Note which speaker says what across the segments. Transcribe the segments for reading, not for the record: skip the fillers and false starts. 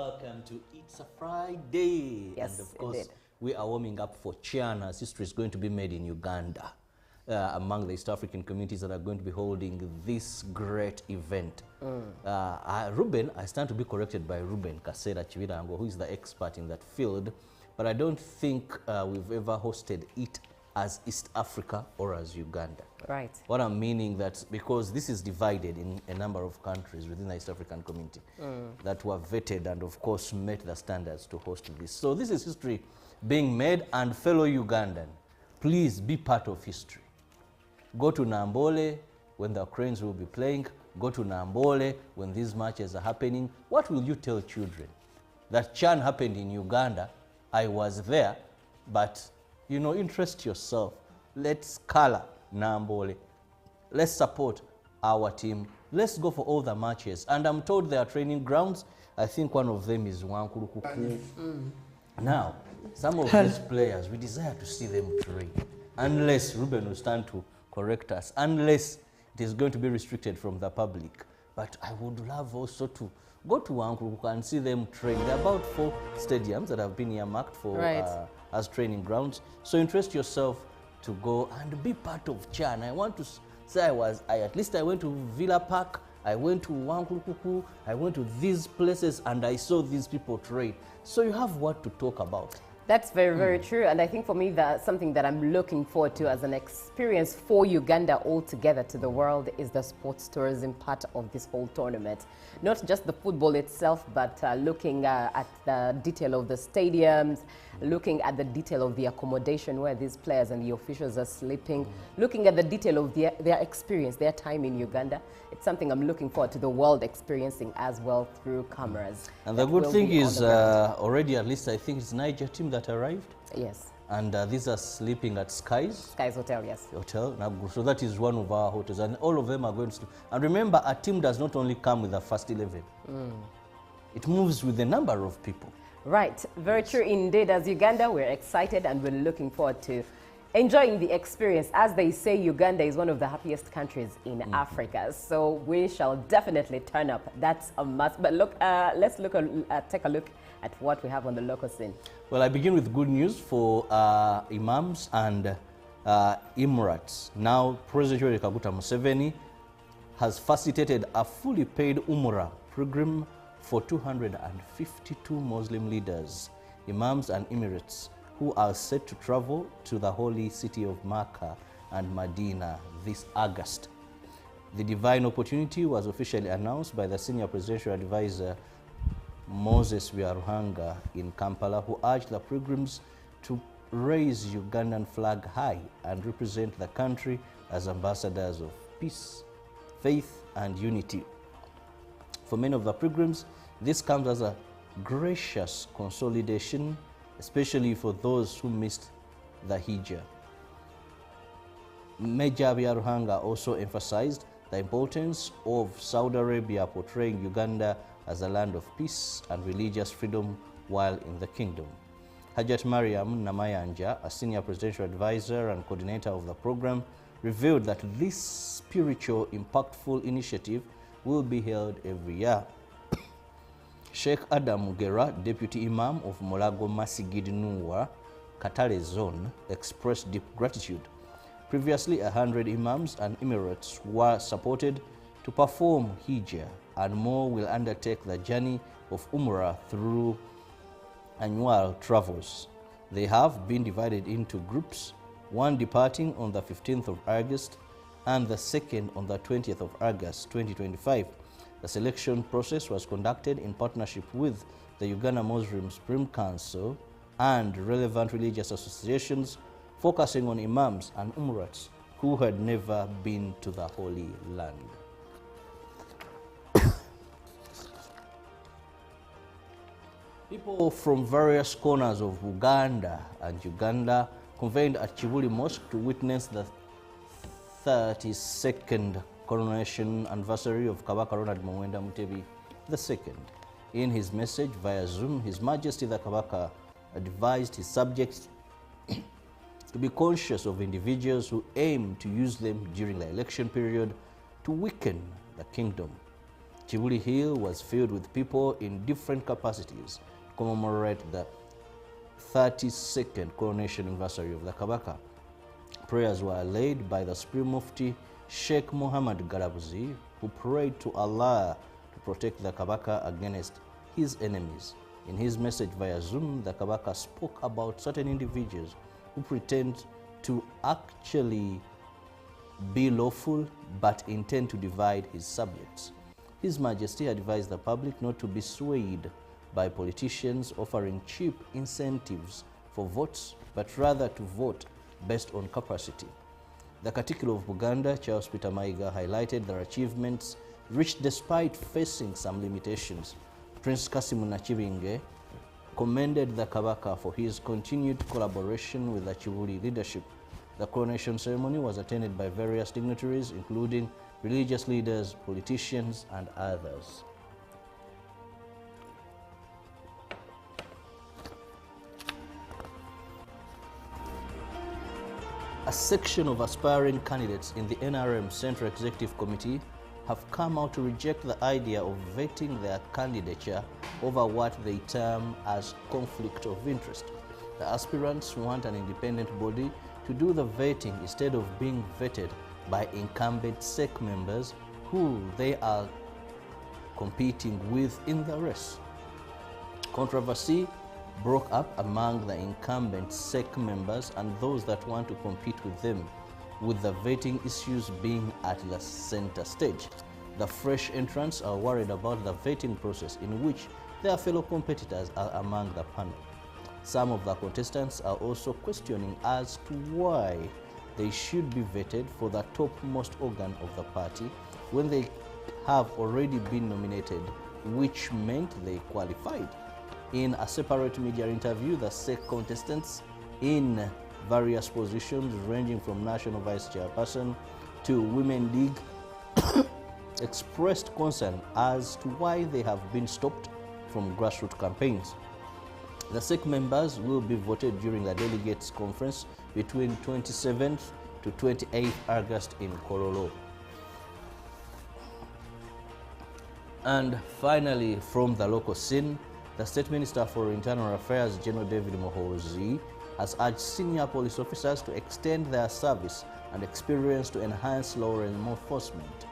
Speaker 1: welcome to It's a Friday.
Speaker 2: Yes,
Speaker 1: and of course,
Speaker 2: indeed.
Speaker 1: we are warming up for Chiana's history is going to be made in Uganda, among the East African communities that are going to be holding this great event. Ruben, I stand to be corrected by Ruben Kasera Chivirango, who is the expert in that field, but I don't think we've ever hosted it as East Africa or as Uganda.
Speaker 2: Right.
Speaker 1: What I'm meaning that because this is divided in a number of countries within the East African community that were vetted and of course met the standards to host this. So this is history being made, and fellow Ugandan, please be part of history. Go to Nambole when the Cranes will be playing. Go to Nambole when these matches are happening. What will you tell children? That Chan happened in Uganda, I was there, but you know, interest yourself. Let's color Nambole. Let's support our team. Let's go for all the matches. And I'm told there are training grounds. I think one of them is Wankurukuku. Now, some of these players, we desire to see them train. Unless, Ruben will stand to correct us, unless it is going to be restricted from the public. But I would love also to go to Wankurukuku and see them train. There are about 4 stadiums that have been earmarked for as training grounds. So interest yourself to go and be part of Chan. I want to say at least I went to Villa Park, I went to Wankurukuku, I went to these places and I saw these people train. So you have what to talk about.
Speaker 2: That's very, very true. And I think for me, that's something that I'm looking forward to as an experience for Uganda altogether to the world is the sports tourism part of this whole tournament. Not just the football itself, but looking at the detail of the stadiums, looking at the detail of the accommodation where these players and the officials are sleeping, looking at the detail of their experience, their time in Uganda. It's something I'm looking forward to the world experiencing as well through cameras.
Speaker 1: And the good thing is already at least I think it's Niger team that arrived.
Speaker 2: Yes.
Speaker 1: And these are sleeping at Skies
Speaker 2: Hotel, yes.
Speaker 1: Hotel. So that is one of our hotels, and all of them are going to sleep. And remember, a team does not only come with a first 11. It moves with a number of people.
Speaker 2: Right, very true indeed. As Uganda, we're excited and we're looking forward to enjoying the experience. As they say, Uganda is one of the happiest countries in Africa, so we shall definitely turn up. That's a must. But look, let's take a look at what we have on the local scene.
Speaker 1: Well, I begin with good news for imams and Emirates. Now, President Yoweri Kaguta Museveni has facilitated a fully paid Umrah program for 252 Muslim leaders, imams and Emirates, who are set to travel to the holy city of Mecca and Medina this August. The divine opportunity was officially announced by the senior presidential advisor Moses Byarruhanga in Kampala, who urged the pilgrims to raise Ugandan flag high and represent the country as ambassadors of peace, faith, and unity. For many of the pilgrims, this comes as a gracious consolidation, especially for those who missed the Hijjah. Major Byarruhanga also emphasized the importance of Saudi Arabia portraying Uganda as a land of peace and religious freedom while in the kingdom. Hajat Mariam Namayanja, a senior presidential advisor and coordinator of the program, revealed that this spiritual, impactful initiative will be held every year. Sheikh Adam Magara, deputy imam of Molago Masigid Nuwa, Katale zone, expressed deep gratitude. Previously, 100 imams and Emirates were supported to perform Hijjah, and more will undertake the journey of Umrah through annual travels. They have been divided into groups, one departing on the 15th of August and the second on the 20th of August 2025. The selection process was conducted in partnership with the Uganda Muslim Supreme Council and relevant religious associations, focusing on imams and Emirates who had never been to the Holy Land. People from various corners of Uganda convened at Chivuli Mosque to witness the 32nd coronation anniversary of Kabaka Ronald Muwenda Mutebi II. In his message via Zoom, His Majesty the Kabaka advised his subjects to be conscious of individuals who aim to use them during the election period to weaken the kingdom. Chibuli Hill was filled with people in different capacities to commemorate the 32nd coronation anniversary of the Kabaka. Prayers were led by the Supreme Mufti Sheikh Muhammad Garabuzi, who prayed to Allah to protect the Kabaka against his enemies. In his message via Zoom, the Kabaka spoke about certain individuals who pretend to actually be lawful but intend to divide his subjects. His Majesty advised the public not to be swayed by politicians offering cheap incentives for votes, but rather to vote based on capacity. The Katikkiro of Uganda, Charles Peter Mayiga, highlighted their achievements reached despite facing some limitations. Prince Kasimu Nakibinge commended the Kabaka for his continued collaboration with the Chibuli leadership. The coronation ceremony was attended by various dignitaries, including religious leaders, politicians, and others. A section of aspiring candidates in the NRM Central Executive Committee have come out to reject the idea of vetting their candidature over what they term as conflict of interest. The aspirants want an independent body to do the vetting instead of being vetted by incumbent SEC members who they are competing with in the race. Controversy broke up among the incumbent SEC members and those that want to compete with them, with the vetting issues being at the center stage. The fresh entrants are worried about the vetting process in which their fellow competitors are among the panel. Some of the contestants are also questioning as to why they should be vetted for the topmost organ of the party when they have already been nominated, which meant they qualified. In a separate media interview, the SEC contestants in various positions ranging from National Vice Chairperson to Women League expressed concern as to why they have been stopped from grassroots campaigns. The SEC members will be voted during the delegates conference between 27th to 28th August in Korolo. And finally, from the local scene, the State Minister for Internal Affairs, General David Muhoozi, has urged senior police officers to extend their service and experience to enhance law enforcement.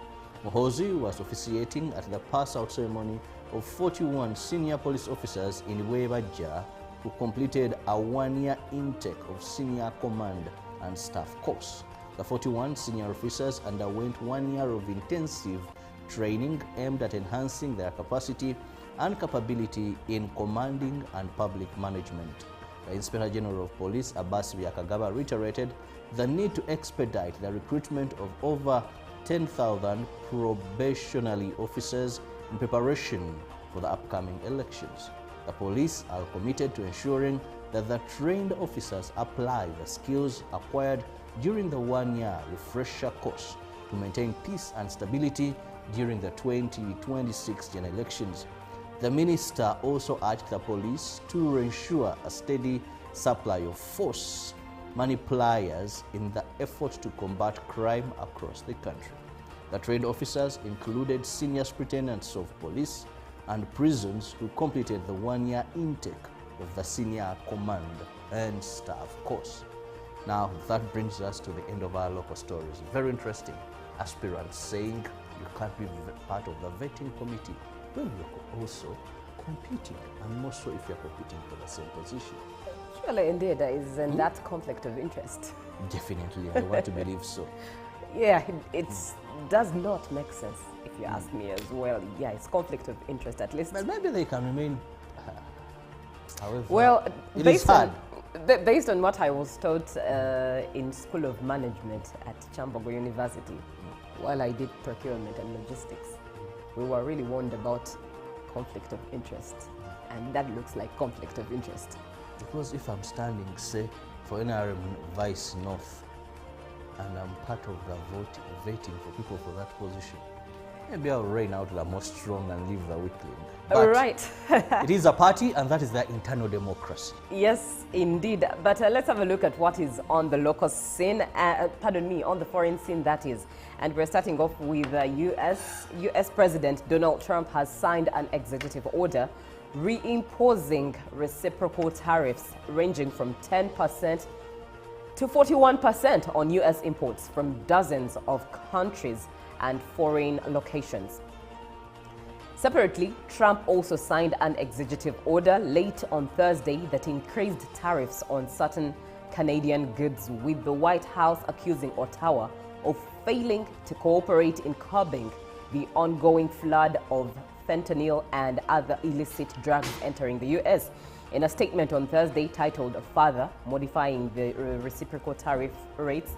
Speaker 1: Muhoozi was officiating at the pass-out ceremony of 41 senior police officers in Webaja who completed a one-year intake of senior command and staff course. The 41 senior officers underwent 1 year of intensive training aimed at enhancing their capacity and capability in commanding and public management. The Inspector General of Police, Abbas Byakagaba, reiterated the need to expedite the recruitment of over 10,000 probationary officers in preparation for the upcoming elections. The police are committed to ensuring that the trained officers apply the skills acquired during the one-year refresher course to maintain peace and stability during the 2026 general elections. The minister also urged the police to ensure a steady supply of force multipliers in the effort to combat crime across the country. The trained officers included senior superintendents of police and prisons who completed the one-year intake of the senior command and staff course. Now that brings us to the end of our local stories. Very interesting. Aspirants saying you can't be part of the vetting committee when you're also competing, and more so if you're competing for the same position.
Speaker 2: Surely indeed there is that conflict of interest.
Speaker 1: Definitely, I want to believe so.
Speaker 2: Yeah, it does not make sense if you ask me as well. Yeah, it's conflict of interest at least.
Speaker 1: But maybe they can remain, however,
Speaker 2: well,
Speaker 1: it is hard.
Speaker 2: Based on what I was taught in School of Management at Chambogo University, while I did procurement and logistics, we were really warned about conflict of interest, and that looks like conflict of interest.
Speaker 1: Because if I'm standing, say, for NRM Vice North, and I'm part of the vetting for people for that position, Maybe I'll reign out the most strong and leave the weakling.
Speaker 2: All
Speaker 1: But
Speaker 2: right.
Speaker 1: it is a party, and that is their internal democracy.
Speaker 2: Yes, indeed. But let's have a look at what is on the local scene, on the foreign scene, that is. And we're starting off with US President Donald Trump has signed an executive order reimposing reciprocal tariffs ranging from 10% to 41% on US imports from dozens of countries and foreign locations. Separately, Trump also signed an executive order late on Thursday that increased tariffs on certain Canadian goods, with the White House accusing Ottawa of failing to cooperate in curbing the ongoing flood of fentanyl and other illicit drugs entering the U.S. In a statement on Thursday titled "Further Modifying the Reciprocal Tariff Rates,"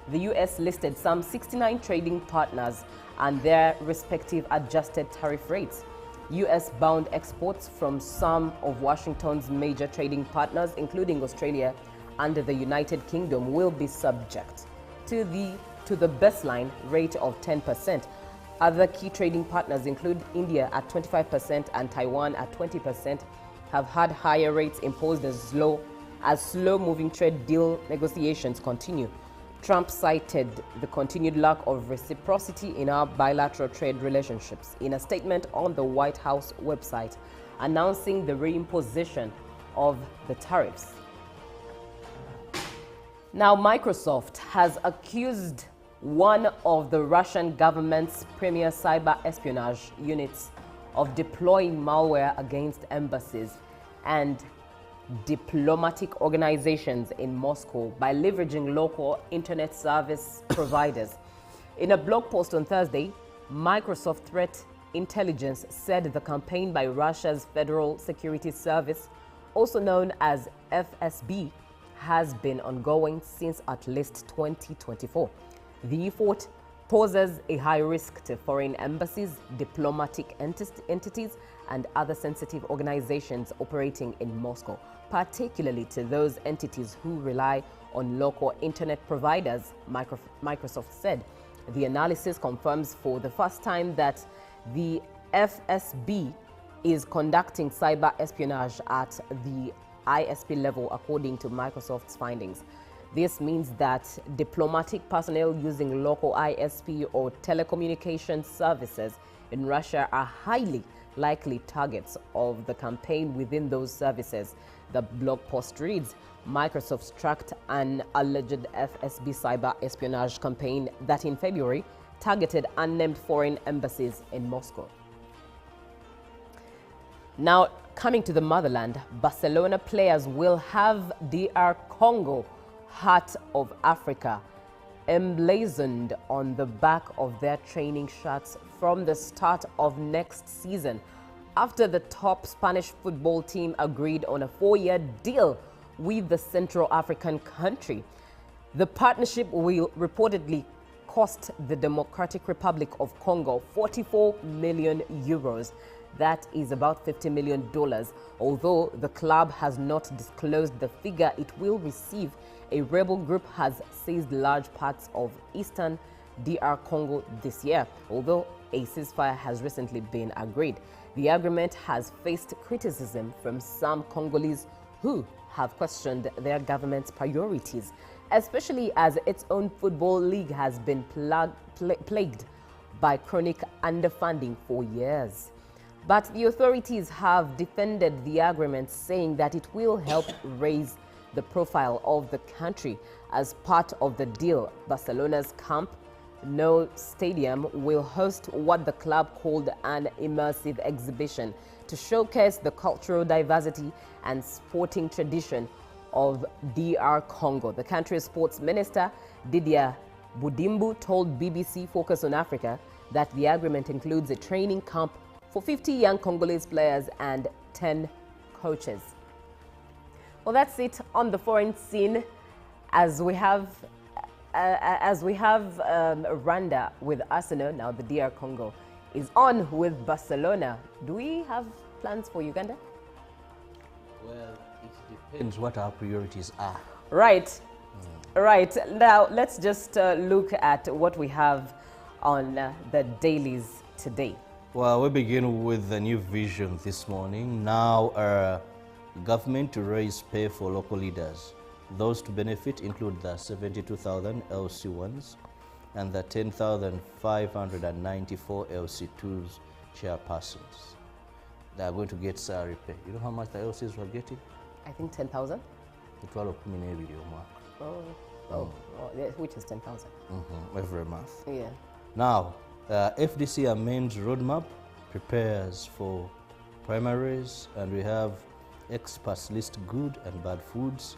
Speaker 2: the U.S. listed some 69 trading partners and their respective adjusted tariff rates. U.S.-bound exports from some of Washington's major trading partners, including Australia and the United Kingdom, will be subject to the baseline rate of 10%. Other key trading partners include India at 25% and Taiwan at 20%, have had higher rates imposed as slow-moving trade deal negotiations continue. Trump cited the continued lack of reciprocity in our bilateral trade relationships in a statement on the White House website, announcing the reimposition of the tariffs. Now, Microsoft has accused one of the Russian government's premier cyber espionage units of deploying malware against embassies and diplomatic organizations in Moscow by leveraging local internet service providers. In a blog post on Thursday, Microsoft Threat Intelligence said the campaign by Russia's Federal Security Service, also known as FSB, has been ongoing since at least 2024. The effort poses a high risk to foreign embassies, diplomatic entities, and other sensitive organizations operating in Moscow, particularly to those entities who rely on local internet providers, Microsoft said. The analysis confirms for the first time that the FSB is conducting cyber espionage at the ISP level, according to Microsoft's findings. This means that diplomatic personnel using local ISP or telecommunications services in Russia are highly likely targets of the campaign within those services. The blog post reads, Microsoft tracked an alleged FSB cyber espionage campaign that in February targeted unnamed foreign embassies in Moscow. Now, coming to the motherland, Barcelona players will have DR Congo, Heart of Africa, emblazoned on the back of their training shirts from the start of next season, after the top Spanish football team agreed on a 4-year deal with the Central African country. The partnership will reportedly cost the Democratic Republic of Congo 44 million euros. That is about $50 million, although the club has not disclosed the figure it will receive. A rebel group has seized large parts of eastern DR Congo this year, although a ceasefire has recently been agreed. The agreement has faced criticism from some Congolese who have questioned their government's priorities, especially as its own football league has been plagued by chronic underfunding for years. But the authorities have defended the agreement, saying that it will help raise the profile of the country. As part of the deal, Barcelona's Camp Nou Stadium will host what the club called an immersive exhibition to showcase the cultural diversity and sporting tradition of DR Congo. The country's sports minister, Didier Budimbu, told BBC Focus on Africa that the agreement includes a training camp for 50 young Congolese players and 10 coaches. Well, that's it on the foreign scene. As we have Rwanda with Arsenal, now the DR Congo is on with Barcelona. Do we have plans for Uganda?
Speaker 1: Well, it depends what our priorities are.
Speaker 2: Right. Right. Now, let's just look at what we have on the dailies today?
Speaker 1: Well, we begin with the new vision this morning. Now, government to raise pay for local leaders. Those to benefit include the 72,000 LC1s and the 10,594 LC2s chairpersons. They are going to get salary pay. You know how much the LCs were getting?
Speaker 2: I think 10,000. Which is 10,000.
Speaker 1: Every month.
Speaker 2: Yeah.
Speaker 1: Now, FDC amends roadmap, prepares for primaries, and we have experts list good and bad foods.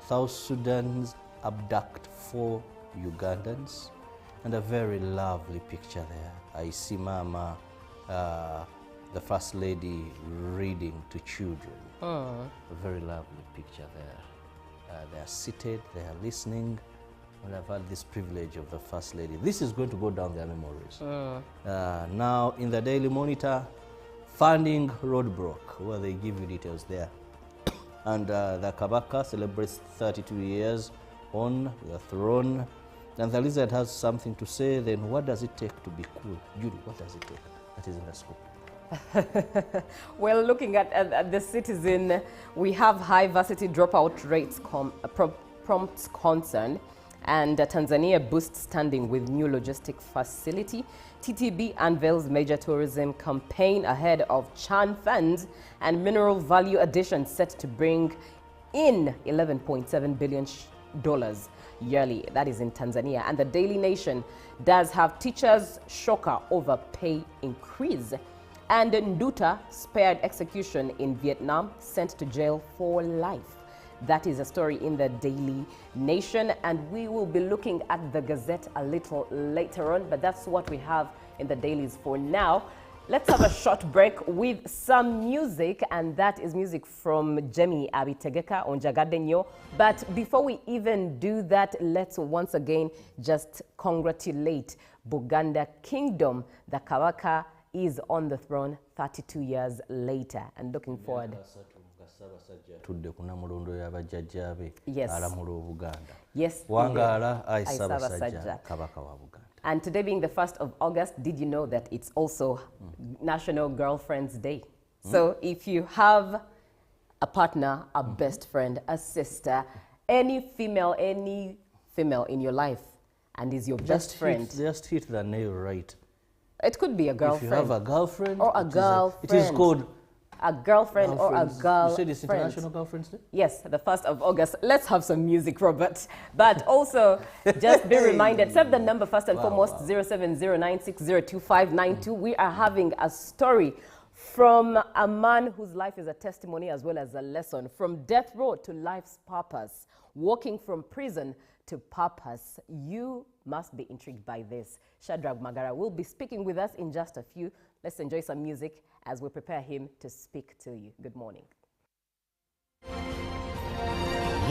Speaker 1: South Sudan's abduct 4 Ugandans, and a very lovely picture there. I see Mama, the First Lady, reading to children. A very lovely picture there. They are seated, they are listening, and I've had this privilege of the First Lady. This is going to go down their memories. Now, in the Daily Monitor, funding roadblock, where they give you details there. And the Kabaka celebrates 32 years on the throne. And the lizard has something to say. Then what does it take to be cool? Judy, what does it take? That is in the scope.
Speaker 2: Well, looking at the Citizen, we have high varsity dropout rates prompts concern, and Tanzania boosts standing with new logistic facility. TTB unveils major tourism campaign ahead of Chan funds, and mineral value addition set to bring in $11.7 billion yearly. That is in Tanzania. And the Daily Nation does have teachers shocker over pay increase. And Nduta spared execution in Vietnam, sent to jail for life. That is a story in the Daily Nation, and we will be looking at the Gazette a little later on, but that's what we have in the dailies for now. Let's have a short break with some music, and that is music from Jemi Abitegeka on Jagadenyo. But before we even do that, let's once again just congratulate Buganda Kingdom. The Kabaka is on the throne 32 years later, and looking forward. Yes. Yes.
Speaker 1: Wangala Aisabasajja Kabaka wa Buganda.
Speaker 2: And today being the 1st of August, did you know that it's also National Girlfriends Day? So if you have a partner, a best friend, a sister, any female in your life, and is your best friend.
Speaker 1: Just hit the nail right.
Speaker 2: It could be a girlfriend.
Speaker 1: If you have a girlfriend,
Speaker 2: or a girlfriend.
Speaker 1: It is called
Speaker 2: a girlfriend or a girl.
Speaker 1: You said it's International Girlfriends Day?
Speaker 2: Yes, the 1st of August. Let's have some music, Robert. But also, just be reminded, save the number first and foremost, 0709602592. We are having a story from a man whose life is a testimony as well as a lesson. From death row to life's purpose, walking from prison to purpose. You must be intrigued by this. Shadrach Magara will be speaking with us in just a few. Let's enjoy some music as we prepare him to speak to you. Good morning.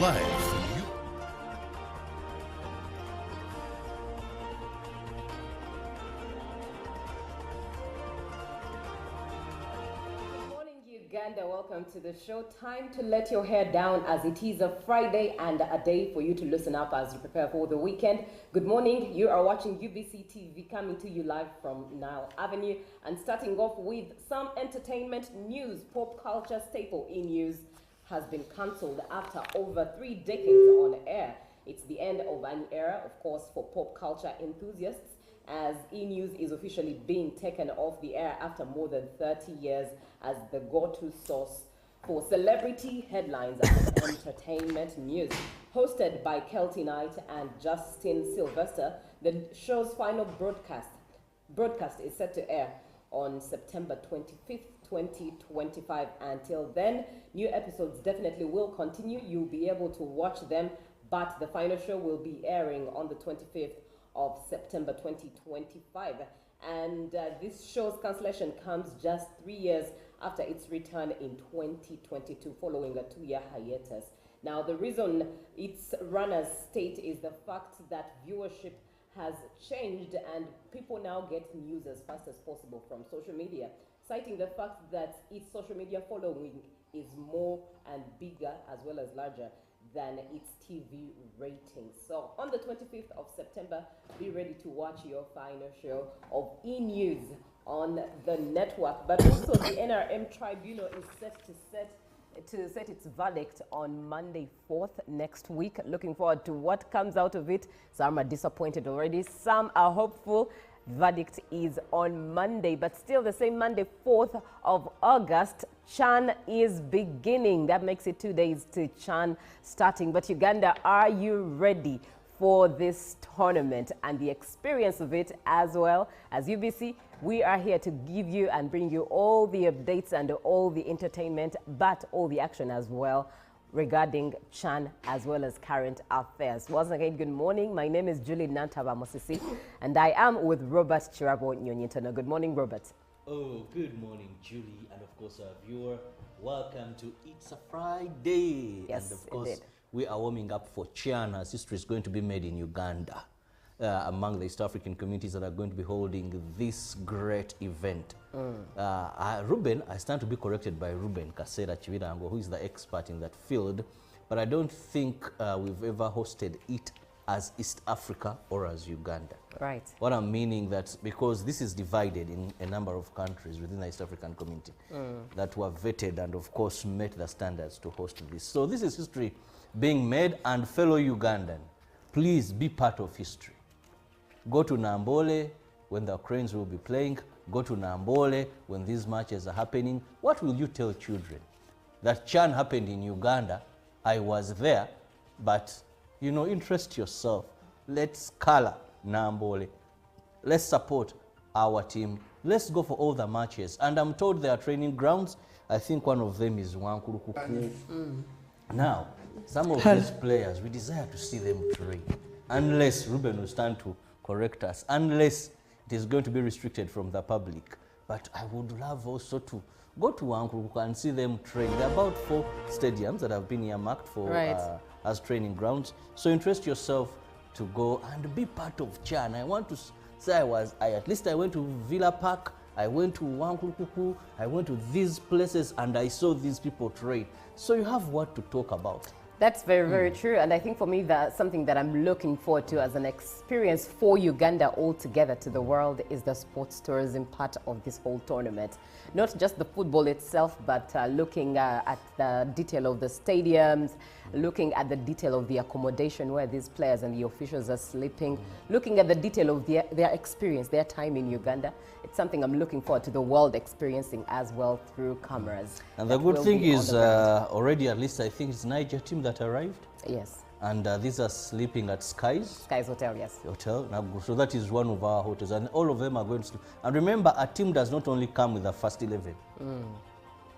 Speaker 3: Live from you.
Speaker 2: Uganda, welcome to the show. Time to let your hair down as it is a Friday and a day for you to loosen up as you prepare for the weekend. Good morning. You are watching UBC TV coming to you live from Nile Avenue, and starting off with some entertainment news. Pop culture staple E-News has been cancelled after over 3 decades on air. It's the end of an era, of course, for pop culture enthusiasts, as E-News is officially being taken off the air after more than 30 years as the go-to source for celebrity headlines and entertainment news. Hosted by Kelty Knight and Justin Sylvester, the show's final broadcast is set to air on September 25th, 2025. Until then, new episodes definitely will continue. You'll be able to watch them, but the final show will be airing on the 25th of September 2025. And this show's cancellation comes just 3 years after its return in 2022 following a 2-year hiatus. Now, the reason its runners state is the fact that viewership has changed and people now get news as fast as possible from social media, citing the fact that its social media following is more and bigger as well as larger than its TV ratings. So on the 25th of September, be ready to watch your final show of E-News on the network. But also the NRM tribunal is set its verdict on Monday 4th next week. Looking forward to what comes out of it. Some are disappointed already. Some are hopeful. Verdict is on Monday, but still the same Monday, 4th of August, CHAN is beginning. That makes it 2 days to CHAN starting. But Uganda, are you ready for this tournament and the experience of it as well? As UBC, we are here to give you and bring you all the updates and all the entertainment, but all the action as well regarding CHAN as well as current affairs. Once again, good morning. My name is Julie Nantaba Mosisi, and I am with Robert Chirabo Nyonyitono. Good morning, Robert.
Speaker 1: Oh, good morning, Julie, and of course our viewer. Welcome to It's a Friday.
Speaker 2: Yes,
Speaker 1: and of course,
Speaker 2: indeed.
Speaker 1: we are warming up for CHAN, as history is going to be made in Uganda, among the East African communities that are going to be holding this great event. Ruben, I stand to be corrected by Ruben Kasera Chivirango, who is the expert in that field, but I don't think we've ever hosted it as East Africa or as Uganda.
Speaker 2: Right.
Speaker 1: What I'm meaning that because this is divided in a number of countries within the East African community that were vetted and of course met the standards to host this. So this is history being made, and fellow Ugandan, please be part of history. Go to Nambole when the Cranes will be playing. Go to Nambole when these matches are happening. What will you tell children? That CHAN happened in Uganda. I was there, but you know, interest yourself. Let's color Nambole. Let's support our team. Let's go for all the matches. And I'm told there are training grounds. I think one of them is Wankurukuku. Now, some of these players, we desire to see them train. Unless, Ruben will stand to correct us, unless it is going to be restricted from the public. But I would love also to go to Wankurukuku and see them train. There are about 4 stadiums that have been earmarked for as training grounds. So interest yourself to go and be part of CHAN. I want to say at least I went to Villa Park, I went to Wankurukuku, I went to these places and I saw these people train. So you have what to talk about.
Speaker 2: That's very, very true. And I think for me, that's something that I'm looking forward to as an experience for Uganda altogether to the world is the sports tourism part of this whole tournament. Not just the football itself, but looking at the detail of the stadiums, looking at the detail of the accommodation where these players and the officials are sleeping, looking at the detail of their experience, their time in Uganda. It's something I'm looking forward to the world experiencing as well through cameras.
Speaker 1: And the good thing is already at least I think it's Niger team that arrived.
Speaker 2: Yes.
Speaker 1: And these are sleeping at Skies
Speaker 2: Hotel, yes.
Speaker 1: Hotel. So that is one of our hotels, and all of them are going to sleep. And remember, a team does not only come with the first 11.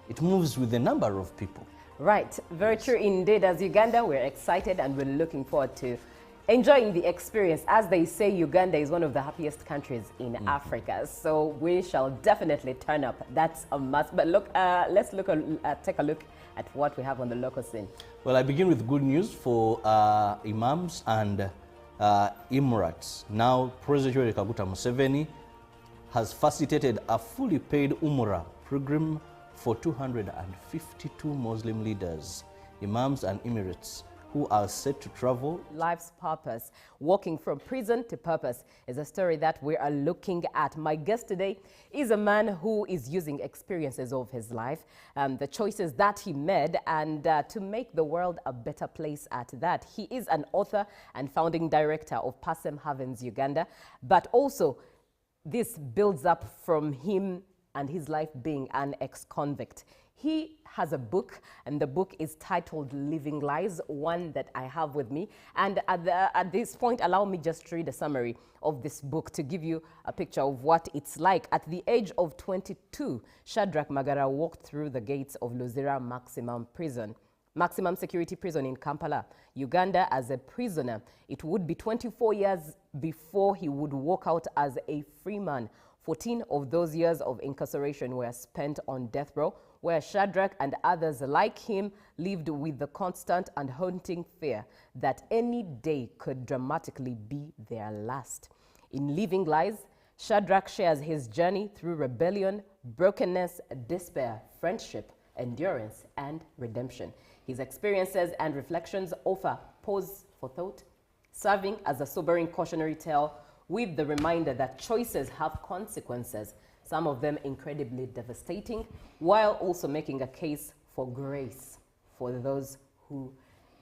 Speaker 1: It moves with a number of people.
Speaker 2: Right, very true indeed. As Uganda, we're excited and we're looking forward to enjoying the experience. As they say, Uganda is one of the happiest countries in Africa. So we shall definitely turn up. That's a must. But look, let's take a look at what we have on the local scene.
Speaker 1: Well, I begin with good news for imams and Emirates. Now, President Yoweri Kaguta Museveni has facilitated a fully paid Umrah program for 252 Muslim leaders, imams and Emirates, who are set to travel.
Speaker 2: Life's purpose, walking from prison to purpose, is a story that we are looking at. My guest today is a man who is using experiences of his life, the choices that he made, and to make the world a better place at that. He is an author and founding director of Passem Havens Uganda, but also this builds up from him and his life being an ex-convict. He has a book, and the book is titled Living Lies, one that I have with me. And at this point, allow me just to read a summary of this book to give you a picture of what it's like. At the age of 22, Shadrach Magara walked through the gates of Luzira Maximum Security Prison in Kampala, Uganda, as a prisoner. It would be 24 years before he would walk out as a free man. 14 of those years of incarceration were spent on death row, where Shadrach and others like him lived with the constant and haunting fear that any day could dramatically be their last. In Living Lies, Shadrach shares his journey through rebellion, brokenness, despair, friendship, endurance, and redemption. His experiences and reflections offer pause for thought, serving as a sobering cautionary tale with the reminder that choices have consequences. some of them incredibly devastating, while also making a case for grace for those who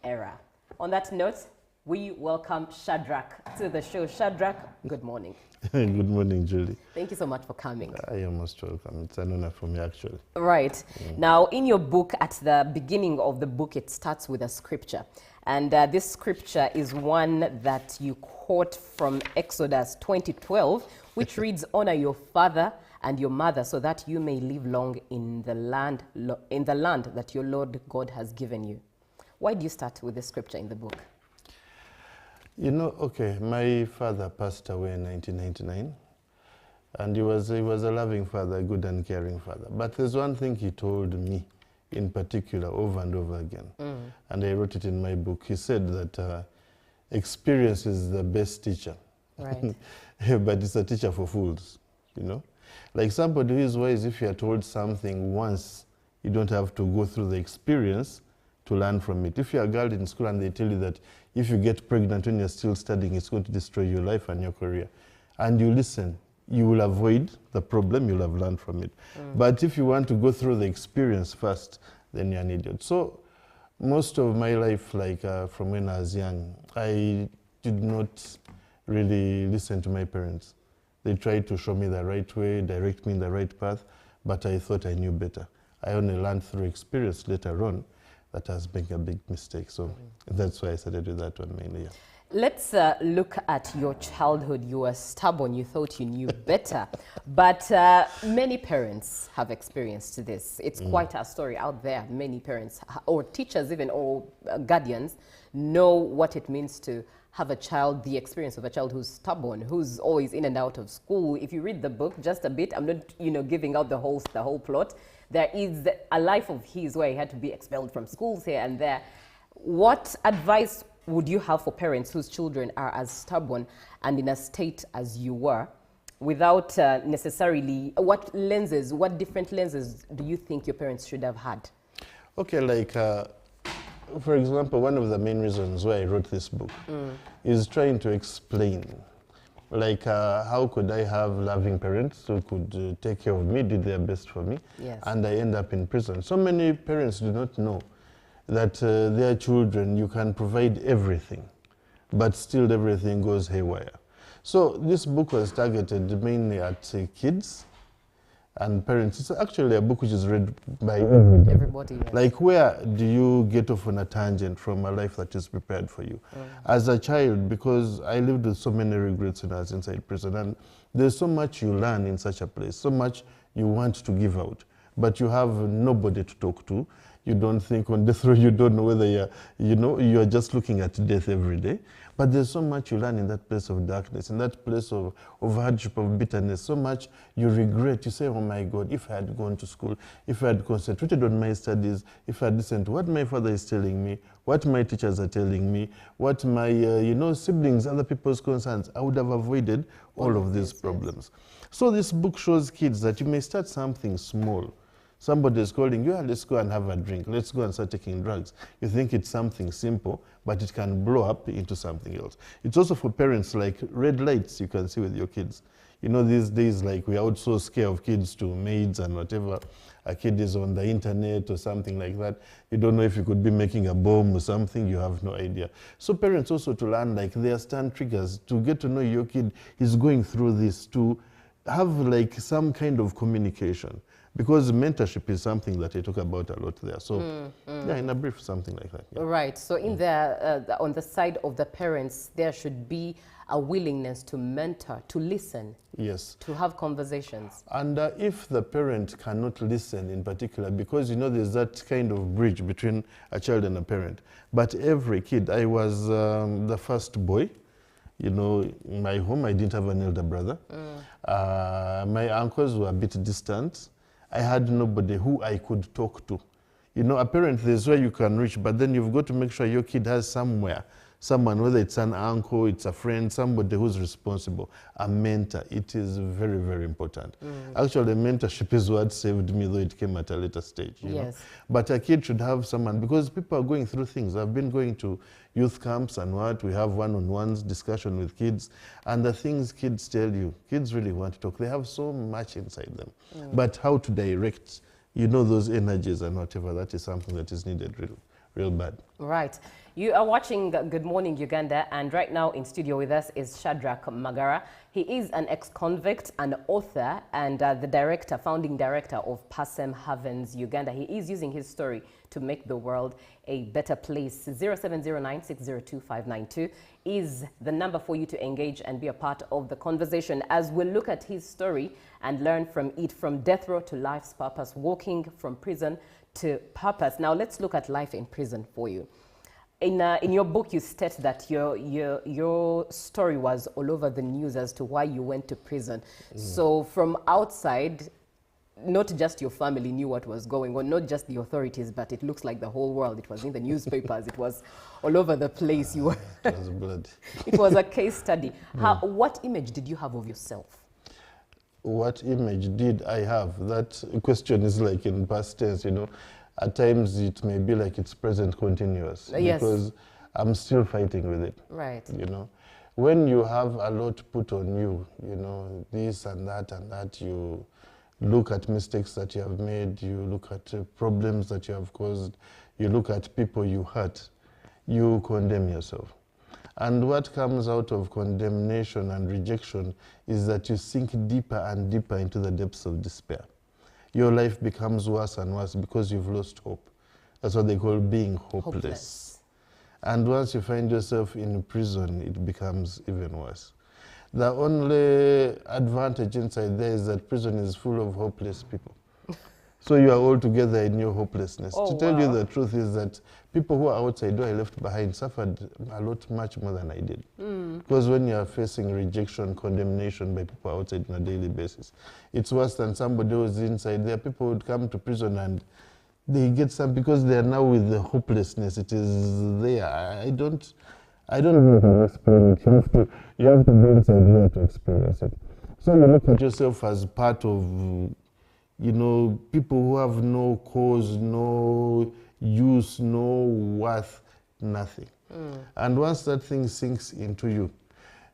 Speaker 2: err. On that note, we welcome Shadrach to the show. Shadrach, good morning.
Speaker 4: Good morning, Julie.
Speaker 2: Thank you so much for coming.
Speaker 4: You're most welcome. It's an honor for me, actually.
Speaker 2: Right. Now, in your book, at the beginning of the book, it starts with a scripture. And this scripture is one that you quote from Exodus 20:12, which reads, "Honor your father and your mother so that you may live long in the land that your Lord God has given you." Why do you start with this scripture in the book?
Speaker 4: You know, okay, my father passed away in 1999, and he was a loving father, a good and caring father. But there's one thing he told me in particular over and over again, and I wrote it in my book. He said that experience is the best teacher,
Speaker 2: Right.
Speaker 4: but it's a teacher for fools, you know? Like somebody who is wise, if you are told something once, you don't have to go through the experience to learn from it. If you're a girl in school and they tell you that if you get pregnant when you're still studying, it's going to destroy your life and your career, and you listen, you will avoid the problem, you'll have learned from it. But if you want to go through the experience first, then you're an idiot. So most of my life, like from when I was young, I did not really listen to my parents. They tried to show me the right way, direct me in the right path, but I thought I knew better. I only learned through experience later on that has been a big mistake. So that's why I started with that one mainly. Yeah.
Speaker 2: Let's look at your childhood. You were stubborn, you thought you knew better. But many parents have experienced this. It's quite a story out there. Many parents, or teachers even, or guardians, know what it means to have a child, the experience of a child who's stubborn, who's always in and out of school. If you read the book just a bit, I'm not, giving out the whole plot. There is a life of his where he had to be expelled from schools here and there. What advice would you have for parents whose children are as stubborn and in a state as you were, without necessarily, what different lenses do you think your parents should have had?
Speaker 4: Okay, like, for example, one of the main reasons why I wrote this book is trying to explain, like, how could I have loving parents who could take care of me, did their best for me,
Speaker 2: Yes.
Speaker 4: and I end up in prison. So many parents do not know that their children, you can provide everything, but still everything goes haywire. So this book was targeted mainly at kids and parents. It's actually a book which is read by
Speaker 2: Everybody. Yes.
Speaker 4: Like, where do you get off on a tangent from a life that is prepared for you? As a child, because I lived with so many regrets when I was inside prison, and there's so much you learn in such a place, so much you want to give out, but you have nobody to talk to. You don't think on death row, you don't know whether you're just looking at death every day. But there's so much you learn in that place of darkness, in that place of hardship, of bitterness, so much you regret. You say, oh my God, if I had gone to school, if I had concentrated on my studies, if I had listened to what my father is telling me, what my teachers are telling me, what my siblings, other people's concerns, I would have avoided all of these problems. So this book shows kids that you may start something small. Somebody is calling you, let's go and have a drink. Let's go and start taking drugs. You think it's something simple, but it can blow up into something else. It's also for parents, like red lights you can see with your kids. You know, these days, like, we outsource care of kids to maids and whatever. A kid is on the internet or something like that. You don't know if you could be making a bomb or something. You have no idea. So parents also to learn, like, their stand triggers, to get to know your kid is going through this, to have like some kind of communication. Because mentorship is something that I talk about a lot there. So, yeah, in a brief, something like that. Yeah.
Speaker 2: Right. So in on the side of the parents, there should be a willingness to mentor, to listen.
Speaker 4: Yes.
Speaker 2: To have conversations.
Speaker 4: And if the parent cannot listen in particular, because, there's that kind of bridge between a child and a parent. But every kid, I was the first boy. In my home, I didn't have an elder brother. My uncles were a bit distant. I had nobody who I could talk to. A parent, there's where you can reach, but then you've got to make sure your kid has somewhere someone, whether it's an uncle, it's a friend, somebody who's responsible, a mentor. It is very, very important. Actually, mentorship is what saved me, though it came at a later stage. You know? But a kid should have someone, because people are going through things. I've been going to youth camps and what, we have one-on-ones discussion with kids, and the things kids tell you, kids really want to talk. They have so much inside them. But how to direct, you know, those energies and whatever, that is something that is needed real bad. Right.
Speaker 2: You are watching Good Morning Uganda, and right now in studio with us is Shadrach Magara. He is an ex-convict, an author, and the founding director of Passem Havens Uganda. He is using his story to make the world a better place. 0709602592 is the number for you to engage and be a part of the conversation as we look at his story and learn from it, from death row to life's purpose, walking from prison to purpose. Now let's look at life in prison for you. In your book, you state that your story was all over the news as to why you went to prison. So from outside, not just your family knew what was going on, not just the authorities, but it looks like the whole world. It was in the newspapers. It was all over the place. You were
Speaker 4: it was blood.
Speaker 2: It was a case study. What image did you have of yourself?
Speaker 4: What image did I have? That question is like in past tense, you know. At times it may be like it's present continuous.
Speaker 2: Yes.
Speaker 4: Because I'm still fighting with it.
Speaker 2: Right.
Speaker 4: You know. When you have a lot put on you, you know, this and that, you look at mistakes that you have made, you look at problems that you have caused, you look at people you hurt, you condemn yourself. And what comes out of condemnation and rejection is that you sink deeper and deeper into the depths of despair. Your life becomes worse and worse because you've lost hope. That's what they call being hopeless. And once you find yourself in prison, it becomes even worse. The only advantage inside there is that prison is full of hopeless people. So you are all together in your hopelessness. To tell you the truth is that people who are outside, who I left behind, suffered a lot, much more than I did. Because when you are facing rejection, condemnation by people outside on a daily basis, it's worse than somebody who's inside. There are people who would come to prison and they get some, because they are now with the hopelessness. It is there. I don't know how to explain it. You have to be inside here to experience it. So you look at yourself as part of, you know, people who have no cause, no use, no worth, nothing. And once that thing sinks into you,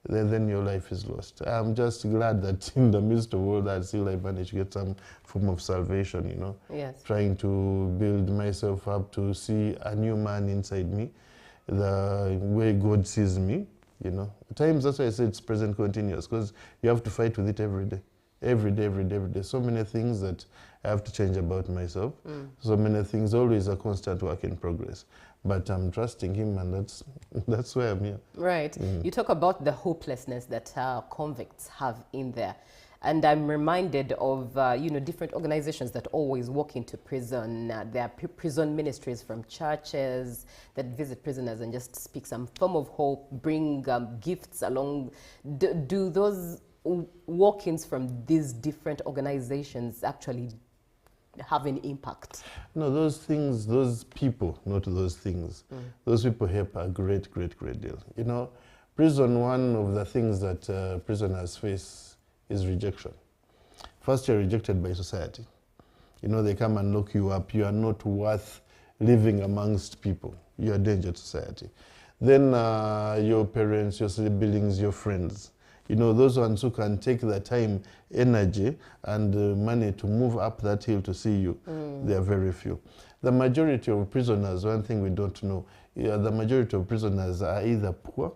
Speaker 4: then your life is lost. I'm just glad that in the midst of all that, still I managed to get some form of salvation, you know.
Speaker 2: Yes.
Speaker 4: Trying to build myself up to see a new man inside me, the way God sees me, you know. At times, that's why I say it's present continuous, because you have to fight with it every day. Every day. So many things that I have to change about myself. So many things, always a constant work in progress. But I'm trusting him, and that's why I'm here.
Speaker 2: Right. You talk about the hopelessness that convicts have in there. And I'm reminded of, you know, different organizations that always walk into prison. There are prison ministries from churches that visit prisoners and just speak some form of hope, bring gifts along. Do those walk-ins from these different organizations actually have an impact? No,
Speaker 4: those things, those people, not those things. Those people help a great deal. You know, prison, one of the things that prisoners face is rejection. First, you're rejected by society. You know, they come and lock you up. You are not worth living amongst people. You are a danger to society. Then your parents, your siblings, your friends. You know, those ones who can take the time, energy, and money to move up that hill to see you, they are very few. The majority of prisoners, one thing we don't know, the majority of prisoners are either poor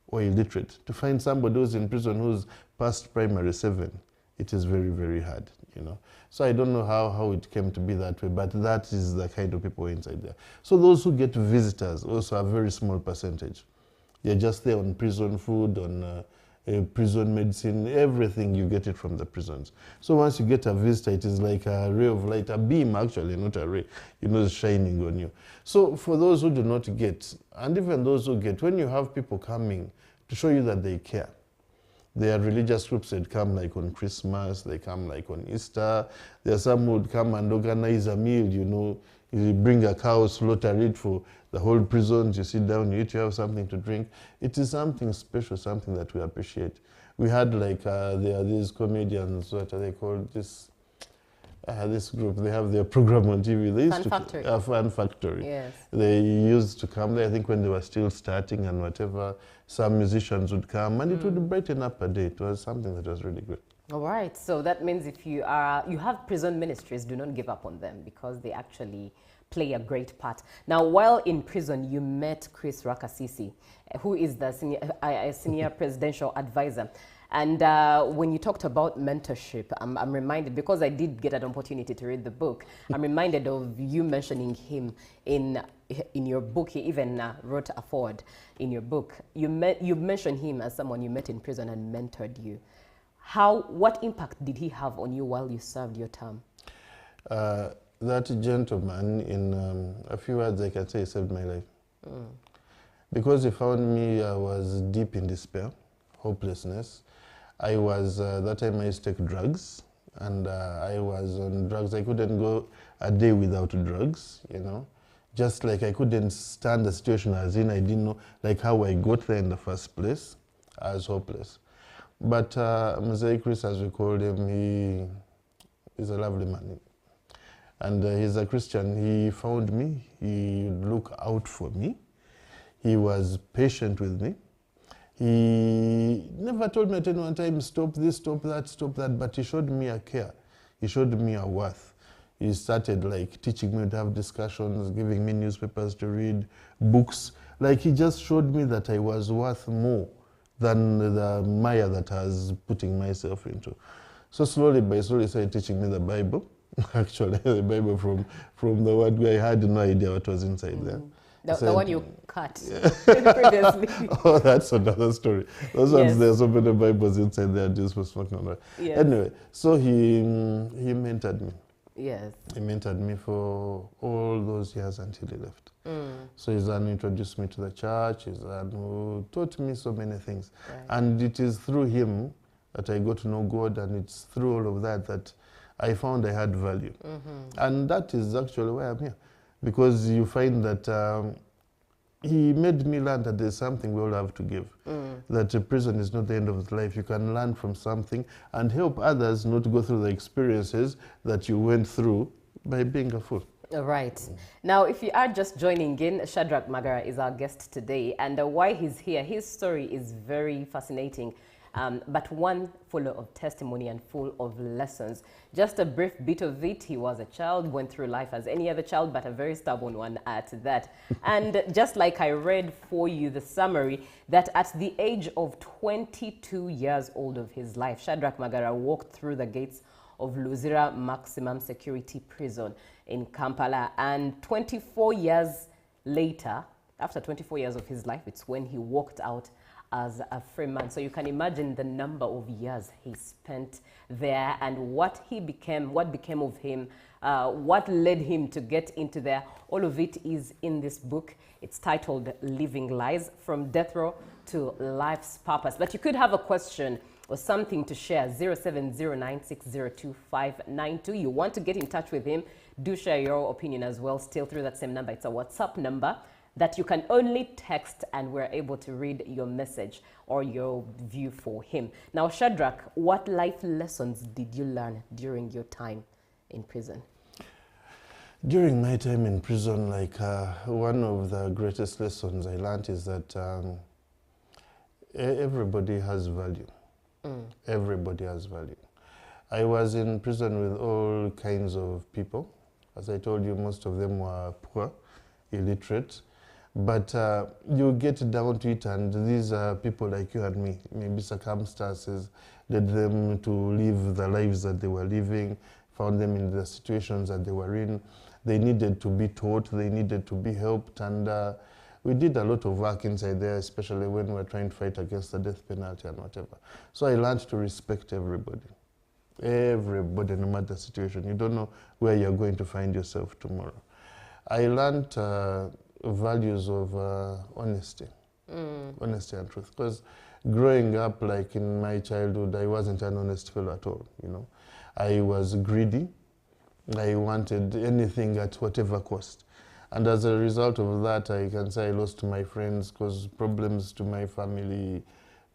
Speaker 4: or illiterate. To find somebody who's in prison who's past primary 7, it is very hard, you know. So I don't know how it came to be that way, but that is the kind of people inside there. So those who get visitors also a very small percentage. They're just there on prison food, on prison medicine, everything, you get it from the prisons. So once you get a visitor, it is like a ray of light, a beam actually, not a ray, you know, shining on you. So for those who do not get, and even those who get, when you have people coming to show you that they care, there are religious groups that come like on Christmas, they come like on Easter. There are some who would come and organize a meal, you know, You bring a cow, slaughter it for the whole prison, you sit down, you eat, you have something to drink. It is something special, something that we appreciate. We had like, there are these comedians, what are they called? This group, they have their program on TV. They used
Speaker 2: Fun Factory.
Speaker 4: Fun Factory.
Speaker 2: Yes.
Speaker 4: They used to come there, I think when they were still starting and whatever, some musicians would come and it would brighten up a day. It was something that was really good.
Speaker 2: All right, so that means if you have prison ministries, do not give up on them because they actually play a great part. Now, while in prison, you met Chris Rakasisi, who is the senior presidential advisor. And when you talked about mentorship, I'm reminded, because I did get an opportunity to read the book, I'm reminded of you mentioning him in your book. He even wrote a foreword in your book. You mentioned him as someone you met in prison and mentored you. What impact did he have on you while you served your term?
Speaker 4: That gentleman, in a few words, I can say, saved my life. Because he found me, I was deep in despair, hopelessness. I was, that time I used to take drugs, and I was on drugs. I couldn't go a day without drugs, you know. Just like I couldn't stand the situation I was in. I didn't know like how I got there in the first place. I was hopeless. But Mzee Chris, as we called him, he is a lovely man. And he's a Christian. He found me. He looked out for me. He was patient with me. He never told me at any one time, stop this, stop that, but he showed me a care. He showed me a worth. He started like teaching me to have discussions, giving me newspapers to read, books. Like he just showed me that I was worth more than the mire that I was putting myself into. So slowly by slowly he started teaching me the Bible. Actually, the Bible from the word where I had no idea what was inside there.
Speaker 2: The one you cut previously.
Speaker 4: Oh, that's another story. Those ones, there's so many Bibles inside there, just was talking about.
Speaker 2: Yes.
Speaker 4: Anyway, so he mentored me.
Speaker 2: Yes.
Speaker 4: He mentored me for all those years until he left. So he's the one who introduced me to the church. He's the one who taught me so many things. Right. And it is through him that I got to know God, and it's through all of that that I found I had value. And that is actually why I'm here. Because you find that he made me learn that there's something we all have to give. That prison is not the end of life. You can learn from something and help others not go through the experiences that you went through by being a fool.
Speaker 2: All right. Now, if you are just joining in, Shadrach Magara is our guest today. And why he's here, his story is very fascinating. But one full of testimony and full of lessons. Just a brief bit of it, he was a child, went through life as any other child, but a very stubborn one at that. And just like I read for you the summary, that at the age of 22 years old of his life, Shadrach Magara walked through the gates of Luzira Maximum Security Prison in Kampala. And 24 years later, after 24 years of his life, it's when he walked out as a free man. So you can imagine the number of years he spent there and what became of him, what led him to get into there. All of it is in this book. It's titled Living Lies, From Death Row to Life's Purpose. But you could have a question or something to share. 0709602592. You want to get in touch with him, do share your opinion as well, still through that same number. It's a WhatsApp number that you can only text, and we're able to read your message or your view for him. Now, Shadrach, what life lessons did you learn during your time in prison?
Speaker 4: During my time in prison, like one of the greatest lessons I learned is that everybody has value. Everybody has value. I was in prison with all kinds of people. As I told you, most of them were poor, illiterate. But you get down to it, and these are people like you and me. Maybe circumstances led them to live the lives that they were living, found them in the situations that they were in. They needed to be taught, they needed to be helped, and we did a lot of work inside there, especially when we were trying to fight against the death penalty and whatever. So I learned to respect everybody. Everybody, no matter the situation. You don't know where you're going to find yourself tomorrow. I learned values of honesty, honesty and truth. Because growing up, like in my childhood, I wasn't an honest fellow at all, you know. I was greedy. I wanted anything at whatever cost. And as a result of that, I can say I lost my friends, caused problems to my family.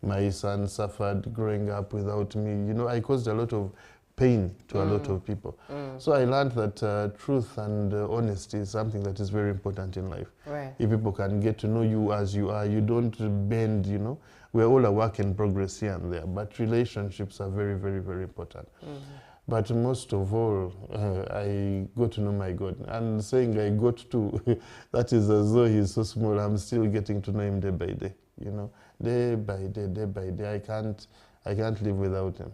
Speaker 4: My son suffered growing up without me. You know, I caused a lot of pain to a lot of people. So I learned that truth and honesty is something that is very important in life.
Speaker 2: Right.
Speaker 4: If people can get to know you as you are, you don't bend, you know. We're all a work in progress here and there, but relationships are very, very, very important. But most of all, I got to know my God. And saying I got to, that is as though he's so small, I'm still getting to know him day by day, you know. Day by day, day by day, I can't live without him.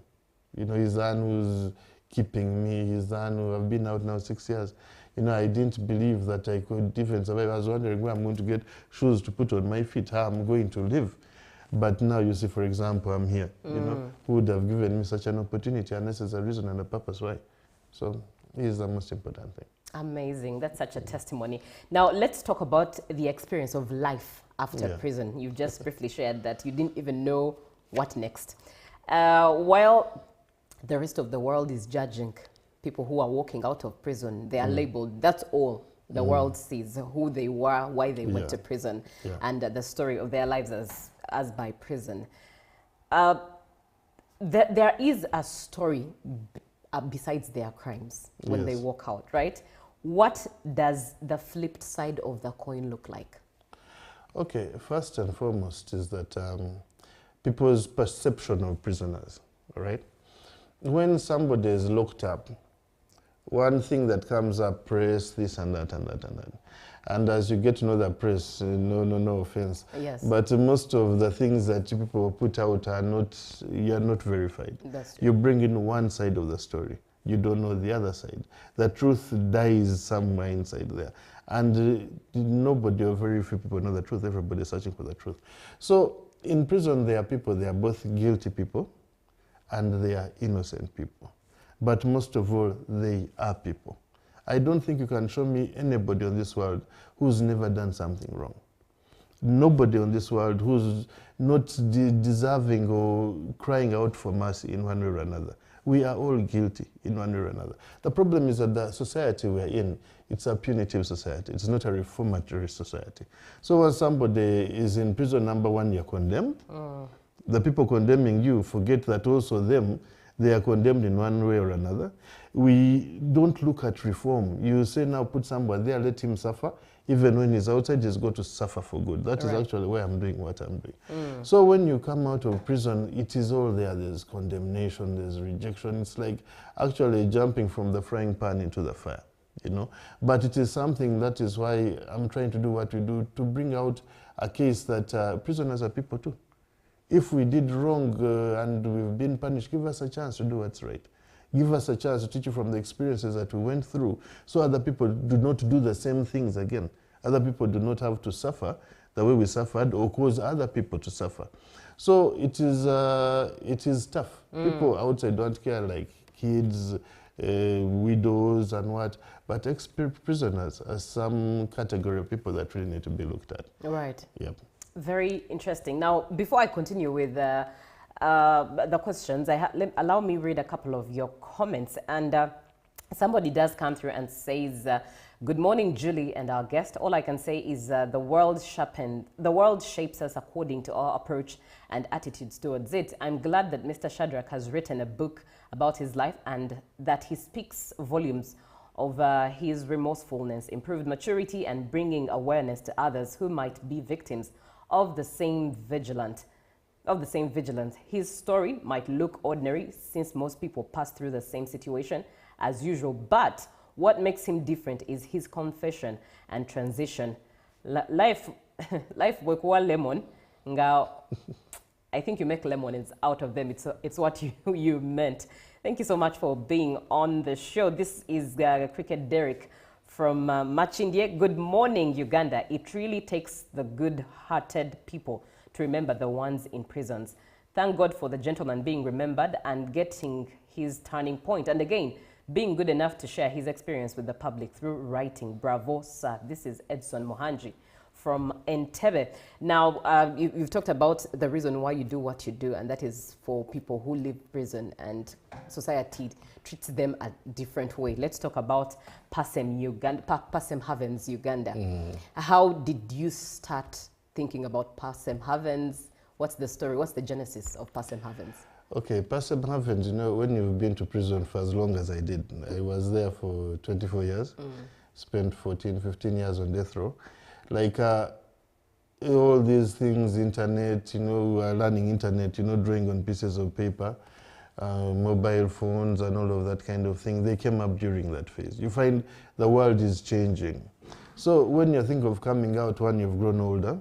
Speaker 4: You know, he's the one who's keeping me, he's the one who, I've been out now 6 years. You know, I didn't believe that I could even survive. I was wondering where I'm going to get shoes to put on my feet, how I'm going to live. But now you see, for example, I'm here. You know, who would have given me such an opportunity unless there's a reason and a purpose why? So he is the most important thing.
Speaker 2: Amazing. That's such a testimony. Now, let's talk about the experience of life after prison. You've just briefly shared that you didn't even know what next. While the rest of the world is judging people who are walking out of prison, they are labeled. That's all the world sees, who they were, why they went to prison, and the story of their lives as by prison. There is a story besides their crimes when they walk out, right? What does the flipped side of the coin look like?
Speaker 4: Okay, first and foremost is that people's perception of prisoners, all right? When somebody is locked up, one thing that comes up, press, this and that and that and that. And as you get to know the press, no offense.
Speaker 2: Yes.
Speaker 4: But most of the things that people put out are not, you're not verified.
Speaker 2: That's true.
Speaker 4: You bring in one side of the story. You don't know the other side. The truth dies somewhere inside there. And nobody or very few people know the truth. Everybody is searching for the truth. So in prison, there are people, they are both guilty people and they are innocent people. But most of all, they are people. I don't think you can show me anybody on this world who's never done something wrong. Nobody on this world who's not deserving or crying out for mercy in one way or another. We are all guilty in one way or another. The problem is that the society we're in, it's a punitive society. It's not a reformatory society. So when somebody is in prison, number one, you're condemned. The people condemning you forget that also they are condemned in one way or another. We don't look at reform. You say now put somebody there, let him suffer. Even when he's outside, he's going to suffer for good. That is actually why I'm doing what I'm doing. So when you come out of prison, it is all there. There's condemnation, there's rejection. It's like actually jumping from the frying pan into the fire, you know. But it is something that is why I'm trying to do what we do, to bring out a case that prisoners are people too. If we did wrong and we've been punished, give us a chance to do what's right. Give us a chance to teach you from the experiences that we went through so other people do not do the same things again. Other people do not have to suffer the way we suffered or cause other people to suffer. So it is tough. People outside don't care, like kids, widows and what, but ex-prisoners are some category of people that really need to be looked at.
Speaker 2: Right.
Speaker 4: Yep.
Speaker 2: Very interesting. Now, before I continue with the questions, allow me read a couple of your comments. And somebody does come through and says, good morning, Julie and our guest. All I can say is the world shapes us according to our approach and attitudes towards it. I'm glad that Mr. Shadrach has written a book about his life and that he speaks volumes of his remorsefulness, improved maturity, and bringing awareness to others who might be victims of the same vigilance. His story might look ordinary since most people pass through the same situation as usual, but what makes him different is his confession and transition. Life wekuwa lemon, nga I think you make lemons out of them. It's what you meant. Thank you so much for being on the show. This is Cricket Derek from Machindie. Good morning, Uganda. It really takes the good-hearted people to remember the ones in prisons. Thank God for the gentleman being remembered and getting his turning point. And again, being good enough to share his experience with the public through writing. Bravo, sir. This is Edson Mohanji from Entebbe. Now, you've talked about the reason why you do what you do, and that is for people who leave prison and society treats them a different way. Let's talk about Pasem Havens, Uganda. How did you start thinking about Pasem Havens? What's the story? What's the genesis of Pasem Havens?
Speaker 4: Okay, Pasem Havens, you know, when you've been to prison for as long as I did, I was there for 24 years, spent 14, 15 years on death row. Like all these things, internet, you know, we are learning internet, you know, drawing on pieces of paper, mobile phones and all of that kind of thing, they came up during that phase. You find the world is changing. So when you think of coming out, when you've grown older,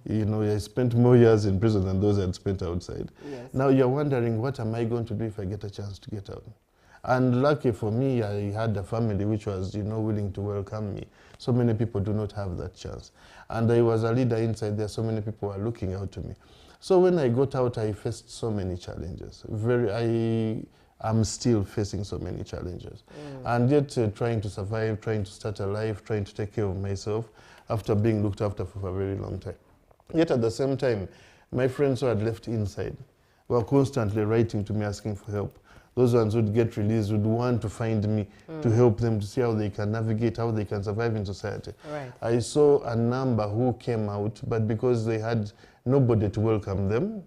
Speaker 4: you know, I spent more years in prison than those I'd spent outside.
Speaker 2: Yes.
Speaker 4: Now you're wondering, what am I going to do if I get a chance to get out? And lucky for me, I had a family which was, you know, willing to welcome me. So many people do not have that chance. And I was a leader inside there, so many people were looking out to me. So when I got out, I faced so many challenges. I am still facing so many challenges. And yet trying to survive, trying to start a life, trying to take care of myself after being looked after for a very long time. Yet at the same time, my friends who had left inside were constantly writing to me asking for help. Those ones would get released, would want to find me to help them to see how they can navigate, how they can survive in society.
Speaker 2: Right.
Speaker 4: I saw a number who came out, but because they had nobody to welcome them,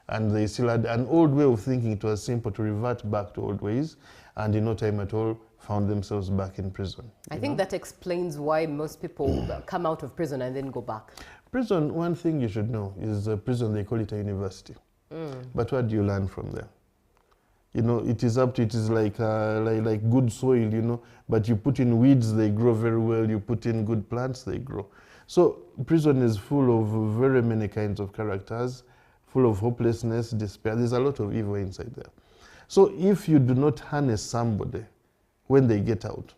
Speaker 4: and they still had an old way of thinking, it was simple to revert back to old ways, and in no time at all found themselves back in prison.
Speaker 2: I think that explains why most people come out of prison and then go back.
Speaker 4: Prison, one thing you should know is prison, they call it a university. But what do you learn from there? You know, it is up to, it is like good soil, you know, but you put in weeds, they grow very well. You put in good plants, they grow. So prison is full of very many kinds of characters, full of hopelessness, despair. There's a lot of evil inside there. So if you do not harness somebody when they get out,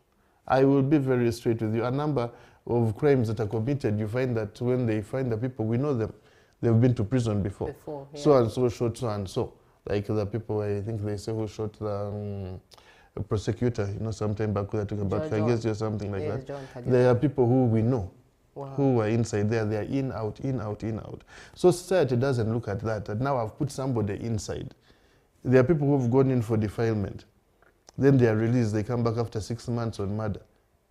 Speaker 4: I will be very straight with you. A number of crimes that are committed, you find that when they find the people, we know them. They've been to prison before.
Speaker 2: Yeah.
Speaker 4: So and so shot so and so. Like the people, I think they say, who shot the prosecutor, you know, sometime back when I took about, I guess, or something like that. There are people who we know, who are inside there. They are in, out, in, out, in, out. So society doesn't look at that. And now I've put somebody inside. There are people who've gone in for defilement. Then they are released. They come back after 6 months on murder.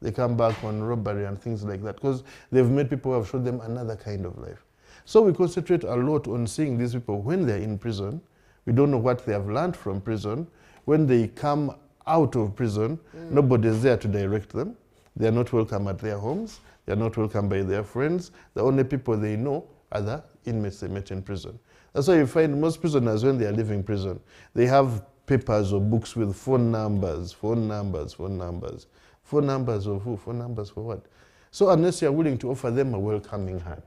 Speaker 4: They come back on robbery and things like that because they've met people who have showed them another kind of life. So we concentrate a lot on seeing these people when they're in prison. We don't know what they have learned from prison. When they come out of prison, nobody's there to direct them. They are not welcome at their homes. They are not welcome by their friends. The only people they know are the inmates they met in prison. That's why you find most prisoners, when they are leaving prison, they have papers or books with phone numbers, phone numbers, phone numbers. Phone numbers of who? Phone numbers for what? So unless you are willing to offer them a welcoming hand,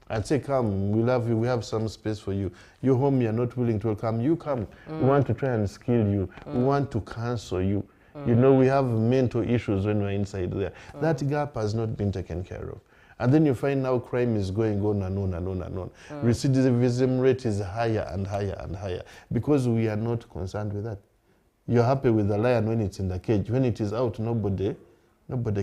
Speaker 4: I'd say, come, we love you, we have some space for you. You're home, you're not willing to welcome, you come. We want to try and skill you. We want to counsel you. You know, we have mental issues when we're inside there. That gap has not been taken care of. And then you find now crime is going on and on and on and on. Recidivism rate is higher and higher and higher because we are not concerned with that. You're happy with the lion when it's in the cage. When it is out, nobody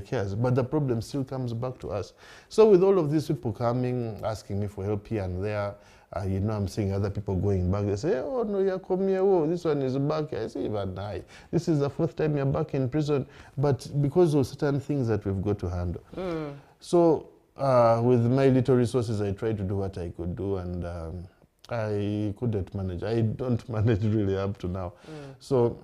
Speaker 4: cares. But the problem still comes back to us. So with all of these people coming, asking me for help here and there, you know, I'm seeing other people going back. They say, oh, no, you're coming here. Oh, this one is back. I say, even I. This is the fourth time you're back in prison. But because of certain things that we've got to handle. So with my little resources, I tried to do what I could do. And I couldn't manage. I don't manage really up to now. So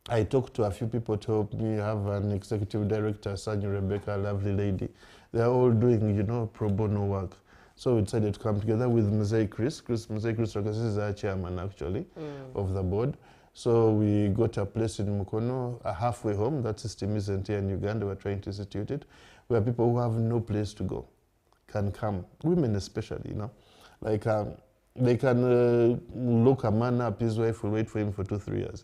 Speaker 4: I talked to a few people to help me. I have an executive director, Sanya Rebecca, a lovely lady. They're all doing, you know, pro bono work. So we decided to come together with Mzee Chris. Mzee Chris is our chairman, actually, of the board. So we got a place in Mukono, a halfway home. That system isn't here in Uganda. We're trying to institute it, where people who have no place to go can come. Women especially, you know. Like they can lock a man up, his wife will wait for him for 2-3 years.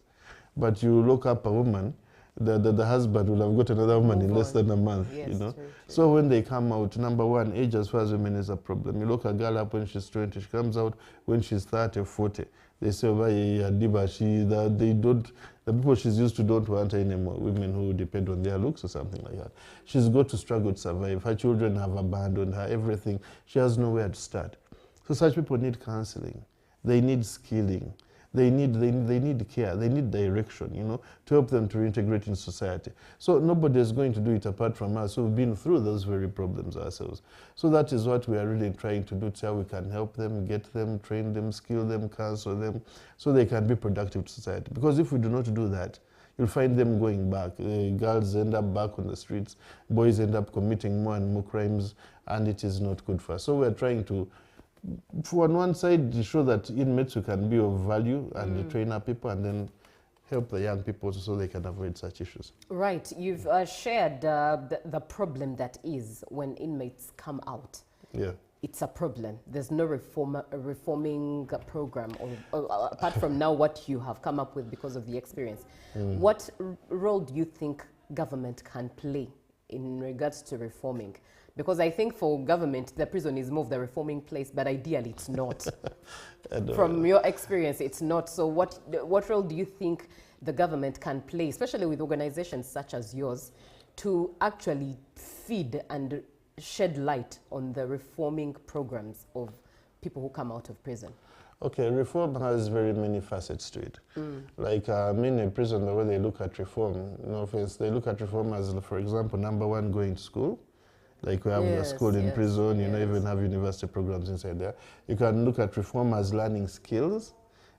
Speaker 4: But you lock up a woman, the husband will have got another woman in less than a month,
Speaker 2: Yes,
Speaker 4: you know.
Speaker 2: true.
Speaker 4: So when they come out, number one, age as far as women is a problem. You look a girl up when she's 20, she comes out when she's 30, 40. They say, oh, yeah, Diva, they don't, the people she's used to don't want her anymore, women who depend on their looks or something like that. She's got to struggle to survive. Her children have abandoned her, everything. She has nowhere to start. So such people need counseling. They need skilling. They need care, they need direction, you know, to help them to reintegrate in society. So nobody is going to do it apart from us who've been through those very problems ourselves. So that is what we are really trying to do, to how we can help them, get them, train them, skill them, counsel them, so they can be productive to society. Because if we do not do that, you'll find them going back. Girls end up back on the streets, boys end up committing more and more crimes, and it is not good for us. So we're trying to, on one side, to show that inmates who can be of value and train our people, and then help the young people so they can avoid such issues.
Speaker 2: Right. You've shared the problem that is when inmates come out.
Speaker 4: Yeah.
Speaker 2: It's a problem. There's no reforming program, or apart from now what you have come up with because of the experience. What role do you think government can play in regards to reforming? Because I think for government, the prison is more of the reforming place, but ideally it's not. From your experience, it's not. So what role do you think the government can play, especially with organizations such as yours, to actually feed and shed light on the reforming programs of people who come out of prison?
Speaker 4: Okay, reform has very many facets to it. Like in a prison, the way they look at reform, no offense, they look at reform as, for example, number one, going to school. Like we have a school in prison, you know, even have university programs inside there. You can look at reform as learning skills,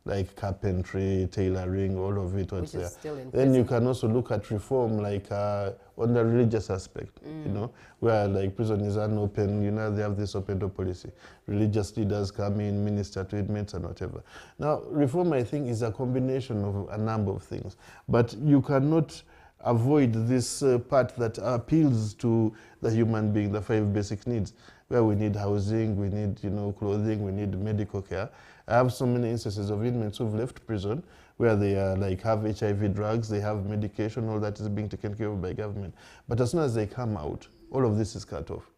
Speaker 4: like carpentry, tailoring, all of it, what's there. Then you can also look at reform like on the religious aspect, you know, where like prison is unopen, you know, they have this open door policy. Religious leaders come in, minister to inmates and whatever. Now, reform, I think, is a combination of a number of things, but you cannot avoid this part that appeals to the human being, the 5 basic needs, where we need housing, we need, you know, clothing, we need medical care. I have so many instances of inmates who've left prison where they like have HIV drugs, they have medication, all that is being taken care of by government. But as soon as they come out, all of this is cut off.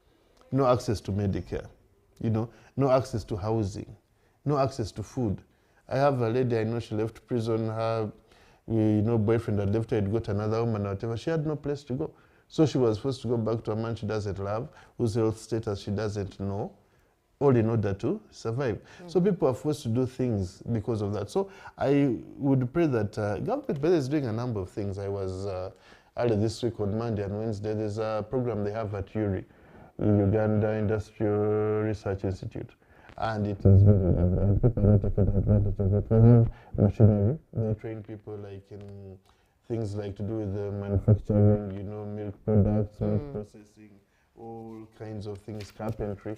Speaker 4: No access to Medicare, you know, no access to housing, no access to food. I have a lady I know, she left prison, her boyfriend had left her, had got another woman or whatever. She had no place to go. So she was forced to go back to a man she doesn't love, whose health status she doesn't know, all in order to survive. So people are forced to do things because of that. So I would pray that government is doing a number of things. I was earlier this week on Monday and Wednesday, there's a program they have at URI, Uganda Industrial Research Institute. And it is very people don't take advantage of it. They have machinery. They train people like in things like to do with the manufacturing, you know, milk products, milk processing, all kinds of things, carpentry,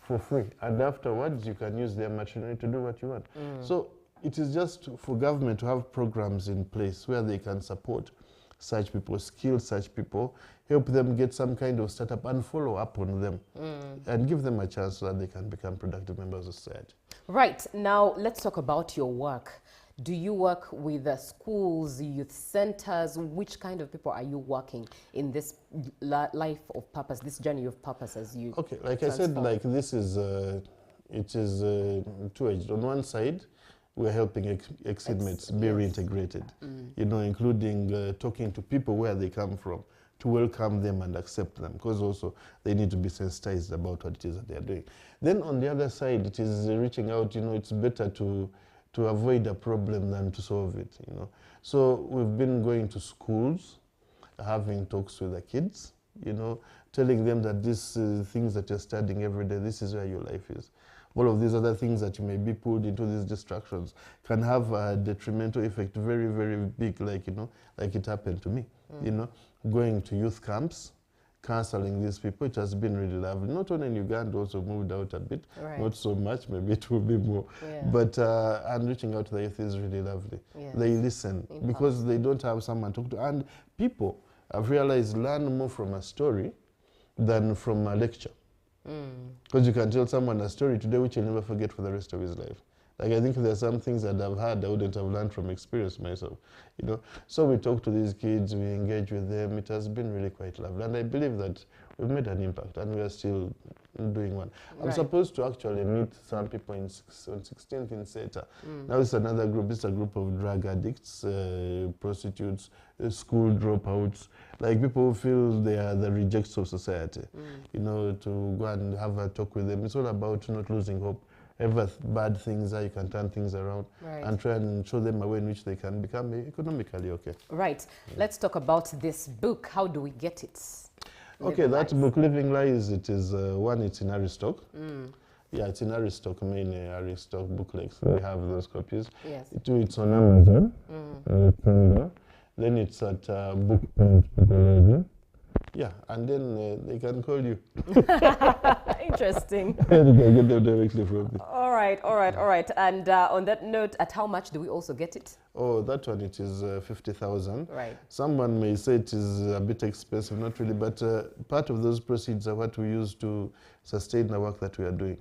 Speaker 4: for free. And afterwards, you can use their machinery to do what you want. So it is just for government to have programs in place where they can support such people, skill such people, help them get some kind of startup and follow up on them and give them a chance so that they can become productive members of society. Right.
Speaker 2: Now, let's talk about your work. Do you work with schools, youth centers? Which kind of people are you working in this life of purpose, this journey of purpose as you
Speaker 4: Okay, like I said, like this is, it is two-edged. On one side, we're helping ex-inmates be reintegrated, you know, including talking to people where they come from, to welcome them and accept them, because also they need to be sensitized about what it is that they are doing. Then on the other side, it is reaching out, you know, it's better to avoid a problem than to solve it, you know. So we've been going to schools, having talks with the kids, you know, telling them that these things that you're studying every day, this is where your life is. All of these other things that you may be pulled into these distractions can have a detrimental effect, very, very big, like, you know, like it happened to me, you know, going to youth camps, counseling these people. It has been really lovely. Not only in Uganda, also moved out a bit, not so much, maybe it will be more. But and reaching out to the youth is really lovely. They listen because they don't have someone to talk to. And people, I've realized, learn more from a story than from a lecture. Because you can tell someone a story today which you'll never forget for the rest of his life. Like I think there's some things that I've had I wouldn't have learned from experience myself, you know. So we talk to these kids, we engage with them. It has been really quite lovely, and I believe that we've made an impact, and we are still doing one. I'm supposed to actually meet some people on 16th in Seta. Now it's another group. It's a group of drug addicts, prostitutes, school dropouts, like people who feel they are the rejects of society. You know, to go and have a talk with them. It's all about not losing hope. Ever bad things are, you can turn things around and try and show them a way in which they can become economically okay.
Speaker 2: Right. Let's talk about this book. How do we get it?
Speaker 4: Okay, that book, Living Lies, it is one, it's in Aristoc. Yeah, it's in Aristoc, mainly Aristoc booklets. We have those copies.
Speaker 2: Yes.
Speaker 4: Two, it's on Amazon. Then it's at Book Point. Yeah, and then they can call you.
Speaker 2: Interesting.
Speaker 4: You can get them directly from me.
Speaker 2: All right. And on that note, at how much do we also get it?
Speaker 4: Oh, that one, it is 50,000.
Speaker 2: Right.
Speaker 4: Someone may say it is a bit expensive, not really, but part of those proceeds are what we use to sustain the work that we are doing,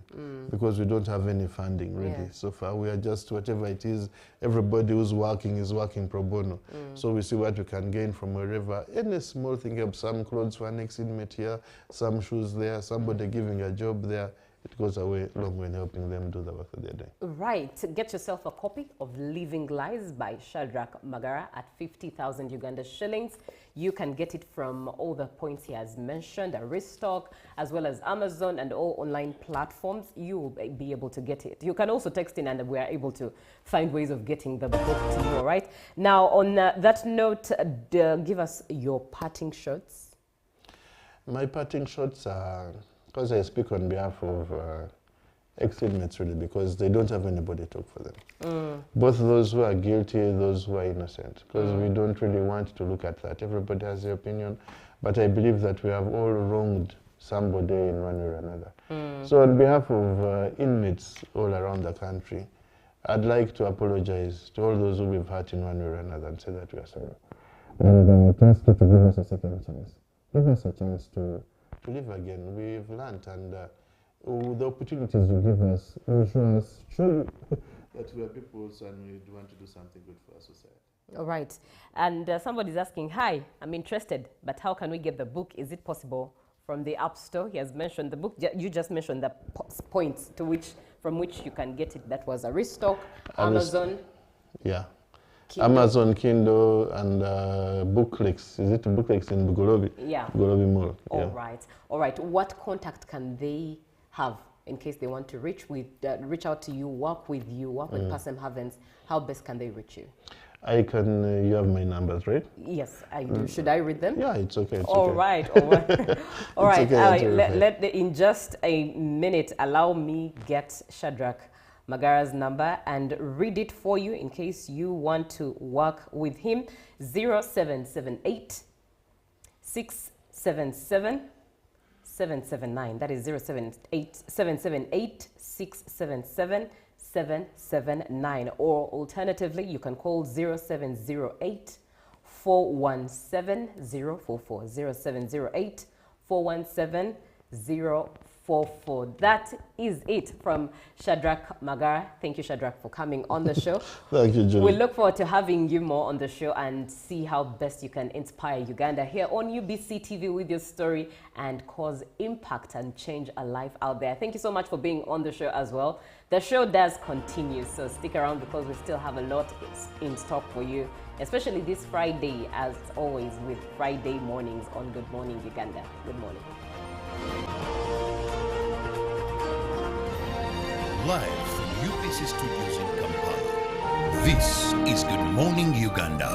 Speaker 4: because we don't have any funding really so far. We are just, whatever it is, everybody who's working is working pro bono. So we see what we can gain from wherever. Any small thing helps. Some clothes for an ex-inmate here, some shoes there, somebody giving a job there. It goes a long way in helping them do the work that they're doing.
Speaker 2: Right. Get yourself a copy of Living Lies by Shadrach Magara at 50,000 Uganda shillings. You can get it from all the points he has mentioned, Aristoc, as well as Amazon and all online platforms. You will be able to get it. You can also text in and we are able to find ways of getting the book to you, all right? Now, on that note, give us your parting shots.
Speaker 4: My parting shots are, because I speak on behalf of ex-inmates really, because they don't have anybody to talk for them. Both those who are guilty, those who are innocent, because we don't really want to look at that. Everybody has their opinion, but I believe that we have all wronged somebody in one way or another. So on behalf of inmates all around the country, I'd like to apologize to all those who we've hurt in one way or another and say that we are sorry. And ask you to give us a second chance. Give us a chance to live again. We've learned, and the opportunities you give us will show us that we are people also and we want to do something good for our society.
Speaker 2: All right. And somebody's asking, hi, I'm interested, but how can we get the book? Is it possible from the App Store? He has mentioned the book. You just mentioned the points from which you can get it. That was Aristoc, Amazon.
Speaker 4: Yeah.
Speaker 2: Kindle.
Speaker 4: Amazon, Kindle, and Booklets. Is it Booklets in Bugolobi?
Speaker 2: Yeah.
Speaker 4: Bugolobi Mall.
Speaker 2: All right. What contact can they have in case they want to reach out to you, work with Pasem Havens? How best can they reach you?
Speaker 4: I can, you have my numbers, right?
Speaker 2: Yes, I do. Should I read them?
Speaker 4: Yeah, it's okay.
Speaker 2: All right. All right.
Speaker 4: Okay,
Speaker 2: in just a minute, allow me get Shadrach Magara's number and read it for you in case you want to work with him. 0778 677 779. That is 778 677 779. Or alternatively, you can call 0708 417 044. 0708 417 044. That is it from Shadrach Magara. Thank you, Shadrach, for coming on the show.
Speaker 4: Thank you, Julie.
Speaker 2: We look forward to having you more on the show and see how best you can inspire Uganda here on UBC TV with your story and cause impact and change a life out there. Thank you so much for being on the show as well. The show does continue, so stick around because we still have a lot in stock for you, especially this Friday, as always, with Friday mornings on Good Morning Uganda. Good morning.
Speaker 3: Live from UBC Studios in Kampala, this is Good Morning Uganda.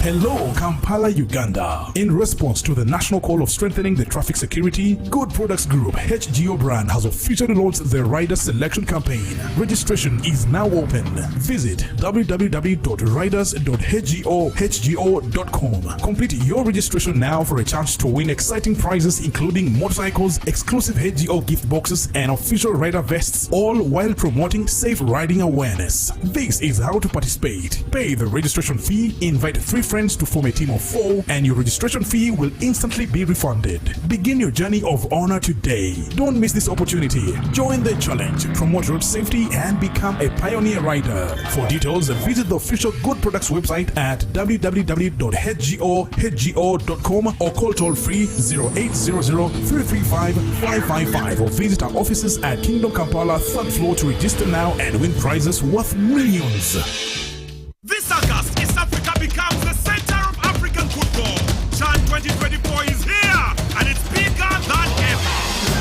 Speaker 5: Hello, Kampala, Uganda. In response to the national call of strengthening the traffic security, Good Products Group HGO brand has officially launched the Rider Selection Campaign. Registration is now open. Visit www.riders.hgo.com. Complete your registration now for a chance to win exciting prizes including motorcycles, exclusive HGO gift boxes, and official rider vests, all while promoting safe riding awareness. This is how to participate. Pay the registration fee, invite 3 friends to form a team of 4 and your registration fee will instantly be refunded. Begin your journey of honor today. Don't miss this opportunity. Join the challenge, promote road safety and become a pioneer rider. For details, visit the official Good Products website at www.hgo.com or call toll free 0800-335-555 or visit our offices at Kingdom Kampala 3rd floor to register now and win prizes worth millions.
Speaker 6: This August, East Africa becomes the center of African football. CHAN 2024 is here, and it's bigger than ever.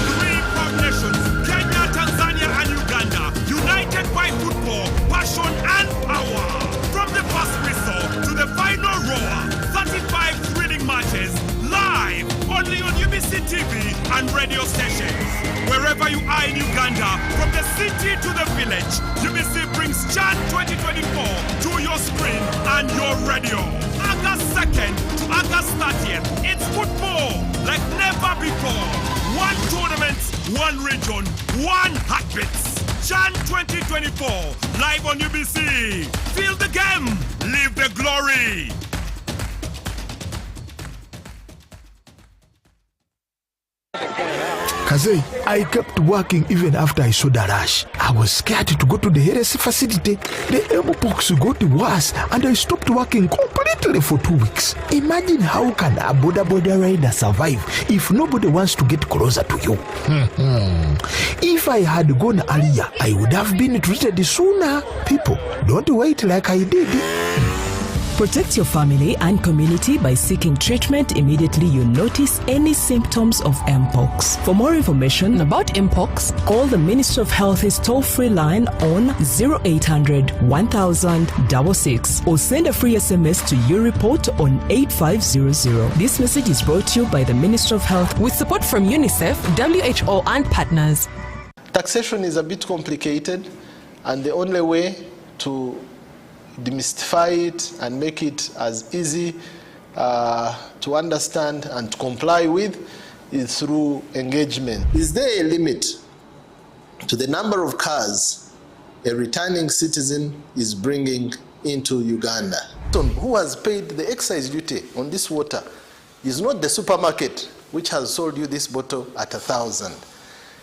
Speaker 6: 3 proud nations, Kenya, Tanzania, and Uganda, united by football, passion, and power. From the first whistle to the final roar, 35 thrilling matches, live, only on UBC TV and radio stations. Wherever you are in Uganda, from the city to the village, UBC brings CHAN 2024 to your screen and your radio. August 2nd to August 30th, it's football like never before. 1 tournament, 1 region, 1 heartbeat. CHAN 2024, live on UBC. Feel the game, live the glory.
Speaker 7: Kaze, I kept working even after I saw the rush. I was scared to go to the heresy facility. The mpox got worse and I stopped working completely for 2 weeks. Imagine how can a border rider survive if nobody wants to get closer to you. If I had gone earlier, I would have been treated sooner. People, don't wait like I did.
Speaker 8: Protect your family and community by seeking treatment immediately you notice any symptoms of Mpox. For more information about Mpox, call the Ministry of Health's toll-free line on 0800 1000 or send a free SMS to your report on 8500. This message is brought to you by the Ministry of Health with support from UNICEF, WHO and partners.
Speaker 9: Taxation is a bit complicated, and the only way to demystify it and make it as easy to understand and to comply with is through engagement. Is there a limit to the number of cars a returning citizen is bringing into Uganda? Who has paid the excise duty on this water is not the supermarket which has sold you this bottle at 1,000.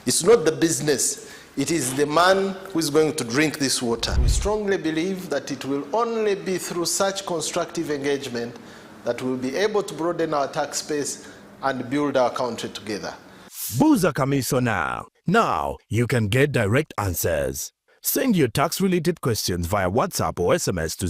Speaker 9: It's not the business. It is the man who is going to drink this water. We strongly believe that it will only be through such constructive engagement that we'll be able to broaden our tax base and build our country together.
Speaker 7: Buza Commissioner. Now you can get direct answers. Send your tax-related questions via WhatsApp or SMS to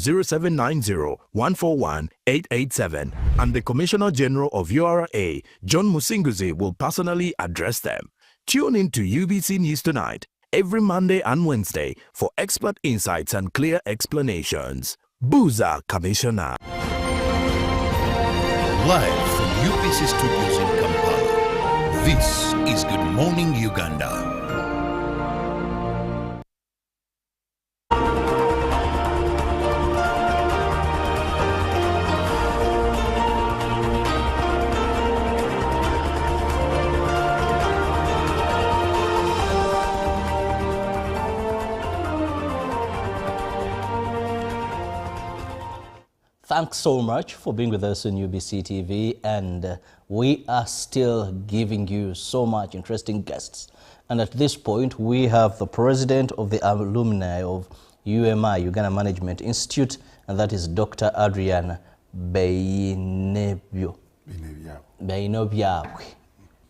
Speaker 7: 0790-141-887 and the Commissioner General of URA, John Musinguzi, will personally address them. Tune in to UBC News Tonight every Monday and Wednesday for expert insights and clear explanations. Buza Commissioner.
Speaker 3: Live from UBC Studios in Kampala, this is Good Morning Uganda.
Speaker 1: Thanks so much for being with us on UBC TV, and we are still giving you so much interesting guests. And at this point, we have the president of the alumni of UMI, Uganda Management Institute, and that is Dr. Adrian Beinobyawe.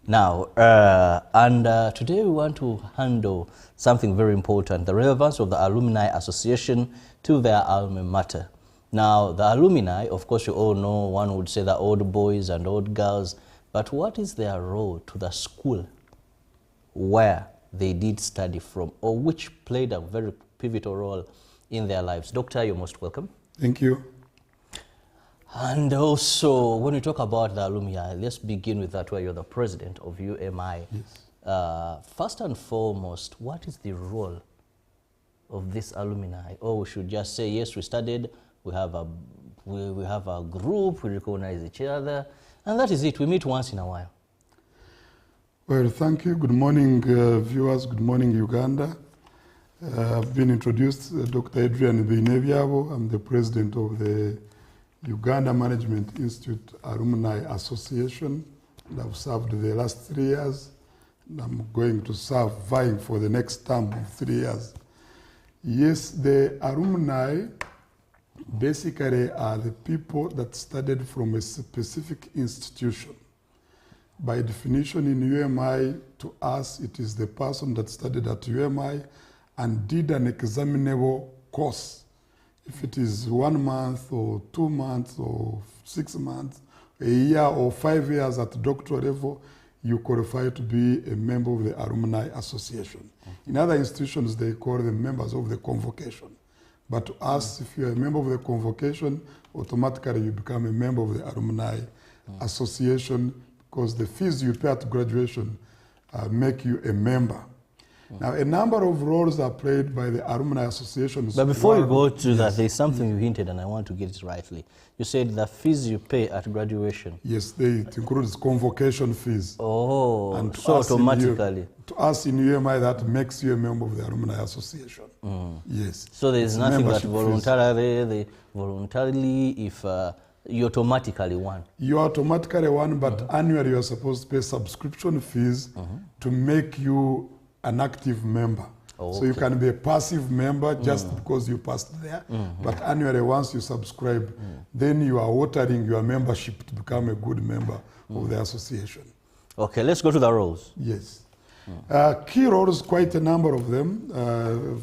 Speaker 1: Now, today we want to handle something very important, the relevance of the Alumni Association to their alma mater. Now, the alumni, of course, you all know, one would say the old boys and old girls, but what is their role to the school where they did study from, or which played a very pivotal role in their lives? Doctor, you're most welcome.
Speaker 10: Thank you.
Speaker 1: And also, when we talk about the alumni, let's begin with that, where you're the president of UMI.
Speaker 10: Yes.
Speaker 1: First and foremost, what is the role of this alumni? Or we should just say, yes, we studied, we have a group, we recognize each other, and that is it. We meet once in a while.
Speaker 10: Well, thank you. Good morning, viewers. Good morning, Uganda. I've been introduced, Dr. Adrian Beinobyawe. I'm the president of the Uganda Management Institute Alumni Association. And I've served the last 3 years. And I'm going to serve, vying for the next term of 3 years. Yes, the alumni basically are the people that studied from a specific institution. By definition in UMI, to us, it is the person that studied at UMI and did an examinable course. If it is 1 month or 2 months or 6 months, a year or 5 years at doctoral level, you qualify to be a member of the Alumni Association. In other institutions, they call them members of the convocation. But to us, if you're a member of the convocation, automatically you become a member of the Alumni Association, because the fees you pay at graduation make you a member. Now, a number of roles are played by the Alumni Associations.
Speaker 1: But before you go to that, there's something you hinted, and I want to get it rightly. You said the fees you pay at graduation.
Speaker 10: Yes, it includes convocation fees.
Speaker 1: Oh,
Speaker 10: and
Speaker 1: so automatically.
Speaker 10: To us in UMI, that makes you a member of the Alumni Association. Yes.
Speaker 1: So there's nothing that voluntarily, if you automatically won.
Speaker 10: You automatically won, but annually you are supposed to pay subscription fees to make you an active member.
Speaker 1: Oh,
Speaker 10: so you can be a passive member just because you passed there, but annually once you subscribe, then you are watering your membership to become a good member of the association.
Speaker 1: Okay, let's go to the roles.
Speaker 10: Yes. Key roles, quite a number of them.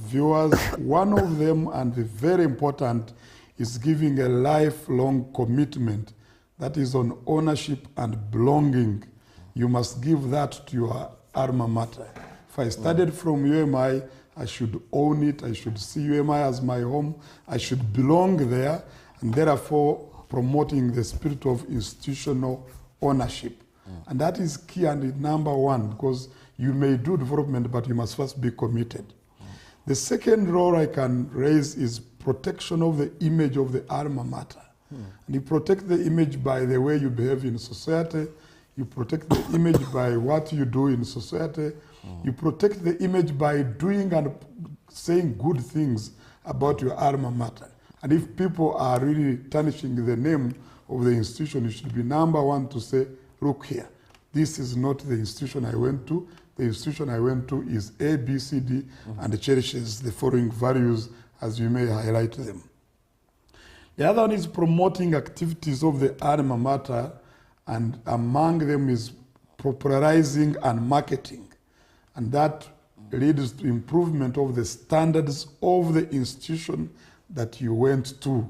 Speaker 10: Viewers, one of them, and very important, is giving a lifelong commitment that is on ownership and belonging. You must give that to your alma mater. If I studied from UMI, I should own it. I should see UMI as my home. I should belong there, and therefore promoting the spirit of institutional ownership. And that is key and number one, because you may do development, but you must first be committed. The second role I can raise is protection of the image of the alma mater. And you protect the image by the way you behave in society. You protect the image by what you do in society. You protect the image by doing and saying good things about your alma mater. And if people are really tarnishing the name of the institution, you should be number one to say, look here, this is not the institution I went to. The institution I went to is A, B, C, D, and cherishes the following values as you may highlight them. The other one is promoting activities of the alma mater, and among them is popularizing and marketing. And that leads to improvement of the standards of the institution that you went to.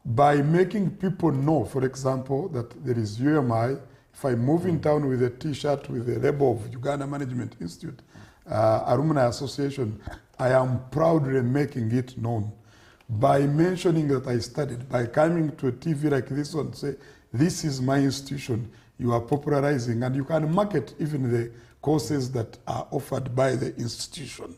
Speaker 10: By making people know, for example, that there is UMI, if I move in town with a T-shirt with the label of Uganda Management Institute, Alumni Association, I am proudly making it known. By mentioning that I studied, by coming to a TV like this one, say, this is my institution, you are popularizing, and you can market even the courses that are offered by the institution.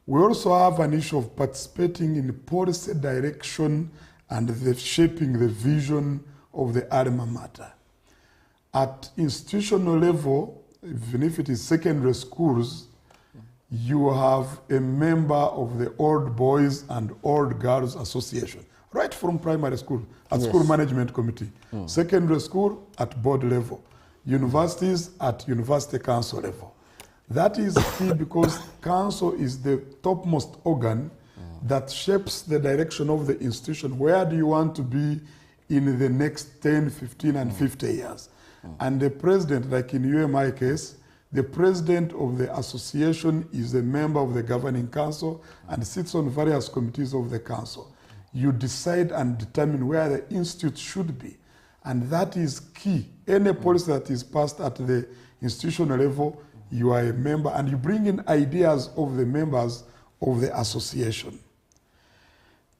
Speaker 10: We also have an issue of participating in policy direction and shaping the vision of the alma mater. At institutional level, even if it is secondary schools, you have a member of the Old Boys and Old Girls Association, right from primary school, at school management committee, secondary school at board level, universities at university council level. That is key because council is the topmost organ that shapes the direction of the institution. Where do you want to be in the next 10, 15, and 50 years? And the president, like in UMI case, the president of the association is a member of the governing council and sits on various committees of the council. You decide and determine where the institute should be. And that is key. Any policy that is passed at the institutional level, you are a member and you bring in ideas of the members of the association.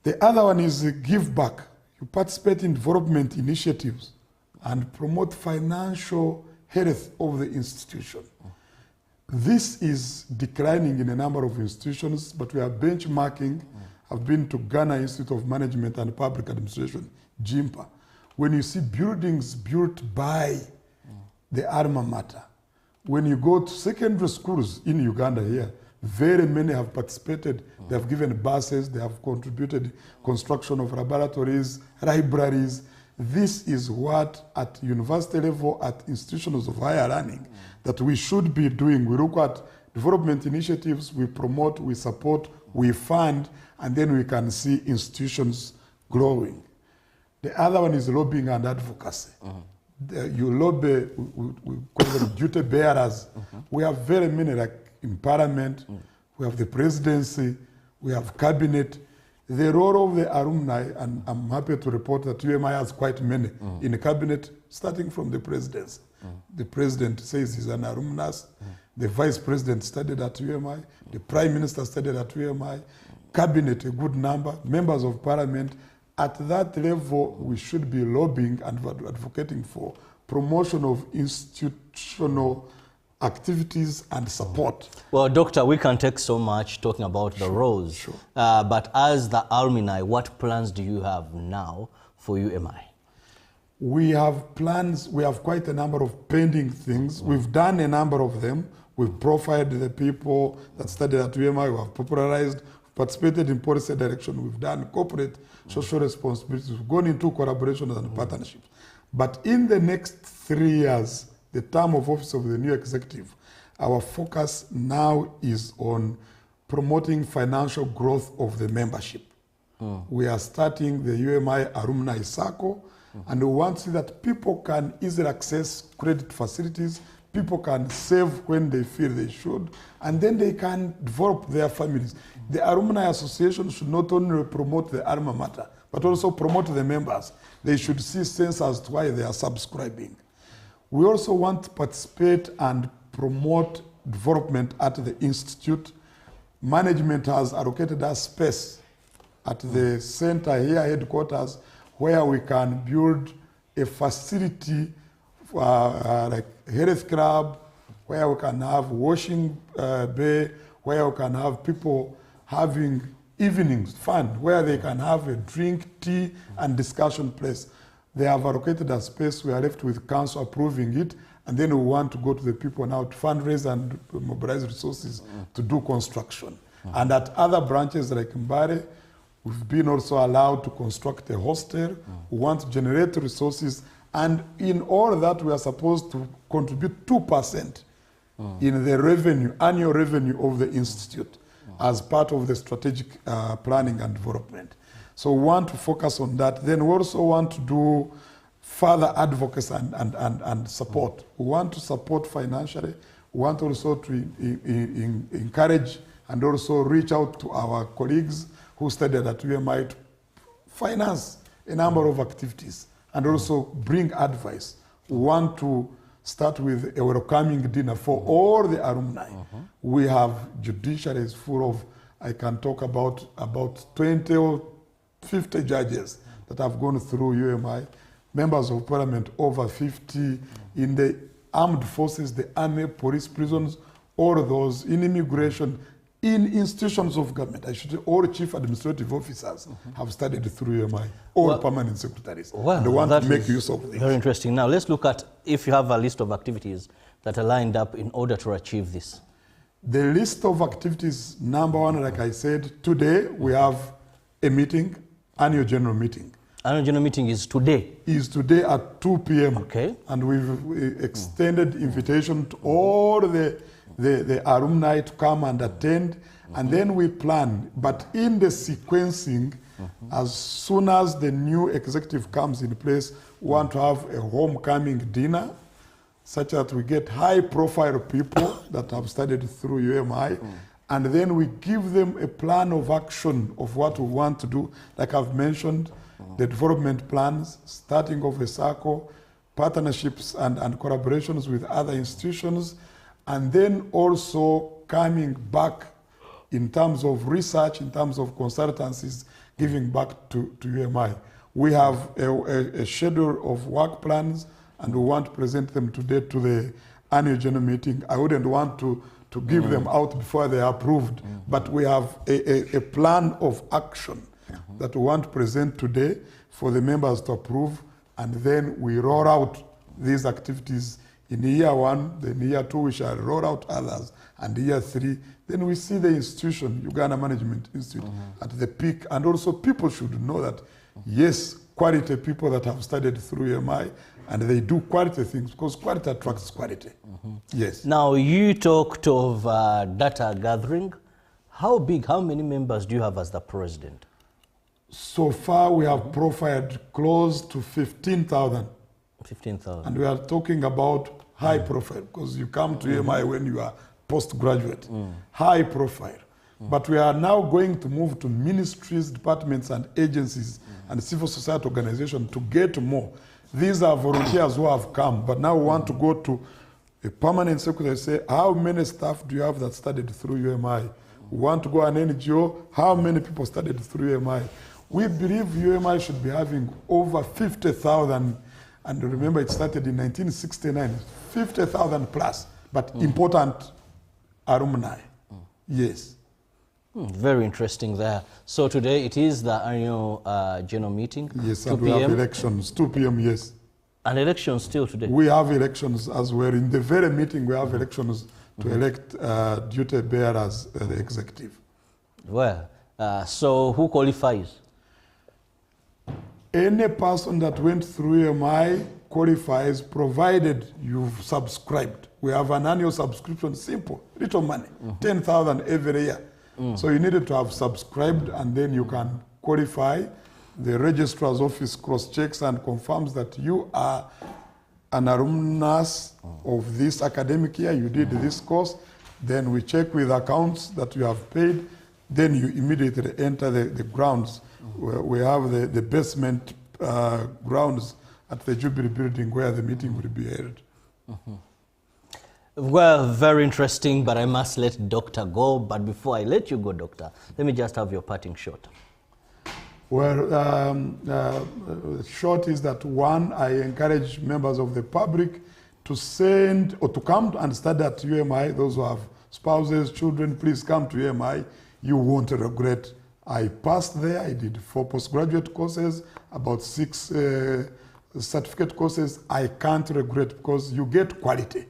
Speaker 10: The other one is give back. You participate in development initiatives and promote financial health of the institution. This is declining in a number of institutions, but we are benchmarking. I've been to Ghana Institute of Management and Public Administration, GIMPA. When you see buildings built by the alma mater, when you go to secondary schools in Uganda here, Very many have participated. They have given buses, they have contributed construction of laboratories, libraries. This is what at university level, at institutions of higher learning, that we should be doing. We look at development initiatives, we promote, we support, we fund, and then we can see institutions growing. The other one is lobbying and advocacy. You lobby, we call them duty bearers. We have very many, like in parliament, we have the presidency, we have cabinet. The role of the alumni, and I'm happy to report that UMI has quite many in the cabinet, starting from the presidency. The president says he's an alumnus. The vice president studied at UMI. The prime minister studied at UMI. Cabinet, a good number. Members of parliament. At that level, we should be lobbying and advocating for promotion of institutional activities and support.
Speaker 1: Well, Doctor, we can take so much talking about the roles.
Speaker 10: Sure.
Speaker 1: But as the alumni, what plans do you have now for UMI?
Speaker 10: We have plans. We have quite a number of pending things. We've done a number of them. We've profiled the people that studied at UMI. We have popularized, participated in policy direction. We've done corporate social responsibilities. We've gone into collaborations and partnerships. But in the next 3 years, the term of office of the new executive, our focus now is on promoting financial growth of the membership. We are starting the UMI Alumni Circle, and we want to see that people can easily access credit facilities, people can save when they feel they should, and then they can develop their families. The Alumni Association should not only promote the alma mater, but also promote the members. They should see sense as to why they are subscribing. We also want to participate and promote development at the institute. Management has allocated us space at the center here, headquarters, where we can build a facility like health club, where we can have washing bay, where we can have people having evenings, fun, where they can have a drink, tea, and discussion place. They have allocated a space. We are left with council approving it, and then we want to go to the people now to fundraise and mobilize resources to do construction. And at other branches like Mbare, we've been also allowed to construct a hostel. We want to generate resources, and in all that we are supposed to contribute 2% in the revenue, annual revenue of the institute as part of the strategic planning and development. So we want to focus on that. Then we also want to do further advocacy and support. We want to support financially. We want also to encourage and also reach out to our colleagues who studied at UMI to finance a number of activities and also bring advice. We want to start with a welcoming dinner for all the alumni. We have judiciaries full of, I can talk about 20 or 50 judges that have gone through UMI, members of parliament over 50, in the armed forces, the army, police, prisons, all those, in immigration, in institutions of government. I should say all chief administrative officers have studied through UMI, all permanent secretaries. And they want to make use of this.
Speaker 1: Very interesting. Now let's look at if you have a list of activities that are lined up in order to achieve this.
Speaker 10: The list of activities, number one, like I said, today we have a meeting, annual general meeting.
Speaker 1: Annual general meeting is today?
Speaker 10: Is today at 2 p.m.
Speaker 1: Okay.
Speaker 10: And we've extended invitation to all the alumni to come and attend, and then we plan. But in the sequencing, as soon as the new executive comes in place, we want to have a homecoming dinner, such that we get high-profile people that have studied through UMI, and then we give them a plan of action of what we want to do. Like I've mentioned, the development plans, starting of a circle, partnerships and collaborations with other institutions, and then also coming back in terms of research, in terms of consultancies, giving back to UMI. We have a schedule of work plans, and we want to present them today to the annual general meeting. I wouldn't want to give them out before they are approved, but we have a plan of action that we want to present today for the members to approve, and then we roll out these activities In year 1, then year 2 we shall roll out others, and year 3, then we see the institution, Uganda Management Institute, at the peak. And also people should know that, yes, quality people that have studied through UMI, and they do quality things, because quality attracts quality. Yes.
Speaker 1: Now, you talked of data gathering. How big, how many members do you have as the president?
Speaker 10: So far, we have profiled close to 15,000.
Speaker 1: 15,000.
Speaker 10: And we are talking about high profile, because you come to UMI when you are postgraduate. High profile. But we are now going to move to ministries, departments, and agencies, and civil society organizations to get more. These are volunteers who have come, but now we want to go to a permanent secretary and say, how many staff do you have that studied through UMI? We want to go an NGO, how many people studied through UMI? We believe UMI should be having over 50,000, and remember it started in 1969, 50,000 plus, but important alumni. Yes.
Speaker 1: Very interesting there. So today it is the annual general meeting.
Speaker 10: Yes,
Speaker 1: 2
Speaker 10: and we
Speaker 1: p.m.
Speaker 10: have elections, 2 p.m., yes.
Speaker 1: And elections still today?
Speaker 10: We have elections as well. In the very meeting, we have elections to elect duty bearers, the executive.
Speaker 1: Well, so who qualifies?
Speaker 10: Any person that went through UMI qualifies, provided you've subscribed. We have an annual subscription, simple, little money, 10,000 every year. So you needed to have subscribed, and then you can qualify. The registrar's office cross-checks and confirms that you are an alumnus of this academic year, you did this course. Then we check with accounts that you have paid. Then you immediately enter the grounds. We have the basement grounds at the Jubilee building where the meeting will be held.
Speaker 1: Well, very interesting, but I must let Doctor go. But before I let you go, Doctor, let me just have your parting shot.
Speaker 10: Well, short is that, one, I encourage members of the public to send or to come and study at UMI. Those who have spouses, children, please come to UMI. You won't regret. I passed there. I did 4 postgraduate courses, about 6 certificate courses. I can't regret, because you get quality.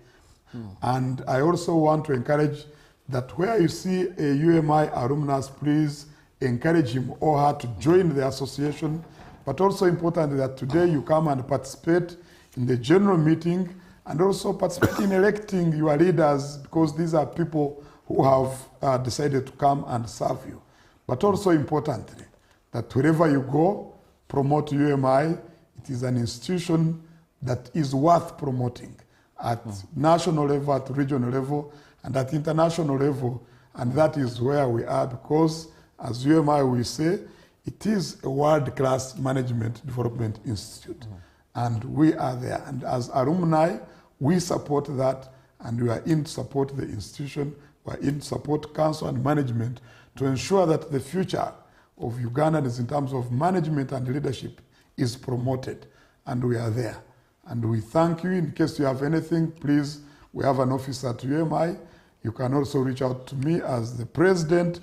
Speaker 10: And I also want to encourage that where you see a UMI alumnus, please encourage him or her to join the association. But also important that today you come and participate in the general meeting, and also participate in electing your leaders, because these are people who have decided to come and serve you. But also importantly, that wherever you go, promote UMI. It is an institution that is worth promoting at national level, at regional level, and at international level. And that is where we are, because as UMI we say, it is a world-class management development institute. And we are there. And as alumni, we support that, and we are in to support the institution. We are in to support council and management to ensure that the future of Ugandans in terms of management and leadership is promoted. And we are there. And we thank you. In case you have anything, please, we have an office at UMI. You can also reach out to me as the president.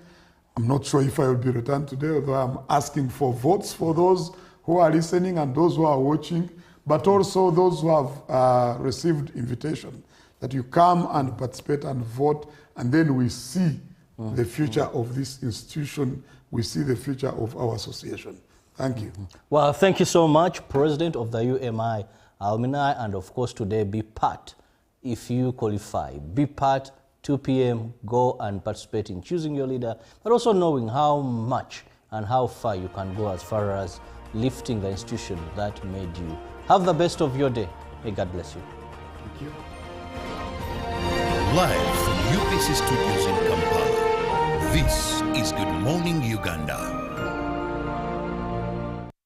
Speaker 10: I'm not sure if I will be returned today, although I'm asking for votes for those who are listening and those who are watching, but also those who have received invitation, that you come and participate and vote, and then we see the future of this institution. We see the future of our association. Thank you.
Speaker 1: Well, thank you so much, President of the UMI Alumni, and of course today, be part, if you qualify, be part, 2 p.m., go and participate in choosing your leader, but also knowing how much and how far you can go as far as lifting the institution that made you. Have the best of your day. May God bless you.
Speaker 10: Thank you.
Speaker 3: Live from UPC Studios in Kampala, this is Good Morning Uganda.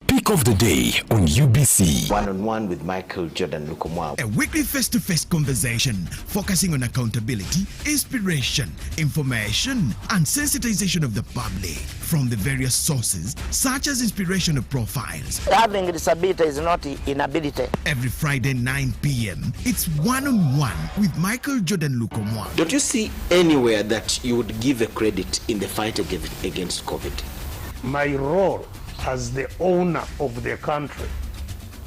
Speaker 7: Pick of the day on UBC.
Speaker 11: One-on-one with Michael Jordan Lukomwa.
Speaker 6: A weekly face-to-face conversation focusing on accountability, inspiration, information, and sensitization of the public from the various sources, such as inspirational profiles.
Speaker 11: Having a disability is not inability.
Speaker 6: Every Friday, 9 p.m., it's one-on-one with Michael Jordan Lukomwa.
Speaker 11: Don't you see anywhere that you would give a credit in the fight against COVID?
Speaker 12: My role as the owner of the country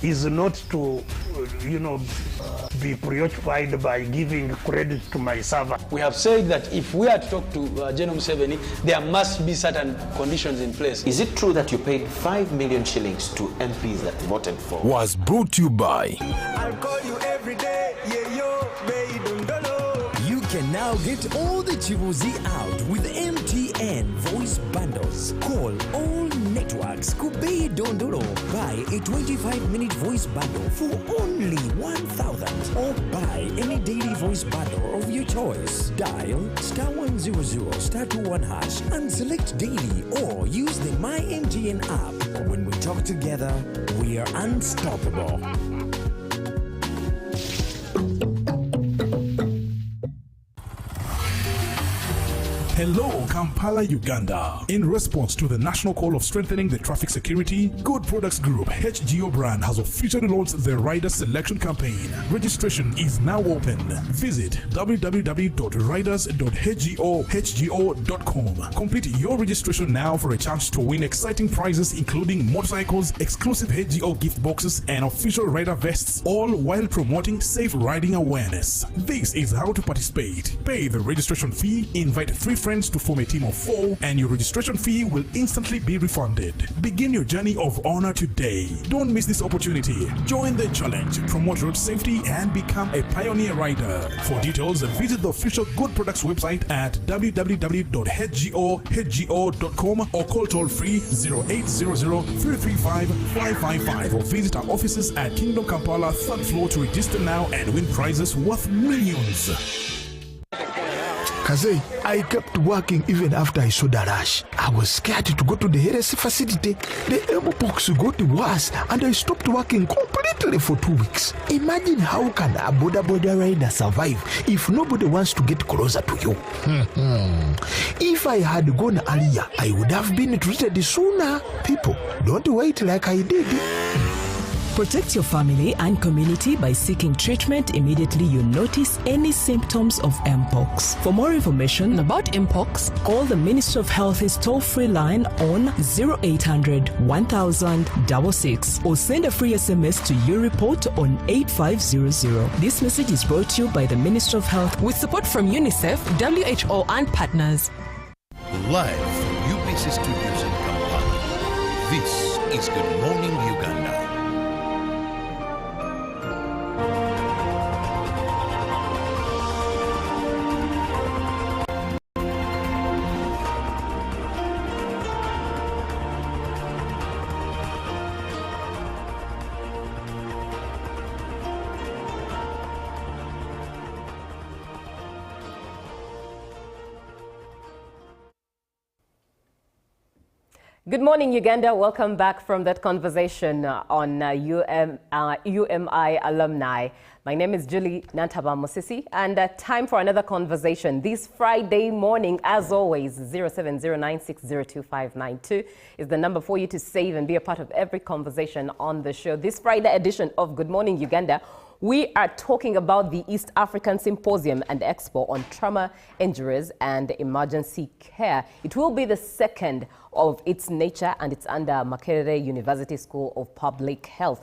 Speaker 12: is not to, be preoccupied by giving credit to my servant.
Speaker 13: We have said that if we are to talk to General Museveni, there must be certain conditions in place.
Speaker 11: Is it true that you paid 5 million shillings to MPs that voted for?
Speaker 5: Was brought to you by
Speaker 14: I'll call you every day, yeah, yo, baby, you can now get all the Chibuzi out with MTN voice bundles. Call all networks, Kubei Dondoro. Buy a 25-minute voice bundle for only 1,000 or buy any daily voice bundle of your choice. Dial *100 *21 hash and select daily or use the My MTN app. When we talk together, we are unstoppable.
Speaker 5: Hello, Kampala, Uganda. In response to the national call of strengthening the traffic security, Good Products Group HGO brand has officially launched the rider selection campaign. Registration is now open. Visit www.riders.hgo.com. Complete your registration now for a chance to win exciting prizes including motorcycles, exclusive HGO gift boxes, and official rider vests, all while promoting safe riding awareness. This is how to participate. Pay the registration fee, invite 3 friends to form a team of 4, and your registration fee will instantly be refunded. Begin your journey of honor today. Don't miss this opportunity. Join the challenge, promote road safety, and become a pioneer rider. For details, visit the official Good Products website at www.hgo.com or call toll free 0800-335-555 or visit our offices at Kingdom Kampala 3rd floor to register now and win prizes worth millions.
Speaker 7: Kaze, I kept working even after I saw the rush. I was scared to go to the heresy facility. The mpox got worse and I stopped working completely for 2 weeks. Imagine how can a border rider survive if nobody wants to get closer to you. If I had gone earlier, I would have been treated sooner. People, don't wait like I did.
Speaker 8: Protect your family and community by seeking treatment immediately you notice any symptoms of Mpox. For more information about Mpox, call the Ministry of Health's toll-free line on 0800 1000 or send a free SMS to your report on 8500. This message is brought to you by the Ministry of Health with support from UNICEF, WHO and partners.
Speaker 3: Live from UPC Studios in Kampala, this is Good Morning Uganda.
Speaker 2: Good morning, Uganda. Welcome back from that conversation on UMI alumni. My name is Julie Nantaba Mosisi, and time for another conversation. This Friday morning, as always, 0709602592 is the number for you to save and be a part of every conversation on the show. This Friday edition of Good Morning Uganda, we are talking about the East African Symposium and Expo on Trauma, Injuries and Emergency Care. It will be the second of its nature and it's under Makerere University School of Public Health.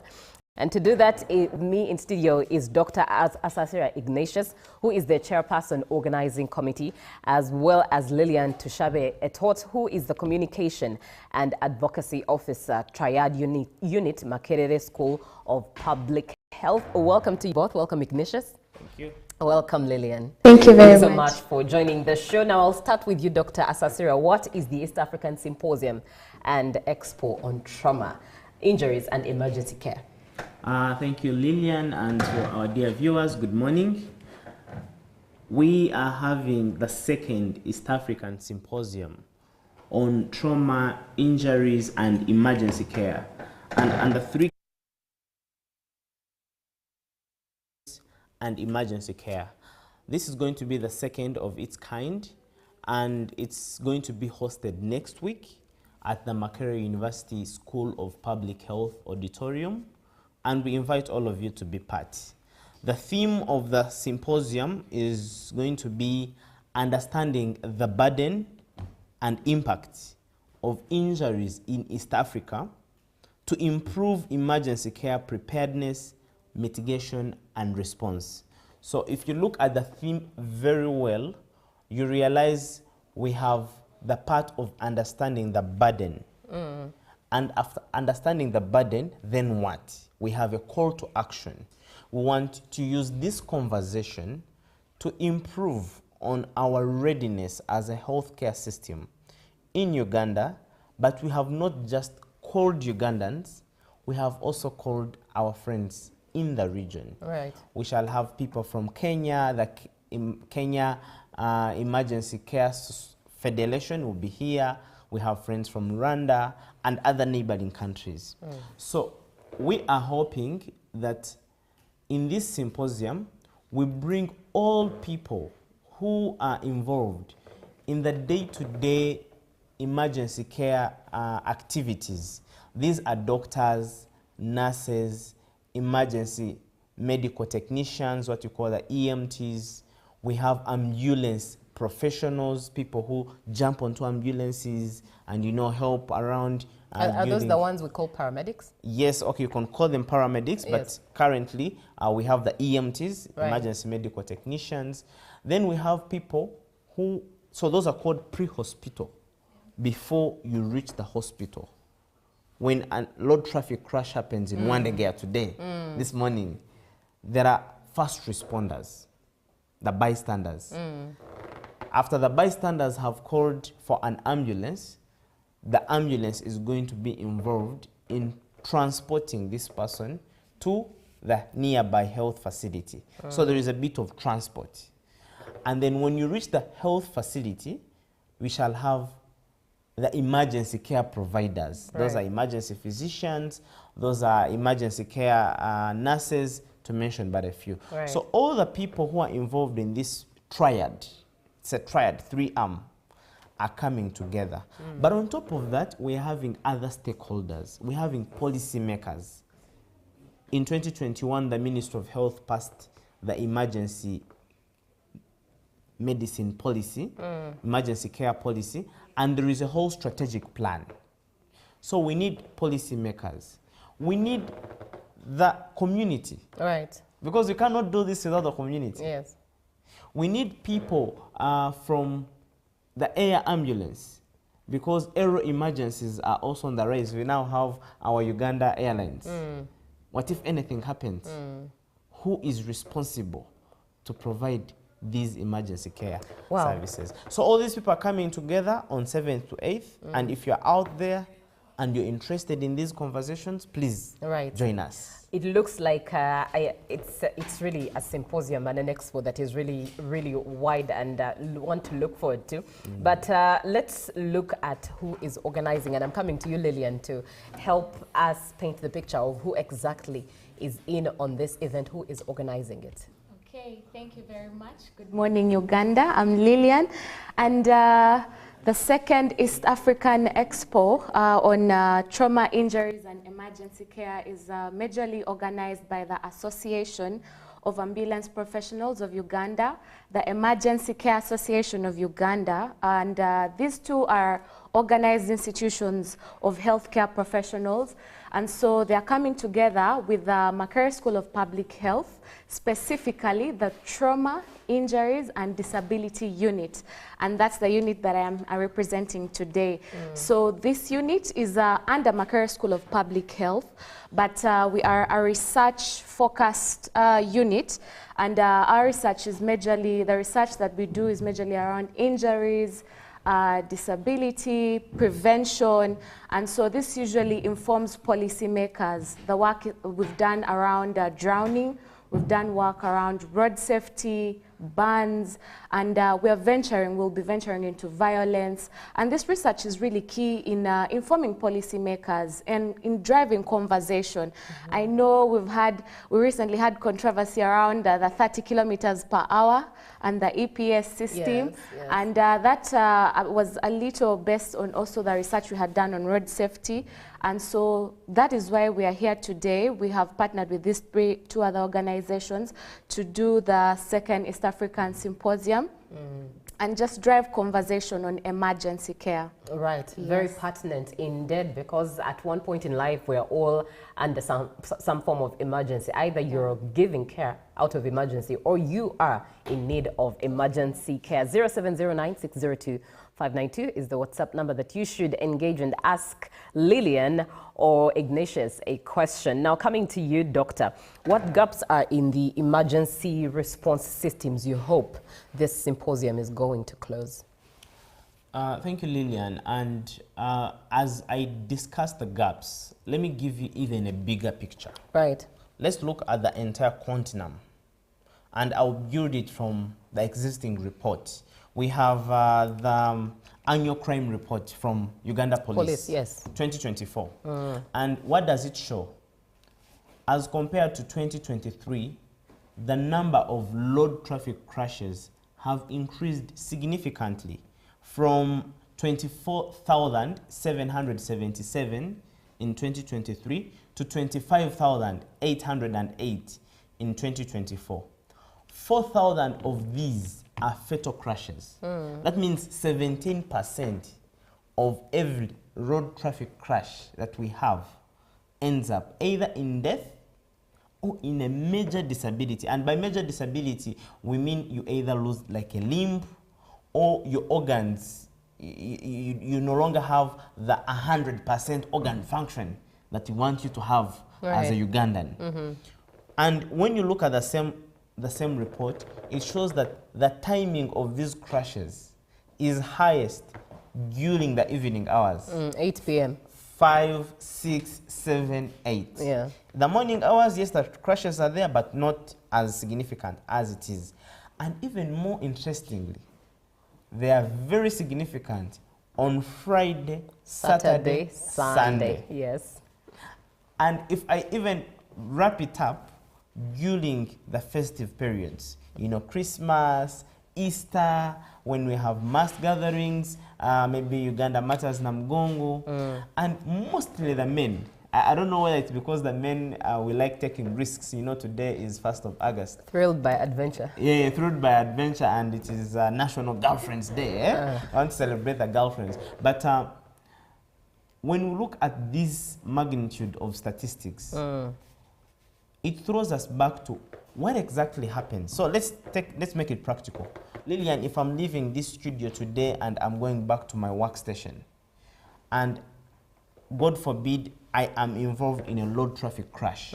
Speaker 2: And to do that, me in studio is Dr. Asasira Ignatius, who is the chairperson organizing committee, as well as Lillian Tushabe Etot, who is the communication and advocacy officer, Triad Unit, Makerere School of Public Health. Welcome to you both. Welcome, Ignatius.
Speaker 15: Thank you.
Speaker 2: Welcome, Lillian.
Speaker 15: Thank you very
Speaker 2: much. Thank you so much for joining the show. Now, I'll start with you, Dr. Asasira. What is the East African Symposium and Expo on Trauma, Injuries and Emergency Care?
Speaker 15: Thank you, Lillian, and to our dear viewers, good morning. We are having the second East African Symposium on Trauma, Injuries and Emergency Care. And the three and emergency care. This is going to be the second of its kind, and it's going to be hosted next week at the Makerere University School of Public Health Auditorium, and we invite all of you to be part. The theme of the symposium is going to be understanding the burden and impact of injuries in East Africa to improve emergency care preparedness, mitigation, and response. So if you look at the theme very well, you realize we have the part of understanding the burden. And after understanding the burden, then what? We have a call to action. We want to use this conversation to improve on our readiness as a healthcare system in Uganda, but we have not just called Ugandans, we have also called our friends in the region.
Speaker 2: Right.
Speaker 15: We shall have people from Kenya, the Kenya Emergency Care Federation will be here. We have friends from Rwanda and other neighboring countries. So we are hoping that in this symposium, we bring all people who are involved in the day-to-day emergency care activities. These are doctors, nurses, emergency medical technicians, what you call the EMTs. We have ambulance professionals, people who jump onto ambulances and, you know, help around.
Speaker 2: Are those the ones we call paramedics?
Speaker 15: Yes, okay, you can call them paramedics, but currently we have the EMTs, emergency medical technicians. Then we have people who, so those are called pre-hospital, before you reach the hospital. When a road traffic crash happens in Wandegea today, this morning, there are first responders, the bystanders. After the bystanders have called for an ambulance, the ambulance is going to be involved in transporting this person to the nearby health facility. So there is a bit of transport. And then when you reach the health facility, we shall have the emergency care providers. Those are emergency physicians, those are emergency care nurses, to mention but a few. So all the people who are involved in this triad, it's a triad, 3-arm, are coming together. But on top of that, we're having other stakeholders. We're having policymakers. In 2021, the Ministry of Health passed the emergency medicine policy, emergency care policy, and there is a whole strategic plan. So we need policymakers. We need the community. Because we cannot do this without the community. We need people from the air ambulance, because aero emergencies are also on the rise. We now have our Uganda Airlines. What if anything happens? Who is responsible to provide these emergency care services? So all these people are coming together on 7th to 8th, and if you're out there and you're interested in these conversations, please join us.
Speaker 2: It looks like it's really a symposium and an expo that is really, really wide and one to look forward to. But let's look at who is organizing. And I'm coming to you, Lillian, to help us paint the picture of who exactly is in on this event, who is organizing it.
Speaker 16: Okay, thank you very much. Good morning, Uganda. I'm Lillian. And the second East African Expo on trauma, injuries and emergency care is majorly organized by the Association of Ambulance Professionals of Uganda, the Emergency Care Association of Uganda, and these two are organized institutions of healthcare professionals. And so they are coming together with the Magara School of Public Health, specifically the Trauma, Injuries and Disability Unit. And that's the unit that I am representing today. So this unit is under Magara School of Public Health, but we are a research-focused unit. And our research is majorly, the research that we do is majorly around injuries, disability, prevention, and so this usually informs policymakers. The work we've done around drowning, we've done work around road safety, bans, and we'll be venturing into violence. And this research is really key in informing policymakers and in driving conversation. I know we recently had controversy around the 30 kilometers per hour and the EPS system. And that was a little based on also the research we had done on road safety. And so that is why we are here today. We have partnered with these two other organizations to do the second East African Symposium. and just drive conversation on emergency care.
Speaker 2: Right,
Speaker 16: Yes.
Speaker 2: very pertinent indeed, because at one point in life we're all under some form of emergency. Either you're giving care out of emergency or you are in need of emergency care. 0709-602-592 is the WhatsApp number that you should engage and ask Lillian or Ignatius a question. Now coming to you, Doctor, what gaps are in the emergency response systems you hope this symposium is going to close?
Speaker 15: Thank you, Lillian. And as I discuss the gaps, let me give you even a bigger picture.
Speaker 2: Right.
Speaker 15: Let's look at the entire continuum, and I'll build it from the existing report. We have the annual crime report from Uganda Police,
Speaker 2: yes,
Speaker 15: 2024. And what does it show? As compared to 2023, the number of road traffic crashes have increased significantly from 24,777 in 2023 to 25,808 in 2024. 4,000 of these are fatal crashes. That means 17% of every road traffic crash that we have ends up either in death or in a major disability. And by major disability, we mean you either lose like a limb or your organs, you no longer have the 100% organ function that we want you to have as a Ugandan. And when you look at the same report, it shows that the timing of these crashes is highest during the evening hours.
Speaker 2: 8 p.m.
Speaker 15: 5, 6, 7, 8.
Speaker 2: Yeah.
Speaker 15: The morning hours, yes, the crashes are there, but not as significant as it is. And even more interestingly, they are very significant on Friday, Saturday, Sunday.
Speaker 2: Yes.
Speaker 15: And if I even wrap it up during the festive periods, you know, Christmas, Easter, when we have mass gatherings, maybe Uganda Matters Namgongo, and mostly the men. I don't know whether it's because the men we like taking risks. You know, today is 1st of August.
Speaker 2: Thrilled by adventure.
Speaker 15: Yeah, thrilled by adventure, and it is National Girlfriends Day. I want to celebrate the girlfriends. But when we look at this magnitude of statistics, it throws us back to what exactly happened. So let's make it practical. Lillian, if I'm leaving this studio today and I'm going back to my workstation, and God forbid I am involved in a road traffic crash,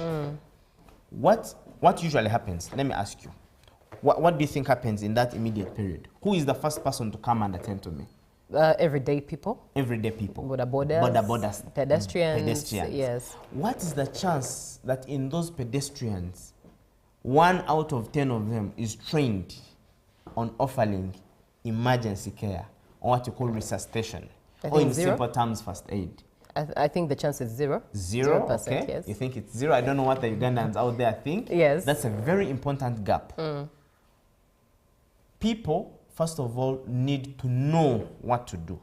Speaker 15: what usually happens? Let me ask you. What do you think happens in that immediate period? Who is the first person to come and attend to me?
Speaker 2: Everyday people.
Speaker 15: Everyday people.
Speaker 2: Border borders. Pedestrians. Yes.
Speaker 15: What is the chance that in those pedestrians, 1 out of 10 of them is trained on offering emergency care, or what you call resuscitation, or in simple terms, first aid?
Speaker 2: I think the chance is 0.
Speaker 15: 0%, okay.
Speaker 2: Yes.
Speaker 15: You think it's 0? I don't know what the Ugandans out there think.
Speaker 2: Yes.
Speaker 15: That's a very important gap. People, first of all, need to know what to do.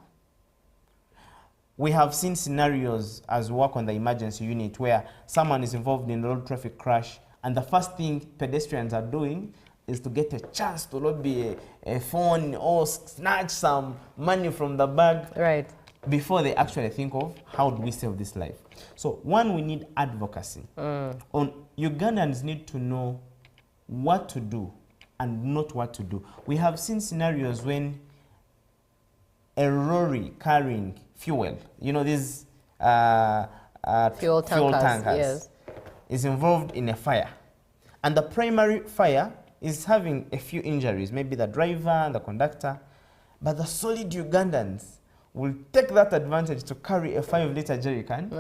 Speaker 15: We have seen scenarios as we work on the emergency unit where someone is involved in a road traffic crash, and the first thing pedestrians are doing is to get a chance to lobby a phone or snatch some money from the bag.
Speaker 2: Right.
Speaker 15: Before they actually think of how do we save this life. So one, we need advocacy. Ugandans need to know what to do and not what to do. We have seen scenarios when a lorry carrying fuel, you know, these fuel tankers,
Speaker 2: yes,
Speaker 15: is involved in a fire. And the primary fire is having a few injuries, maybe the driver and the conductor, but the solid Ugandans will take that advantage to carry a 5-liter jerrycan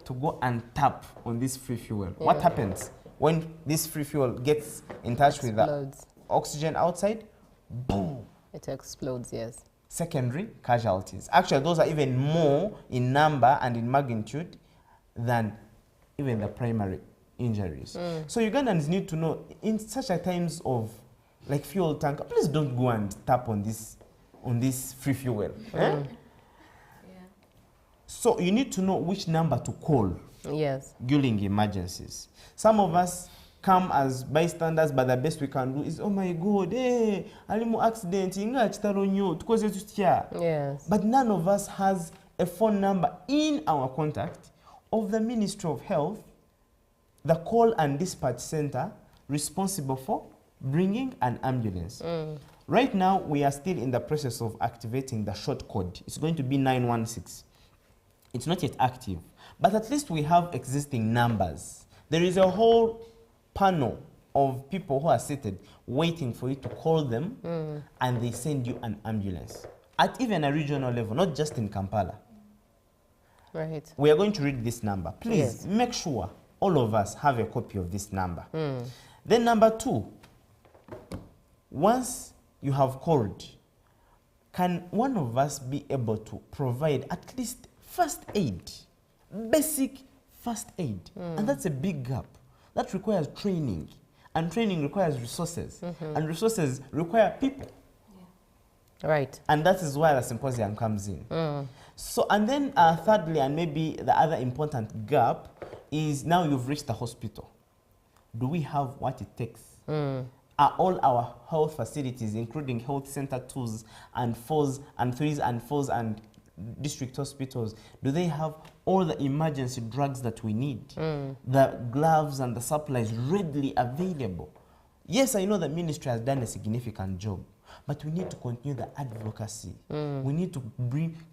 Speaker 15: to go and tap on this free fuel. Yeah. What happens when this free fuel gets in touch with the oxygen outside? Boom!
Speaker 2: It explodes, yes.
Speaker 15: Secondary casualties. Actually, those are even more in number and in magnitude than even the primary injuries. So Ugandans need to know, in such a times of like fuel tanker, please don't go and tap on this free fuel. So you need to know which number to call during emergencies. Some of us come as bystanders, but the best we can do is, oh my God, hey, alimu accident,
Speaker 2: yes.
Speaker 15: But none of us has a phone number in our contact of the Ministry of Health, the call and dispatch center responsible for bringing an ambulance. Right now, we are still in the process of activating the short code. It's going to be 916. It's not yet active, but at least we have existing numbers. There is a whole panel of people who are seated waiting for you to call them, and they send you an ambulance at even a regional level, not just in Kampala.
Speaker 2: Right.
Speaker 15: We are going to read this number. Please make sure all of us have a copy of this number. Then number 2, once you have called, can one of us be able to provide at least first aid, basic first aid? And that's a big gap. That requires training, and training requires resources, and resources require people.
Speaker 2: Right.
Speaker 15: And that is why the symposium comes in. So, and then thirdly, and maybe the other important gap is now you've reached the hospital. Do we have what it takes? Are all our health facilities, including health center 2s and 4s and 3s and 4s and district hospitals, do they have all the emergency drugs that we need? The gloves and the supplies readily available? Yes, I know the ministry has done a significant job, but we need to continue the advocacy. We need to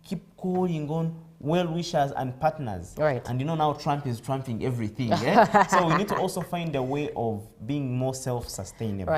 Speaker 15: keep calling on well-wishers and partners.
Speaker 2: Right.
Speaker 15: And you know now Trump is trumping everything. Yeah? So we need to also find a way of being more self-sustainable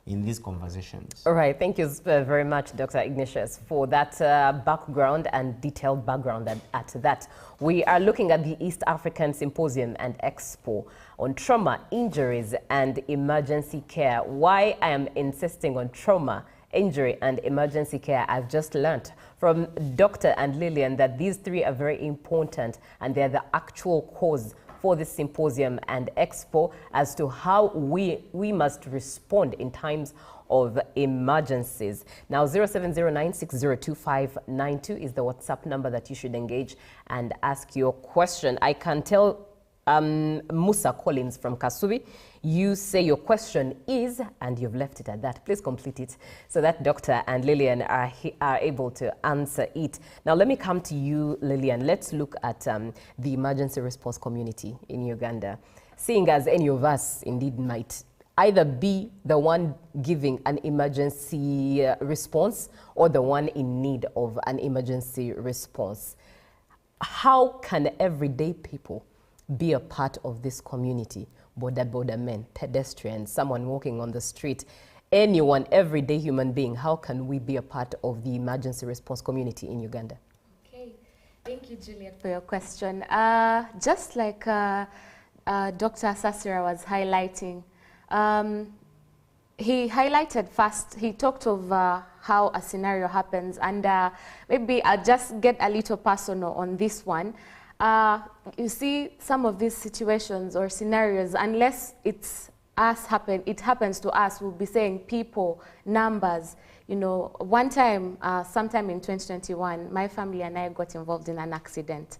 Speaker 15: in these conversations.
Speaker 2: All right. Thank you very much, Dr. Ignatius, for that background and detailed background at that. We are looking at the East African Symposium and Expo on trauma, injuries, and emergency care. Why I am insisting on trauma, injury, and emergency care, I've just learnt from Dr. and Lillian that these 3 are very important, and they're the actual cause for this symposium and expo as to how we must respond in times of emergencies. Now, 0709602592 is the WhatsApp number that you should engage and ask your question. I can tell Musa Collins from Kasubi, you say your question is, and you've left it at that. Please complete it so that Dr. and Lillian are able to answer it. Now, let me come to you, Lillian. Let's look at the emergency response community in Uganda, seeing as any of us indeed might either be the one giving an emergency response or the one in need of an emergency response. How can everyday people be a part of this community? Border men, pedestrians, someone walking on the street, anyone, everyday human being. How can we be a part of the emergency response community in Uganda?
Speaker 16: Okay, thank you, Juliet, for your question. Just like Dr. Sasira was highlighting, he highlighted first, he talked of how a scenario happens, and maybe I'll just get a little personal on this one. You see, some of these situations or scenarios, unless it happens to us, we'll be saying people, numbers. You know, one time, sometime in 2021, my family and I got involved in an accident.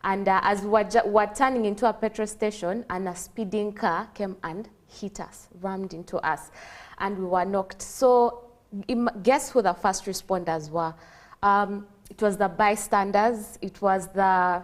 Speaker 16: And as we're turning into a petrol station, and a speeding car came and hit us, rammed into us, and we were knocked. So guess who the first responders were? It was the bystanders, it was the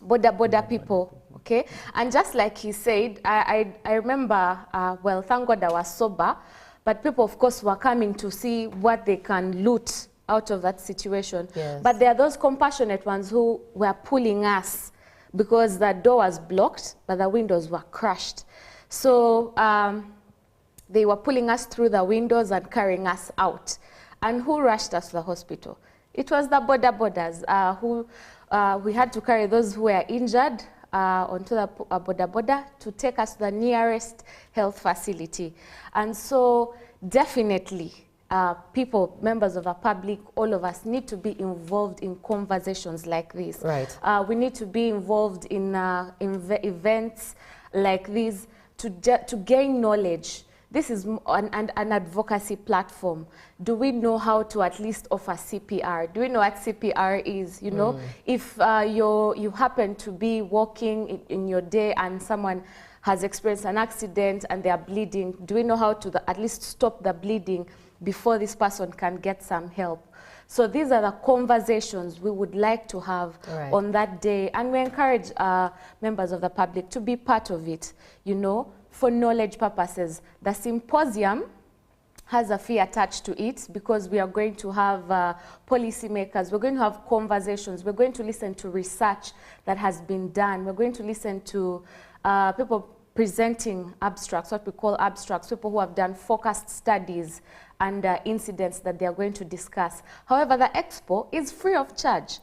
Speaker 16: border people, okay? And just like he said, I remember, well, thank God I was sober, but people, of course, were coming to see what they can loot out of that situation.
Speaker 2: Yes.
Speaker 16: But there are those compassionate ones who were pulling us because the door was blocked, but the windows were crushed. So they were pulling us through the windows and carrying us out. And who rushed us to the hospital? It was the borders who we had to carry those who were injured onto the border to take us to the nearest health facility. And so definitely people, members of the public, all of us need to be involved in conversations like this.
Speaker 2: Right.
Speaker 16: We need to be involved in events like this to gain knowledge. This is an advocacy platform. Do we know how to at least offer CPR? Do we know what CPR is? You know, if you happen to be walking in your day and someone has experienced an accident and they are bleeding, do we know how to at least stop the bleeding before this person can get some help? So these are the conversations we would like to have on that day. And we encourage members of the public to be part of it, you know, for knowledge purposes. The symposium has a fee attached to it because we are going to have policymakers, we're going to have conversations, we're going to listen to research that has been done, we're going to listen to people presenting abstracts, what we call abstracts, people who have done focused studies and incidents that they are going to discuss. However, the expo is free of charge.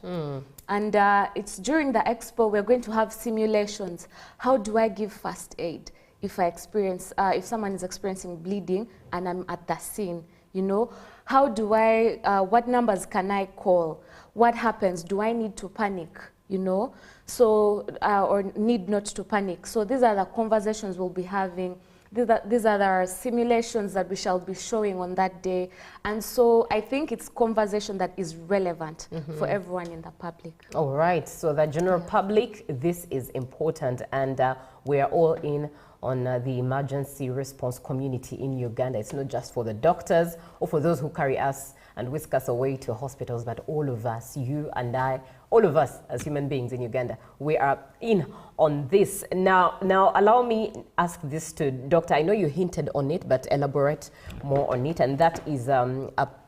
Speaker 16: And it's during the expo we're going to have simulations. How do I give first aid if I experience, if someone is experiencing bleeding and I'm at the scene, you know? How do I, what numbers can I call? What happens? Do I need to panic, you know? So, or need not to panic. So these are the conversations we'll be having. These are the simulations that we shall be showing on that day. And so I think it's conversation that is relevant for everyone in the public.
Speaker 2: All right, so the general public, this is important, and we are all in on the emergency response community in Uganda. It's not just for the doctors or for those who carry us and whisk us away to hospitals, but all of us, you and I, all of us as human beings in Uganda, we are in on this. Now allow me ask this to Doctor. I know you hinted on it, but elaborate more on it, and that is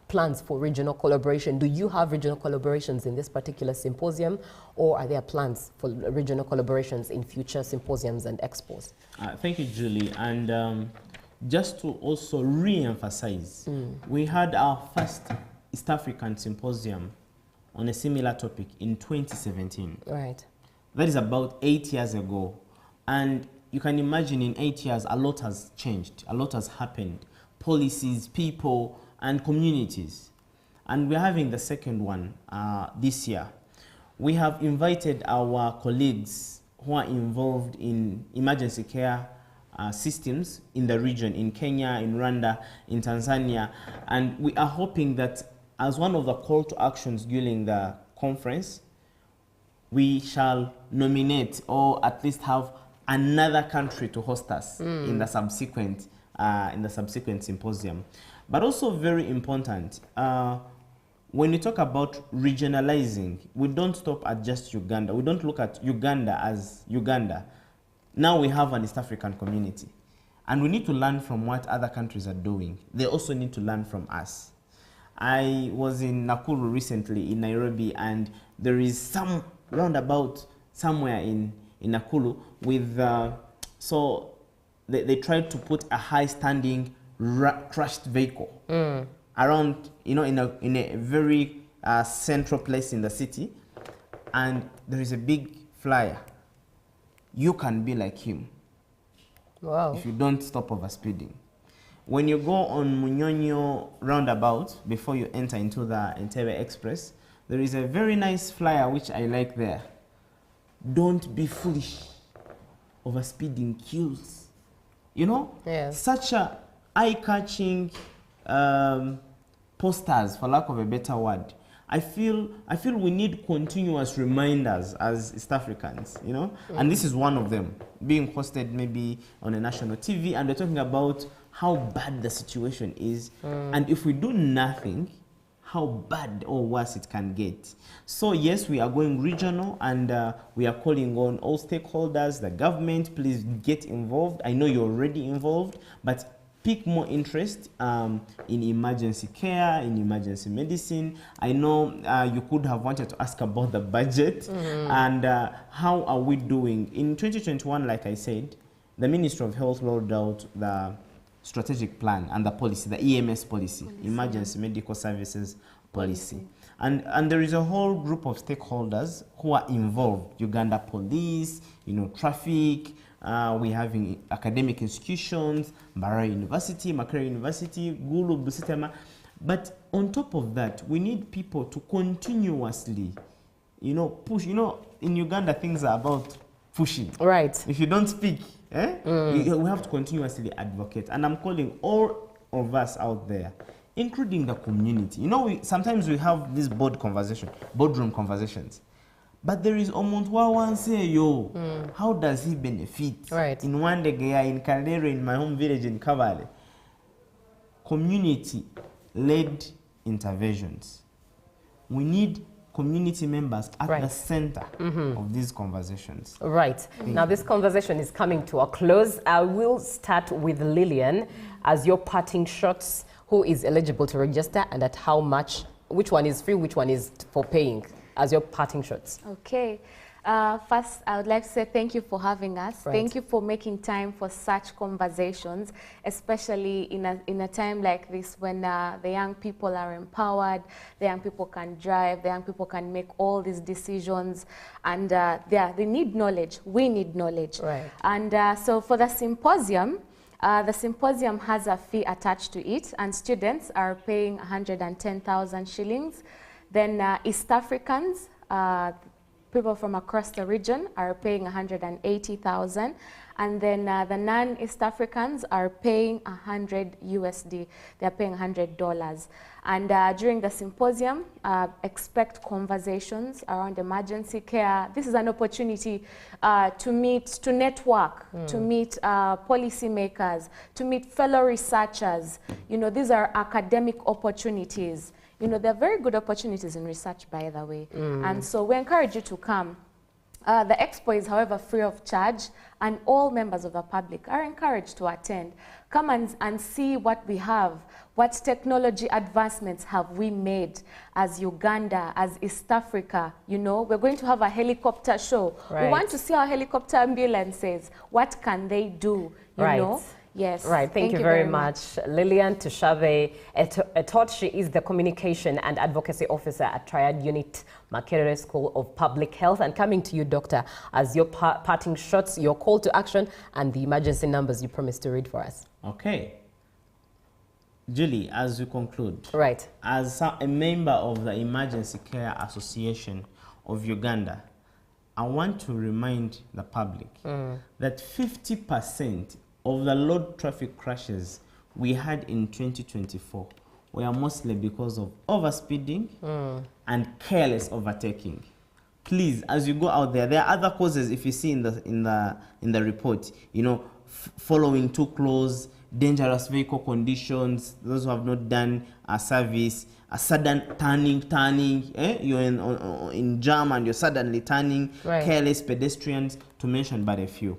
Speaker 2: plans for regional collaboration. Do you have regional collaborations in this particular symposium, or are there plans for regional collaborations in future symposiums and expos?
Speaker 15: Thank you, Julie. And just to also re-emphasize, we had our first East African symposium on a similar topic in 2017.
Speaker 2: Right.
Speaker 15: That is about 8 years ago. And you can imagine in 8 years, a lot has changed, a lot has happened. Policies, people, and communities. And we're having the second one this year. We have invited our colleagues who are involved in emergency care systems in the region, in Kenya, in Rwanda, in Tanzania. And we are hoping that as one of the call to actions during the conference, we shall nominate or at least have another country to host us in the subsequent symposium. But also very important, when we talk about regionalizing, we don't stop at just Uganda. We don't look at Uganda as Uganda. Now we have an East African community. And we need to learn from what other countries are doing. They also need to learn from us. I was in Nakuru recently, in Nairobi, and there is some roundabout somewhere in Nakuru with, so they tried to put a high-standing crushed vehicle around, you know, in a very central place in the city, and there is a big flyer. You can be like him.
Speaker 2: Wow.
Speaker 15: If you don't stop overspeeding. When you go on Munyonyo roundabout, before you enter into the Entebbe Express, there is a very nice flyer which I like there. Don't be foolish. Overspeeding kills. You know?
Speaker 2: Yes.
Speaker 15: Such a eye-catching posters, for lack of a better word. I feel we need continuous reminders as East Africans, you know? And this is one of them, being hosted maybe on a national TV, and they're talking about how bad the situation is, and if we do nothing, how bad or worse it can get. So yes, we are going regional, and we are calling on all stakeholders, the government, please get involved. I know you're already involved, but pick more interest in emergency care, in emergency medicine. I know you could have wanted to ask about the budget and how are we doing. In 2021, like I said, the Ministry of Health rolled out the strategic plan and the policy, the EMS policy, Emergency Medical Services Policy. And there is a whole group of stakeholders who are involved. Uganda Police, you know, traffic, we're having academic institutions, Magara University, Magara University, Gulu, Busitema. But on top of that, we need people to continuously, you know, push. You know, in Uganda, things are about pushing.
Speaker 2: Right.
Speaker 15: If you don't speak, we have to continuously advocate. And I'm calling all of us out there, including the community. You know, sometimes we have this boardroom conversations. But there is Omuntu Wawan say, yo, how does he benefit?
Speaker 2: Right.
Speaker 15: In one day, in Caldero, in my home village in Cavale, community-led interventions. We need community members at the center of these conversations.
Speaker 2: Right. Now, this conversation is coming to a close. I will start with Lillian as your parting shots. Who is eligible to register and at how much? Which one is free? Which one is for paying? As your parting shots.
Speaker 16: Okay. First, I would like to say thank you for having us.
Speaker 2: Right.
Speaker 16: Thank you for making time for such conversations, especially in a time like this when the young people are empowered, the young people can drive, the young people can make all these decisions, and they need knowledge. We need knowledge.
Speaker 2: Right.
Speaker 16: And so for the symposium has a fee attached to it, and students are paying 110,000 shillings. Then East Africans, people from across the region, are paying 180,000, and then the non-East Africans are paying 100 USD. They're paying $100. And during the symposium, expect conversations around emergency care. This is an opportunity to meet, to network, to meet policymakers, to meet fellow researchers. You know, these are academic opportunities. You know, they're very good opportunities in research, by the way. And so we encourage you to come. The expo is, however, free of charge, and all members of the public are encouraged to attend. Come and see what we have. What technology advancements have we made as Uganda, as East Africa? You know, we're going to have a helicopter show.
Speaker 2: Right.
Speaker 16: We want to see our helicopter ambulances. What can they do? You know? Yes.
Speaker 2: Right. Thank you very much. Lillian Tushabe Etot, she is the Communication and Advocacy Officer at Triad Unit, Magara School of Public Health. And coming to you, Doctor, as your parting shots, your call to action, and the emergency numbers you promised to read for us.
Speaker 15: Okay. Julie, as we conclude,
Speaker 2: right,
Speaker 15: as a member of the Emergency Care Association of Uganda, I want to remind the public that 50% of the road traffic crashes we had in 2024 were mostly because of overspeeding and careless overtaking. Please, as you go out there, there are other causes. If you see in the report, you know, following too close, dangerous vehicle conditions, those who have not done a service, a sudden turning, you're in jam and you're suddenly turning, careless pedestrians, to mention but a few.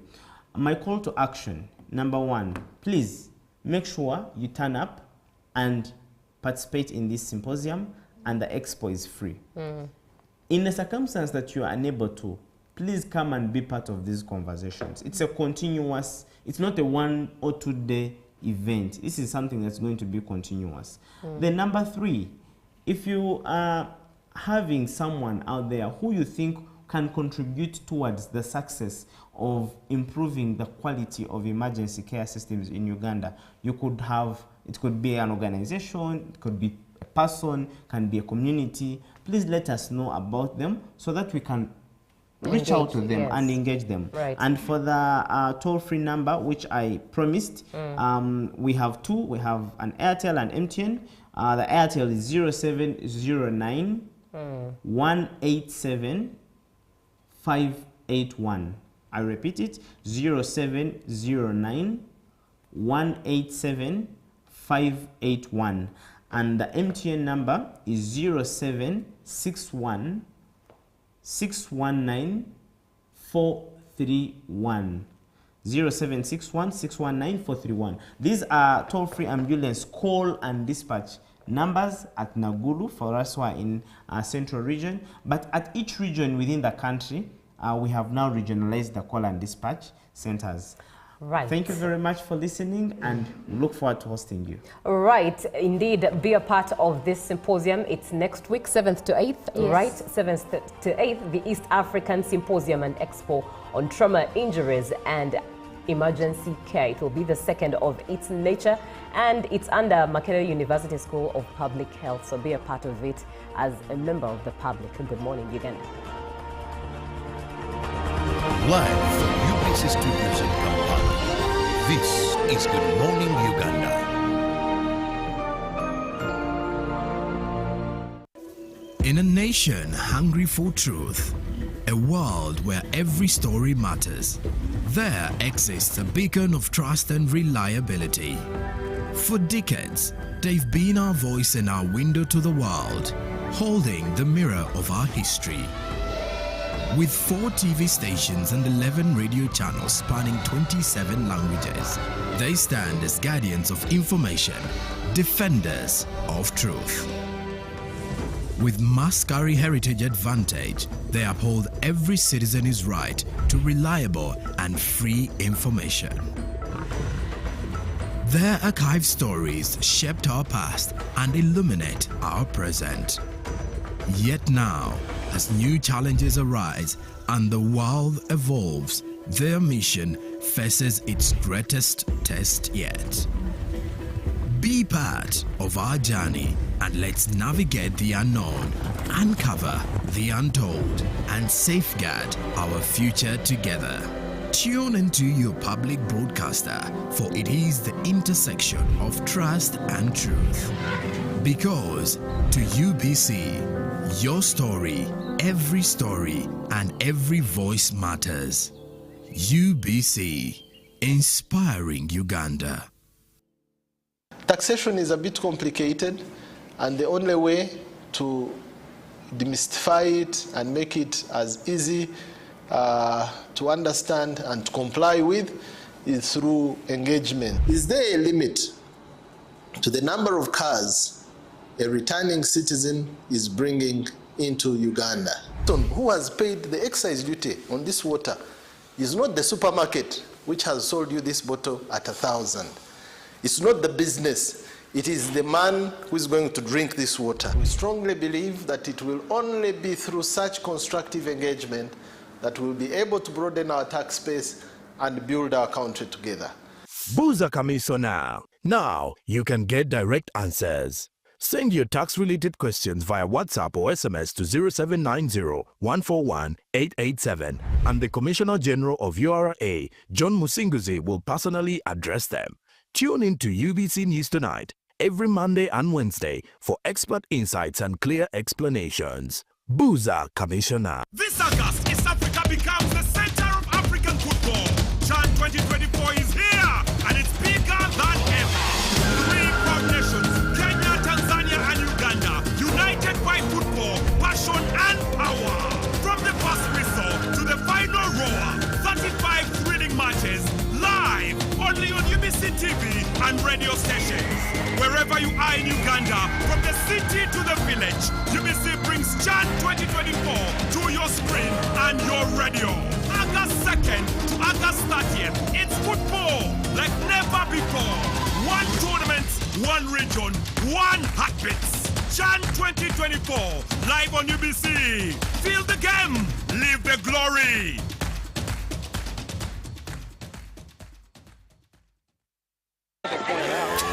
Speaker 15: My call to action, number one, please make sure you turn up and participate in this symposium, and the expo is free. In the circumstance that you are unable to, please come and be part of these conversations. It's a continuous, it's not a 1 or 2 day event. This is something that's going to be continuous. Then number three, if you are having someone out there who you think can contribute towards the success of improving the quality of emergency care systems in Uganda, you could have, it could be an organization, it could be a person, can be a community. Please let us know about them so that we can reach out to them and engage them. And for the toll-free number, which I promised, we have two. We have an Airtel and MTN. The Airtel is 0709 187 581. I repeat it, 0709 187 581. And the MTN number is 0761 619 431. 0761 619 431. These are toll-free ambulance call and dispatch numbers at Naguru for us who are in central region. But at each region within the country, we have now regionalized the call and dispatch centers.
Speaker 2: Right.
Speaker 15: Thank you very much for listening, and look forward to hosting you.
Speaker 2: Right, indeed, be a part of this symposium. It's next week, 7th to 8th, right? 7th to 8th, the East African Symposium and Expo on Trauma, Injuries and Emergency Care. It will be the second of its nature, and it's under Magara University School of Public Health. So be a part of it as a member of the public. Good morning, Uganda.
Speaker 3: Live from UBC Studios in Kampala, this is Good Morning Uganda.
Speaker 7: In a nation hungry for truth,
Speaker 17: A world where every story matters. There exists a beacon of trust and reliability. For decades, they've been our voice and our window to the world, holding the mirror of our history. With 4 TV stations and 11 radio channels spanning 27 languages, they stand as guardians of information, defenders of truth. With Mascari Heritage Advantage, they uphold every citizen's right to reliable and free information. Their archived stories shaped our past and illuminate our present. Yet now, as new challenges arise and the world evolves, their mission faces its greatest test yet. Be part of our journey and let's navigate the unknown, uncover the untold, and safeguard our future together. Tune into your public broadcaster, for it is the intersection of trust and truth. Because to UBC, your story, and every voice matters. UBC, inspiring Uganda.
Speaker 9: Taxation is a bit complicated, and the only way to demystify it and make it as easy to understand and to comply with is through engagement. Is there a limit to the number of cars a returning citizen is bringing into Uganda? Who has paid the excise duty on this water is not the supermarket which has sold you this bottle at 1,000. It's not the business. It is the man who is going to drink this water. We strongly believe that it will only be through such constructive engagement that we'll be able to broaden our tax base and build our country together.
Speaker 18: Buza Commissioner. Now you can get direct answers. Send your tax-related questions via WhatsApp or SMS to 0790-141-887, and the Commissioner General of URA, John Musinguzi, will personally address them. Tune in to UBC News Tonight every Monday and Wednesday for expert insights and clear explanations. Buza Commissioner.
Speaker 6: This August, East Africa becomes the center of African football. Chan 2024 is here, and it's bigger than ever. 3 proud nations, Kenya, Tanzania, and Uganda, united by football, passion, and power. From the first whistle to the final roar, 35 thrilling matches, live, only on UBC TV and radio stations. Wherever you are in Uganda, from the city to the village, UBC brings Chan 2024 to your screen and your radio. August 2nd to August 30th, it's football like never before. 1 tournament, 1 region, 1 heartbeat. Chan 2024, live on UBC. Feel the game, live the glory.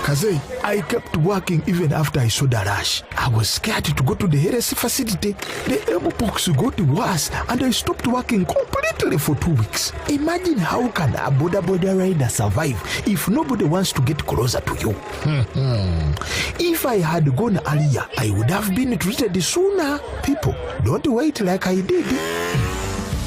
Speaker 7: Kaze, I kept working even after I saw the rush. I was scared to go to the heresy facility. The mpox got worse and I stopped working completely for 2 weeks. Imagine how can a border rider survive if nobody wants to get closer to you. If I had gone earlier, I would have been treated sooner. People, don't wait like I did.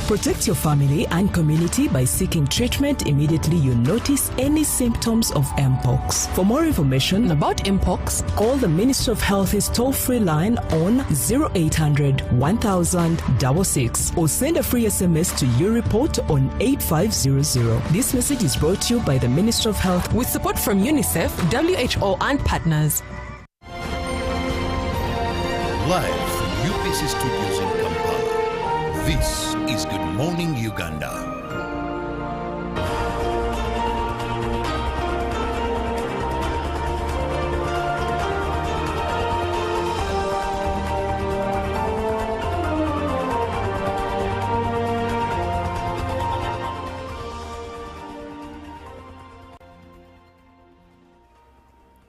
Speaker 8: Protect your family and community by seeking treatment immediately you notice any symptoms of Mpox. For more information about Mpox, call the Ministry of Health's toll-free line on 0800 1000 or send a free SMS to your report on 8500. This message is brought to you by the Ministry of Health with support from UNICEF, WHO and partners.
Speaker 3: Live from UPC Studios in Kampala, this is Good Morning Uganda.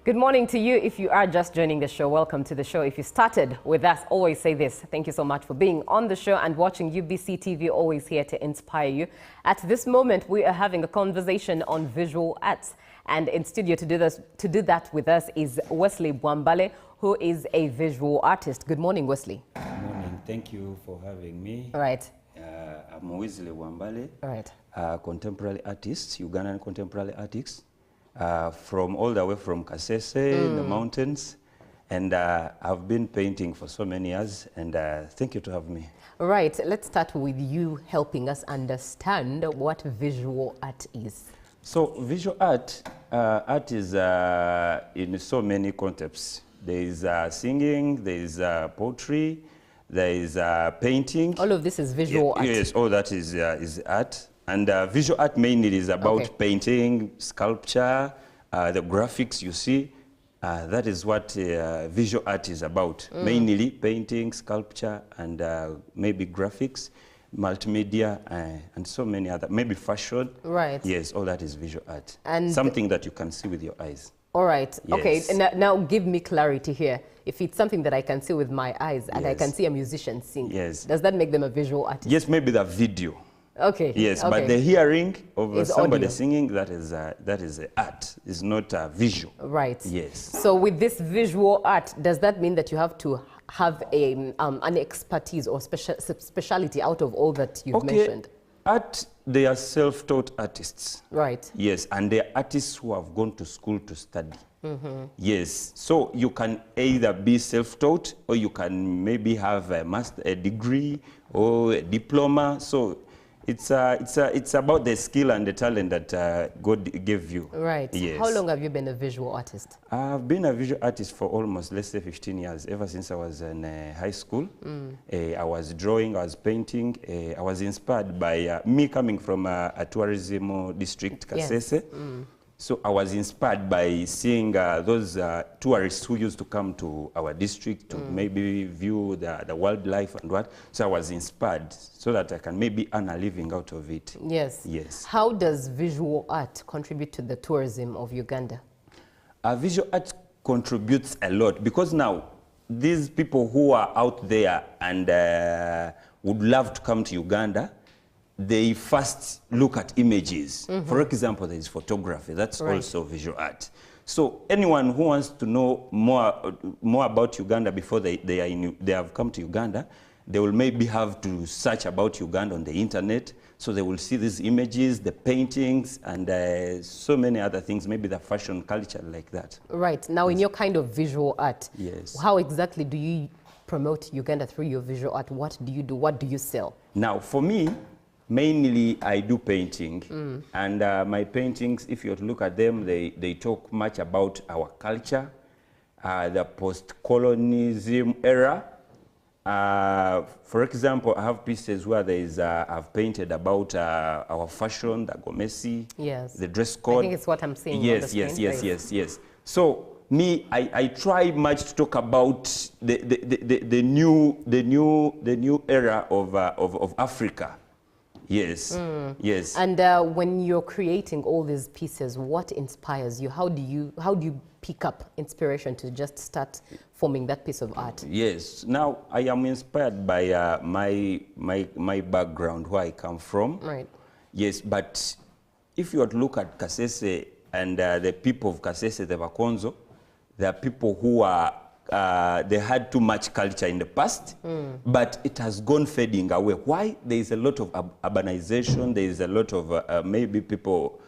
Speaker 2: Good morning to you. If you are just joining the show, welcome to the show. If you started with us, always say this. Thank you so much for being on the show and watching UBC TV, always here to inspire you. At this moment, we are having a conversation on visual arts. And in studio to do that with us is Wesley Bwambale, who is a visual artist. Good morning, Wesley.
Speaker 19: Good morning. Thank you for having me.
Speaker 2: All right.
Speaker 19: Moizile Wambale,
Speaker 2: right.
Speaker 19: Contemporary artists, Ugandan contemporary artists, from all the way from Kasese in the mountains. And I've been painting for so many years, and thank you to have me.
Speaker 2: Right, let's start with you helping us understand what visual art is.
Speaker 19: So visual art, art is in so many concepts. There is singing, there is poetry, there is painting.
Speaker 2: All of this is visual art?
Speaker 19: Yes, all that is art. And visual art mainly is about painting, sculpture, the graphics you see. That is what visual art is about. Mainly painting, sculpture, and maybe graphics, multimedia, and so many other, maybe fashion.
Speaker 2: Right.
Speaker 19: Yes, all that is visual art.
Speaker 2: And
Speaker 19: something that you can see with your eyes.
Speaker 2: All right.
Speaker 19: Yes.
Speaker 2: Okay, now give me clarity here. If it's something that I can see with my eyes and I can see a musician sing, does that make them a visual artist?
Speaker 19: Yes, maybe the video.
Speaker 2: Okay.
Speaker 19: Yes,
Speaker 2: okay.
Speaker 19: but the hearing of somebody
Speaker 2: audio.
Speaker 19: singing, that is art. It's not visual.
Speaker 2: Right.
Speaker 19: Yes.
Speaker 2: So with this visual art, does that mean that you have to have an expertise or speciality out of all that you've mentioned?
Speaker 19: Art, they are self-taught artists.
Speaker 2: Right.
Speaker 19: Yes, and they are artists who have gone to school to study. Yes, so you can either be self-taught or you can maybe have a degree or a diploma. So it's about the skill and the talent that God gave you.
Speaker 2: Right.
Speaker 19: Yes.
Speaker 2: How long have you been a visual artist?
Speaker 19: I've been a visual artist for almost, let's say, 15 years, ever since I was in high school. I was drawing, I was painting. I was inspired by me coming from a tourism district, Kasese.
Speaker 2: Yes.
Speaker 19: So I was inspired by seeing those tourists who used to come to our district to maybe view the wildlife and what. So I was inspired so that I can maybe earn a living out of it.
Speaker 2: Yes.
Speaker 19: Yes.
Speaker 2: How does visual art contribute to the tourism of Uganda?
Speaker 19: Visual art contributes a lot because now these people who are out there and would love to come to Uganda, they first look at images. For example, there is photography. That's also visual art. So anyone who wants to know more about Uganda before they have come to Uganda, they will maybe have to search about Uganda on the internet. So they will see these images, the paintings, and so many other things, maybe the fashion culture like that.
Speaker 2: Right. Now, in your kind of visual art, how exactly do you promote Uganda through your visual art? What do you do? What do you sell?
Speaker 19: Now, for me, mainly I do painting, and my paintings, if you look at them, they talk much about our culture, the post-colonialism era. For example, I have pieces where I've painted about our fashion, the gomesi, the dress code.
Speaker 2: I think it's what I'm seeing.
Speaker 19: Yes,
Speaker 2: on the screen.
Speaker 19: yes. So me, I try much to talk about the new era of Africa. Yes, yes.
Speaker 2: And when you're creating all these pieces, what inspires you? How do you pick up inspiration to just start forming that piece of art?
Speaker 19: Yes. Now I am inspired by my background, where I come from.
Speaker 2: Right.
Speaker 19: Yes, but if you were to look at Kasese and the people of Kasese, the Bakonzo, they are people who are they had too much culture in the past, but it has gone fading away. Why? There is a lot of urbanization. There is a lot of maybe people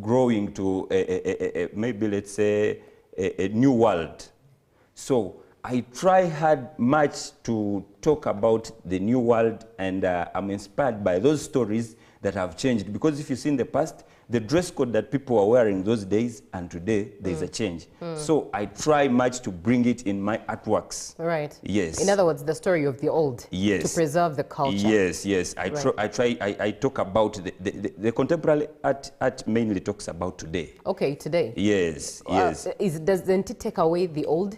Speaker 19: growing to maybe, let's say, a new world. So I try hard much to talk about the new world, and I'm inspired by those stories that have changed. Because if you see in the past, the dress code that people were wearing those days and today, there's a change. So I try much to bring it in my artworks.
Speaker 2: Right.
Speaker 19: Yes.
Speaker 2: In other words, the story of the old.
Speaker 19: Yes.
Speaker 2: To preserve the culture.
Speaker 19: Yes, yes. I talk about the contemporary art mainly talks about today.
Speaker 2: Okay, today.
Speaker 19: Yes, yes.
Speaker 2: Doesn't it take away the old?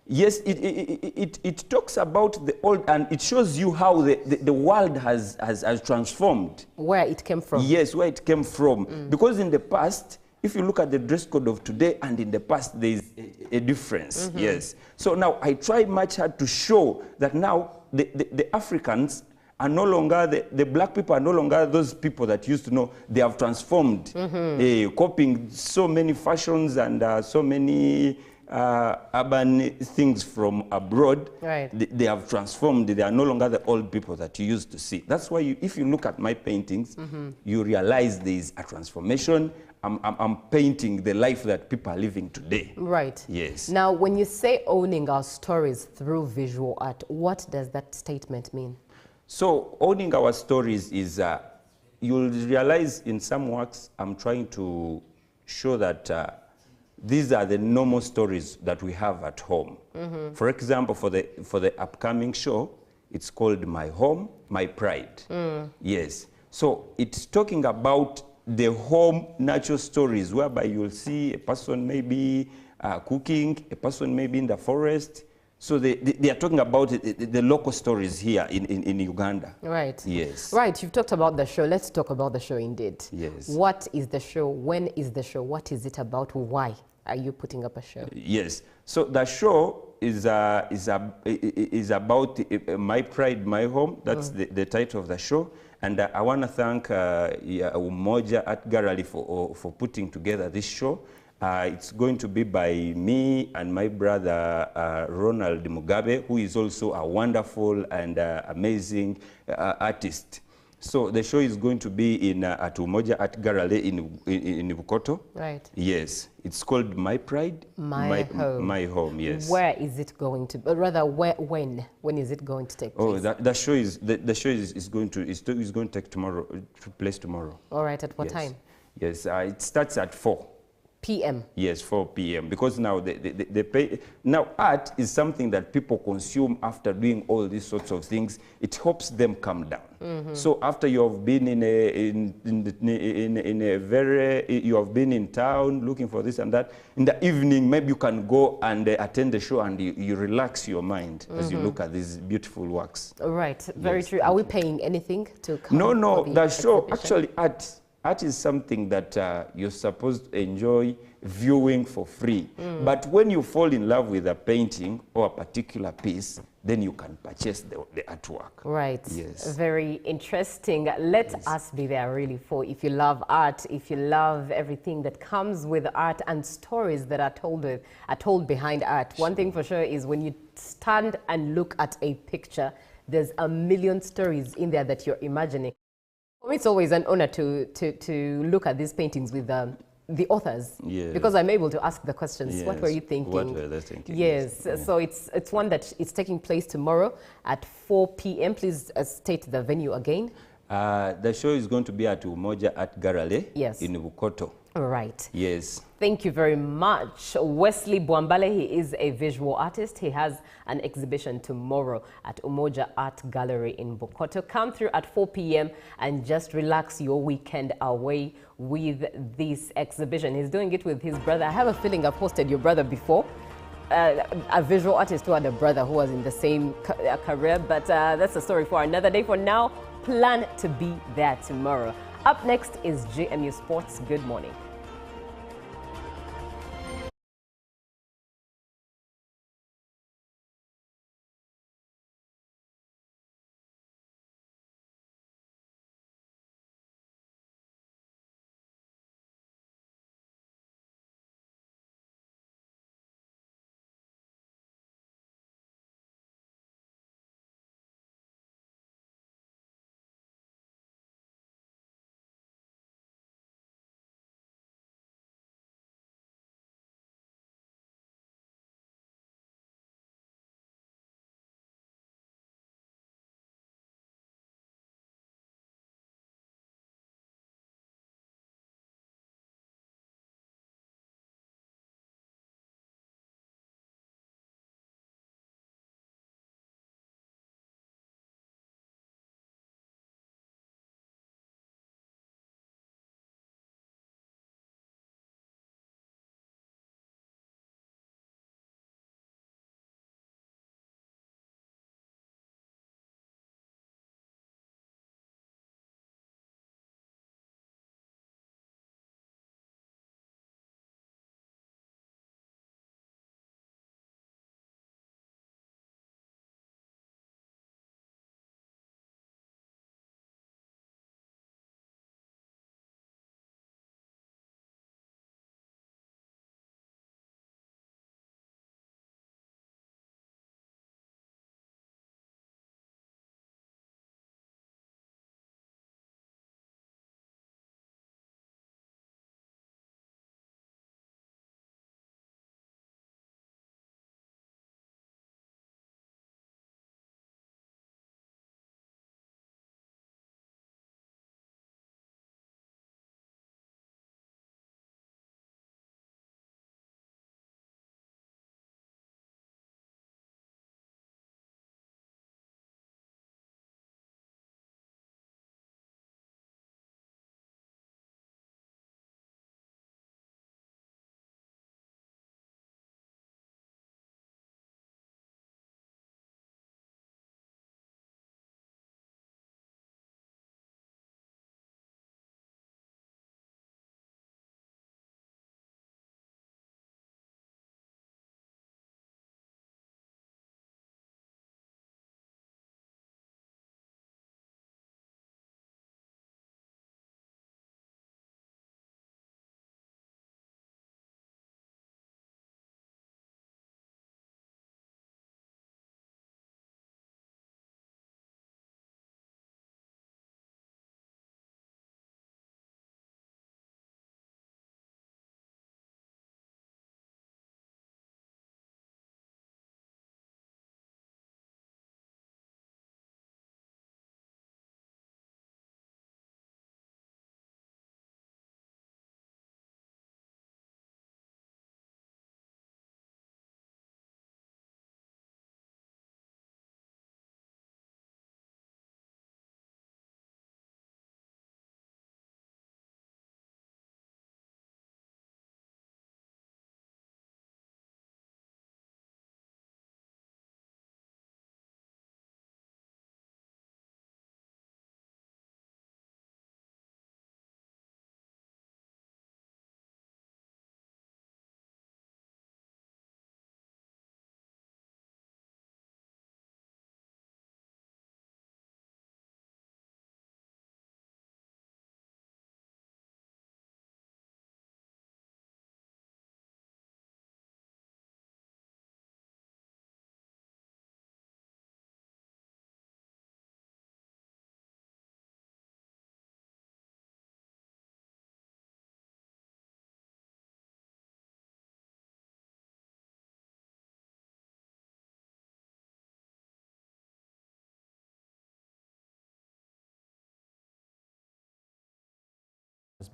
Speaker 19: Yes, it talks about the old, and it shows you how the world has transformed.
Speaker 2: Where it came from.
Speaker 19: Yes, where it came from. Because in the past, if you look at the dress code of today and in the past, there is a difference. Yes. So now I try much hard to show that now the Africans are no longer, the black people are no longer those people that used to know. They have transformed, copying so many fashions and so many urban things from abroad,
Speaker 2: Right.
Speaker 19: they have transformed. They are no longer the old people that you used to see. That's why if you look at my paintings, you realize there is a transformation. I'm painting the life that people are living today.
Speaker 2: Right.
Speaker 19: Yes.
Speaker 2: Now, when you say owning our stories through visual art, what does that statement mean?
Speaker 19: So owning our stories is, you'll realize in some works, I'm trying to show that these are the normal stories that we have at home. For example, for the upcoming show, it's called My Home, My Pride. Yes. So it's talking about the home natural stories whereby you'll see a person maybe cooking, a person maybe in the forest. So they are talking about the local stories here in Uganda.
Speaker 2: Right.
Speaker 19: Yes.
Speaker 2: Right, you've talked about the show. Let's talk about the show indeed.
Speaker 19: Yes.
Speaker 2: What is the show? When is the show? What is it about? Why are you putting up a show?
Speaker 19: Yes. So the show is about My Pride, My Home. That's the title of the show. And I want to thank Umoja Art Gallery for putting together this show. It's going to be by me and my brother Ronald Mugabe, who is also a wonderful and amazing artist. So the show is going to be at Umoja Art Gallery in Bukoto.
Speaker 2: Right.
Speaker 19: Yes. It's called My Pride,
Speaker 2: My Home.
Speaker 19: My Home, yes.
Speaker 2: Where is it going to, but rather when is it going to take place?
Speaker 19: Oh, the show is going to take place tomorrow.
Speaker 2: All right, at what
Speaker 19: Yes.
Speaker 2: time?
Speaker 19: Yes, it starts at 4
Speaker 2: p.m.
Speaker 19: Yes, 4 p.m. Because now now art is something that people consume after doing all these sorts of things. It helps them calm down. So after you have been you have been in town looking for this and that, in the evening maybe you can go and attend the show and you relax your mind as you look at these beautiful works.
Speaker 2: Right, very
Speaker 19: Yes,
Speaker 2: true. Are we paying anything to come?
Speaker 19: No,
Speaker 2: for
Speaker 19: the show,
Speaker 2: exhibition?
Speaker 19: actually art is something that you're supposed to enjoy viewing for free. But when you fall in love with a painting or a particular piece, then you can purchase the artwork.
Speaker 2: Right.
Speaker 19: Yes.
Speaker 2: Very interesting. Let us be there really for if you love art, if you love everything that comes with art and stories that are told behind art. One thing for sure is when you stand and look at a picture, there's a million stories in there that you're imagining. For me, it's always an honor to look at these paintings with the authors, because I'm able to ask the questions. What were you thinking?
Speaker 19: What were they thinking?
Speaker 2: Yes. So it's one that is taking place tomorrow at 4 p.m. Please state the venue again.
Speaker 19: The show is going to be at Umoja Art Gallery in Bukoto.
Speaker 2: Right.
Speaker 19: Yes.
Speaker 2: Thank you very much. Wesley Bwambale, he is a visual artist. He has an exhibition tomorrow at Umoja Art Gallery in Bukoto. Come through at 4 p.m. and just relax your weekend away with this exhibition. He's doing it with his brother. I have a feeling I've hosted your brother before. A visual artist who had a brother who was in the same career, but that's a story for another day. For now, plan to be there tomorrow. Up next is GMU Sports. Good morning.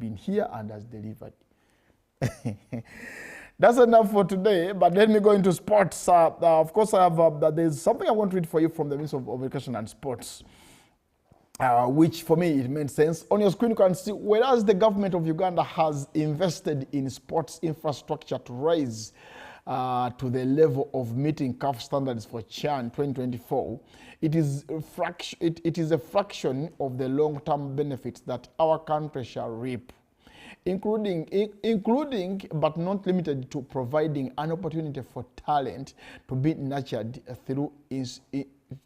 Speaker 20: been here and has delivered. That's enough for today, but let me go into sports. Of course, I have there's something I want to read for you from the Ministry of Education and Sports, which for me, it made sense. On your screen, you can see, whereas the government of Uganda has invested in sports infrastructure to rise to the level of meeting CAF standards for CHAN 2024, it is a fraction of the long-term benefits that our country shall reap, including but not limited to providing an opportunity for talent to be nurtured through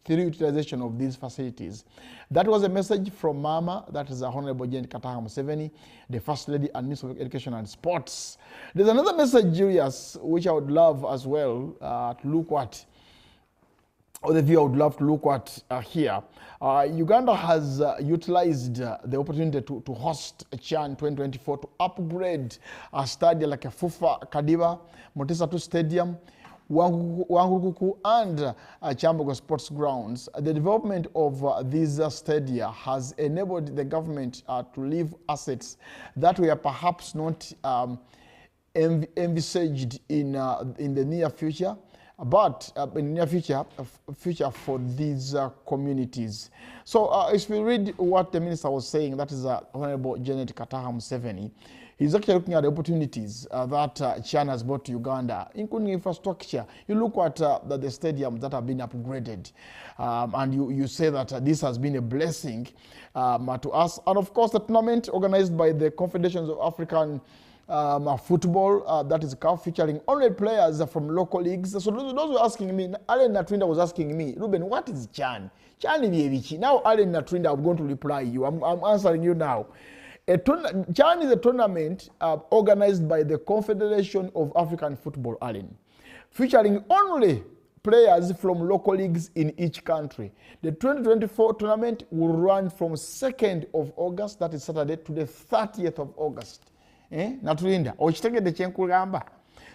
Speaker 20: utilization of these facilities. That was a message from Mama, that is Honorable Janet Kataha Museveni, the First Lady and Minister of Education and Sports. There's another message, Julius, which I would love as well to look at, or the view I would love to look at here. Uganda has utilized the opportunity to host CHAN 2024 to upgrade a stadium like a Fufa Kadiba, Motesa 2 Stadium, Wangukuku and Chambogo Sports Grounds. The development of these stadia has enabled the government to leave assets that were perhaps not envisaged in the near future, but in the near future for these communities. So if we read what the minister was saying, that is Honorable Janet Kataha Museveni, he's actually looking at the opportunities that CHAN has brought to Uganda, including infrastructure. You look at the stadiums that have been upgraded, and you say that this has been a blessing to us. And of course, the tournament organized by the Confederations of African Football, that is CAF, featuring only players from local leagues. So those were asking me, Allen Natrinda was asking me, Ruben, what is CHAN? CHAN is now Allen Natrinda, I'm going to reply you. I'm answering you now. CHAN is a tournament organized by the Confederation of African Football, Allen, featuring only players from local leagues in each country. The 2024 tournament will run from 2nd of August, that is Saturday, to the 30th of August. Natulinda, ochitegedde kyenkugamba.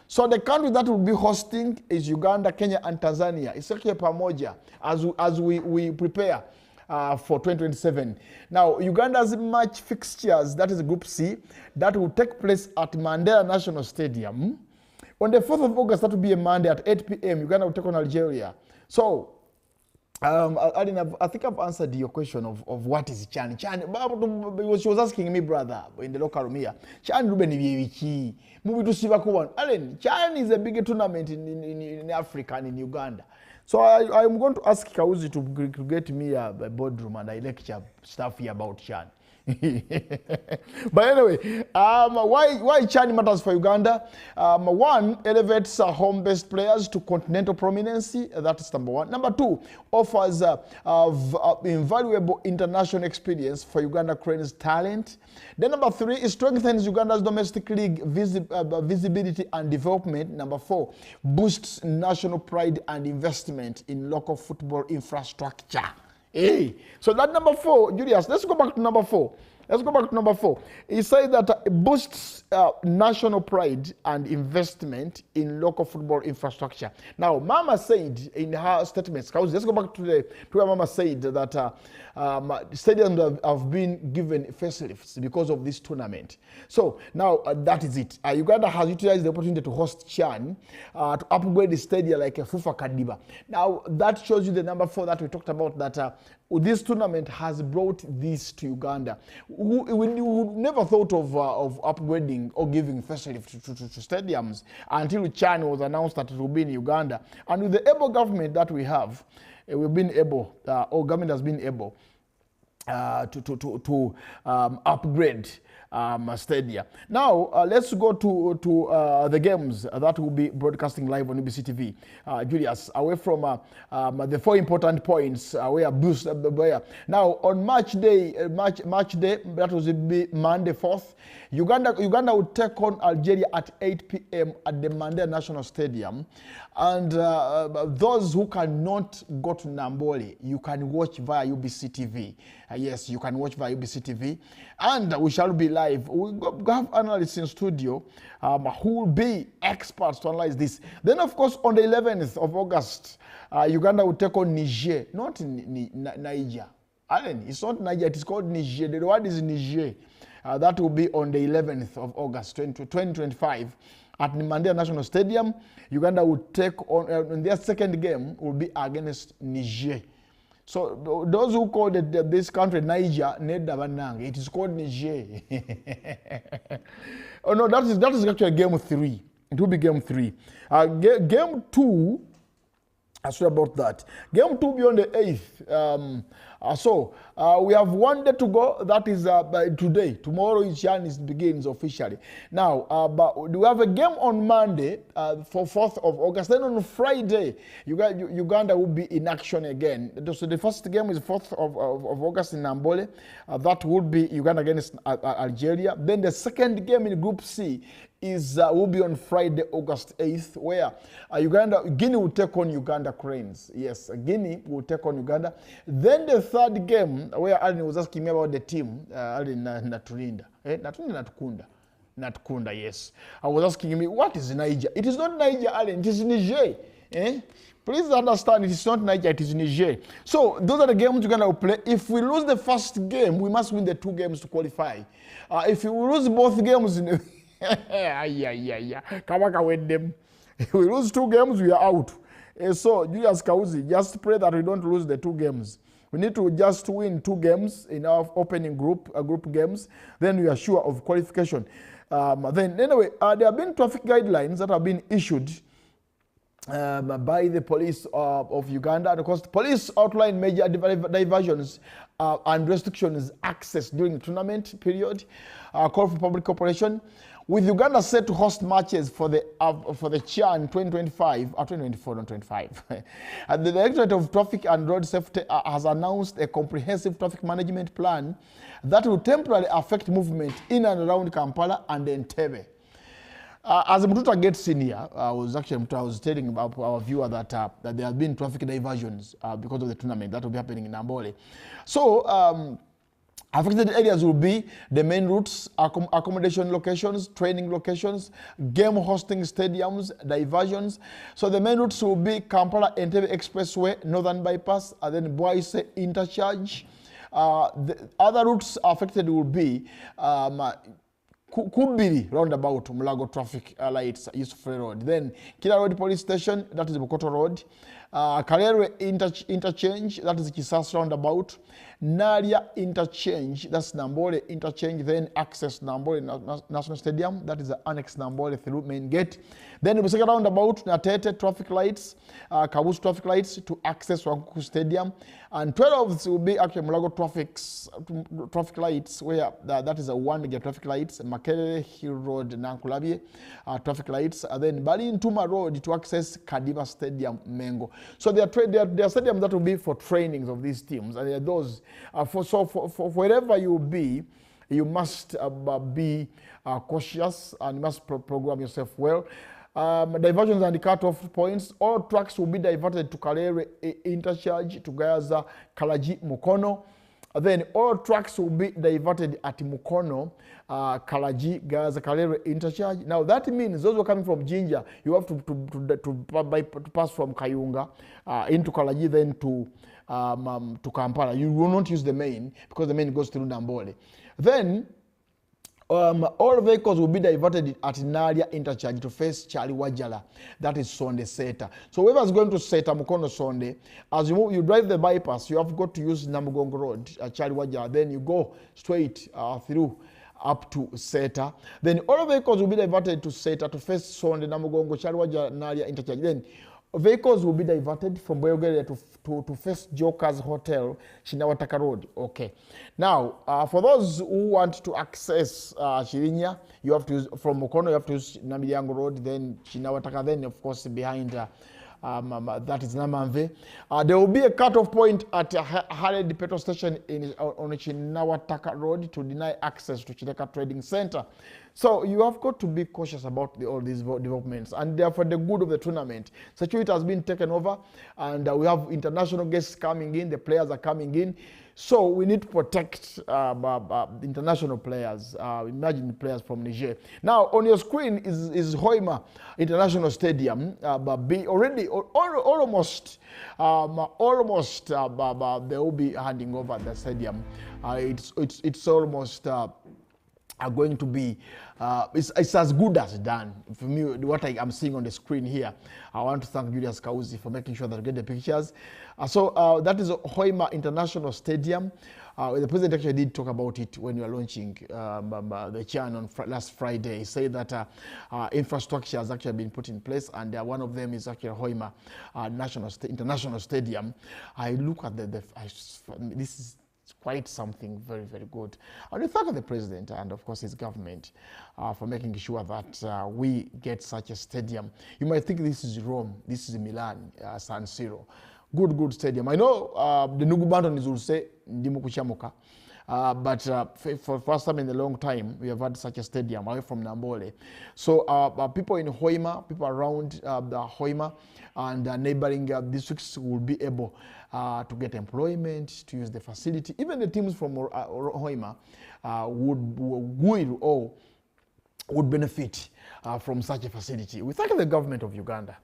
Speaker 20: So the country that will be hosting is Uganda, Kenya, and Tanzania. It's actually pamoja as we prepare for 2027. Now, Uganda's match fixtures, that is Group C, that will take place at Mandela National Stadium. On the 4th of August, that will be a Monday at 8 p.m. Uganda will take on Algeria. So, I think I've answered your question of what is CHAN. CHAN, she was asking me, brother, in the local room here. CHAN Ruben Ibiwiki. CHAN is a big tournament in Africa and in Uganda. So I'm going to ask Kauzi to get me a boardroom and I lecture stuff here about CHAN. But anyway, why CHAN matters for Uganda? One, elevates home-based players to continental prominence. That is number one. Number two, offers invaluable international experience for Uganda Cranes talent. Then number three, it strengthens Uganda's domestic league visibility and development. Number four, boosts national pride and investment in local football infrastructure. Hey, so that number four, Julius, let's go back to number four. He said that it boosts national pride and investment in local football infrastructure. Now, Mama said in her statements, let's go back to where Mama said that stadiums have been given facelifts because of this tournament. So now that is it. Uganda has utilized the opportunity to host CHAN to upgrade the stadium like a Fufa Kadiba. Now, that shows you the number four that we talked about, that this tournament has brought this to Uganda. We never thought of upgrading or giving facility to stadiums until CHAN was announced that it will be in Uganda. And with the able government that we have, we've been able, or government has been able to upgrade Stadia. Now, let's go to the games that will be broadcasting live on UBC TV. Julius, away from the four important points, we are boosted. Now, on match day, that will be Monday 4th, Uganda will take on Algeria at 8 p.m. at the Mandela National Stadium. And those who cannot go to Nambole, you can watch via UBC TV. Yes, you can watch via UBC TV. And we shall be live. We'll have analysts in studio who will be experts to analyze this. Then, of course, on the 11th of August, Uganda will take on Niger, not Niger. Alan, it's not Niger, it is called Niger. The word is Niger. That will be on the 11th of August 2025 at the Mandela National Stadium. Uganda will take on their second game will be against Niger. So those who call this country Niger, it is called Niger. Oh no, that is actually game 3. It will be game 3. Game 2. Sorry about that. Game 2 will be on the 8th. We have 1 day to go. That is today. Tomorrow begins officially. Now, but we have a game on Monday for 4th of August. Then on Friday, Uganda will be in action again. So the first game is 4th of August in Nambole. That will be Uganda against Algeria. Then the second game in Group C will be on Friday, August 8th, where Guinea will take on Uganda Cranes. Yes, Guinea will take on Uganda. Then the third game, where Alan was asking me about the team, Alan Naturinda. Natkunda, yes. I was asking me, what is Niger? It is not Niger, Alan, it is Niger. Please understand, it is not Niger, it is Niger. So those are the games Uganda will play. If we lose the first game, we must win the 2 games to qualify. If we lose both games, Kabaka with them. If we lose 2 games, we are out. So, Julius Kauzi, just pray that we don't lose the 2 games. We need to just win 2 games in our opening group games. Then we are sure of qualification. Then anyway, there have been traffic guidelines that have been issued by the police of Uganda. And of course, the police outline major diversions and restrictions access during the tournament period. Call for public cooperation. With Uganda set to host matches for the CHAN 2025, 2024, not 25. The Directorate of Traffic and Road Safety has announced a comprehensive traffic management plan that will temporarily affect movement in and around Kampala and Entebbe. As Mututa gets in here, I was telling about our viewer that there have been traffic diversions because of the tournament that will be happening in Nambole. So, affected areas will be the main routes, accommodation locations, training locations, game hosting stadiums, diversions. So the main routes will be Kampala Entebbe Expressway, Northern Bypass, and then Boise Interchange. The other routes affected will be Kubiri roundabout, Mulago traffic lights, Yusuf Road. Then Kila Road Police Station, that is Bokoto Road. Karere Interchange, that is Kisas roundabout. Naria Interchange, that's Nambole Interchange. Then access Nambole National Stadium, that is the annex Nambole through main gate. Then the second roundabout, Natete traffic lights, Kabus traffic lights to access Wankuku Stadium. And 12 will be actually Mulago traffic lights, where that is a 1 meter traffic lights, Makerere Hill Road, Nankulabye traffic lights, and then Bali Ntuma Road to access Kadiba Stadium, Mengo. So there are stadiums that will be for trainings of these teams, and there are those for wherever you will be, you must be cautious and you must program yourself well. Diversions and the cut-off points. All tracks will be diverted to Kalere Interchange, to Gaza, Kalaji, Mukono. Then all tracks will be diverted at Mukono, Kalaji, Gaza, Kalere Interchange. Now that means those who are coming from Jinja, you have to pass from Kayunga into Kalaji, then to Kampala. You will not use the main because the main goes through Nambole. Then all vehicles will be diverted at Naria Interchange to face Charlie Wajala. That is Sonde Seta. So whoever is going to Seta, Mukono Sonde, as you drive the bypass, you have got to use Namugongo Road, Charlie Wajala. Then you go straight through up to Seta. Then all vehicles will be diverted to Seta to face Sonde, Namugongo, Charlie Wajala, Naria Interchange. Then vehicles will be diverted from Boyogeria to face Joker's Hotel, Shinawataka Road. Okay. Now, for those who want to access Chirinya, you have to use, from Mukono, you have to use Namiyango Road, then Shinawataka, then of course behind that is Namanve. There will be a cut-off point at Haredi petrol station on Shinawataka Road to deny access to Chideka Trading Center. So you have got to be cautious about all these developments, and therefore the good of the tournament. Security has been taken over, and we have international guests coming in, the players are coming in. So we need to protect international players. Imagine players from Niger. Now on your screen is Hoima International Stadium. Almost they will be handing over the stadium. It's almost are going to be, it's as good as done. For me, what I'm seeing on the screen here, I want to thank Julius Kauzi for making sure that I get the pictures. So that is Hoima International Stadium. The president actually did talk about it when we were launching the CHAN on last Friday. He said that infrastructure has actually been put in place, and one of them is actually Hoima International Stadium. I look at this is quite something very, very good. And we thank the president and, of course, his government for making sure that we get such a stadium. You might think this is Rome, this is Milan, San Siro. Good stadium. I know the Nugubantonis will say, Ndimu Kuchamuka. But for first time in a long time, we have had such a stadium away from Nambole. So people in Hoima, people around the Hoima and neighboring districts will be able to get employment, to use the facility. Even the teams from Hoima would benefit from such a facility. We thank the government of Uganda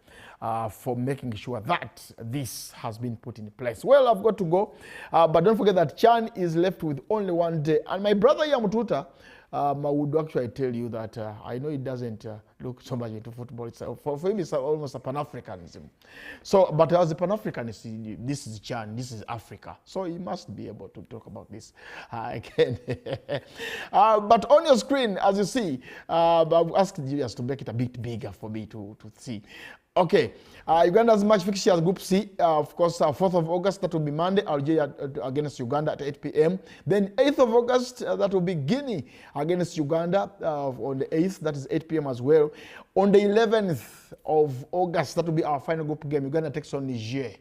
Speaker 20: for making sure that this has been put in place. Well, I've got to go, but don't forget that CHAN is left with only one day. And my brother Yamututa, I would actually tell you that I know he doesn't look so much into football itself. For him, it's almost a Pan-Africanism. So, but as a Pan-Africanist, this is CHAN, this is Africa. So he must be able to talk about this again. But on your screen, as you see, I've asked Julius to make it a bit bigger for me to see. Okay, Uganda's match fixtures Group C, of course, 4th of August, that will be Monday, Algeria against Uganda at 8 p.m. Then 8th of August, that will be Guinea against Uganda on the 8th, that is 8 p.m. as well. On the 11th of August, that will be our final group game. Uganda takes on Niger.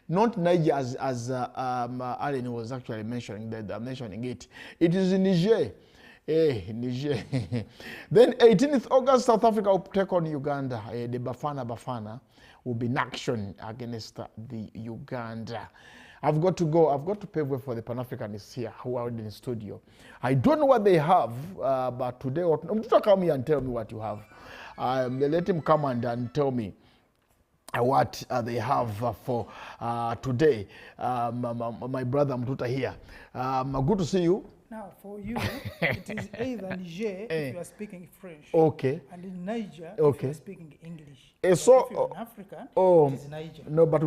Speaker 20: Not Niger as Alan was actually mentioning, I'm mentioning it. It is in Niger. Niger. Then 18th August, South Africa will take on Uganda. The Bafana will be in action against the Uganda. I've got to go. I've got to pave way for the Pan-Africanists here who are in the studio. I don't know what they have, but today, come here and tell me what you have. Let him come and tell me what they have for today. My brother Mtuta here. Good to see you.
Speaker 21: Now, for you, it is either Niger if you are speaking French,
Speaker 20: okay,
Speaker 21: and in Niger
Speaker 20: okay,
Speaker 21: if you are speaking English.
Speaker 20: So,
Speaker 21: if you're in Africa, it is Niger.
Speaker 20: No, but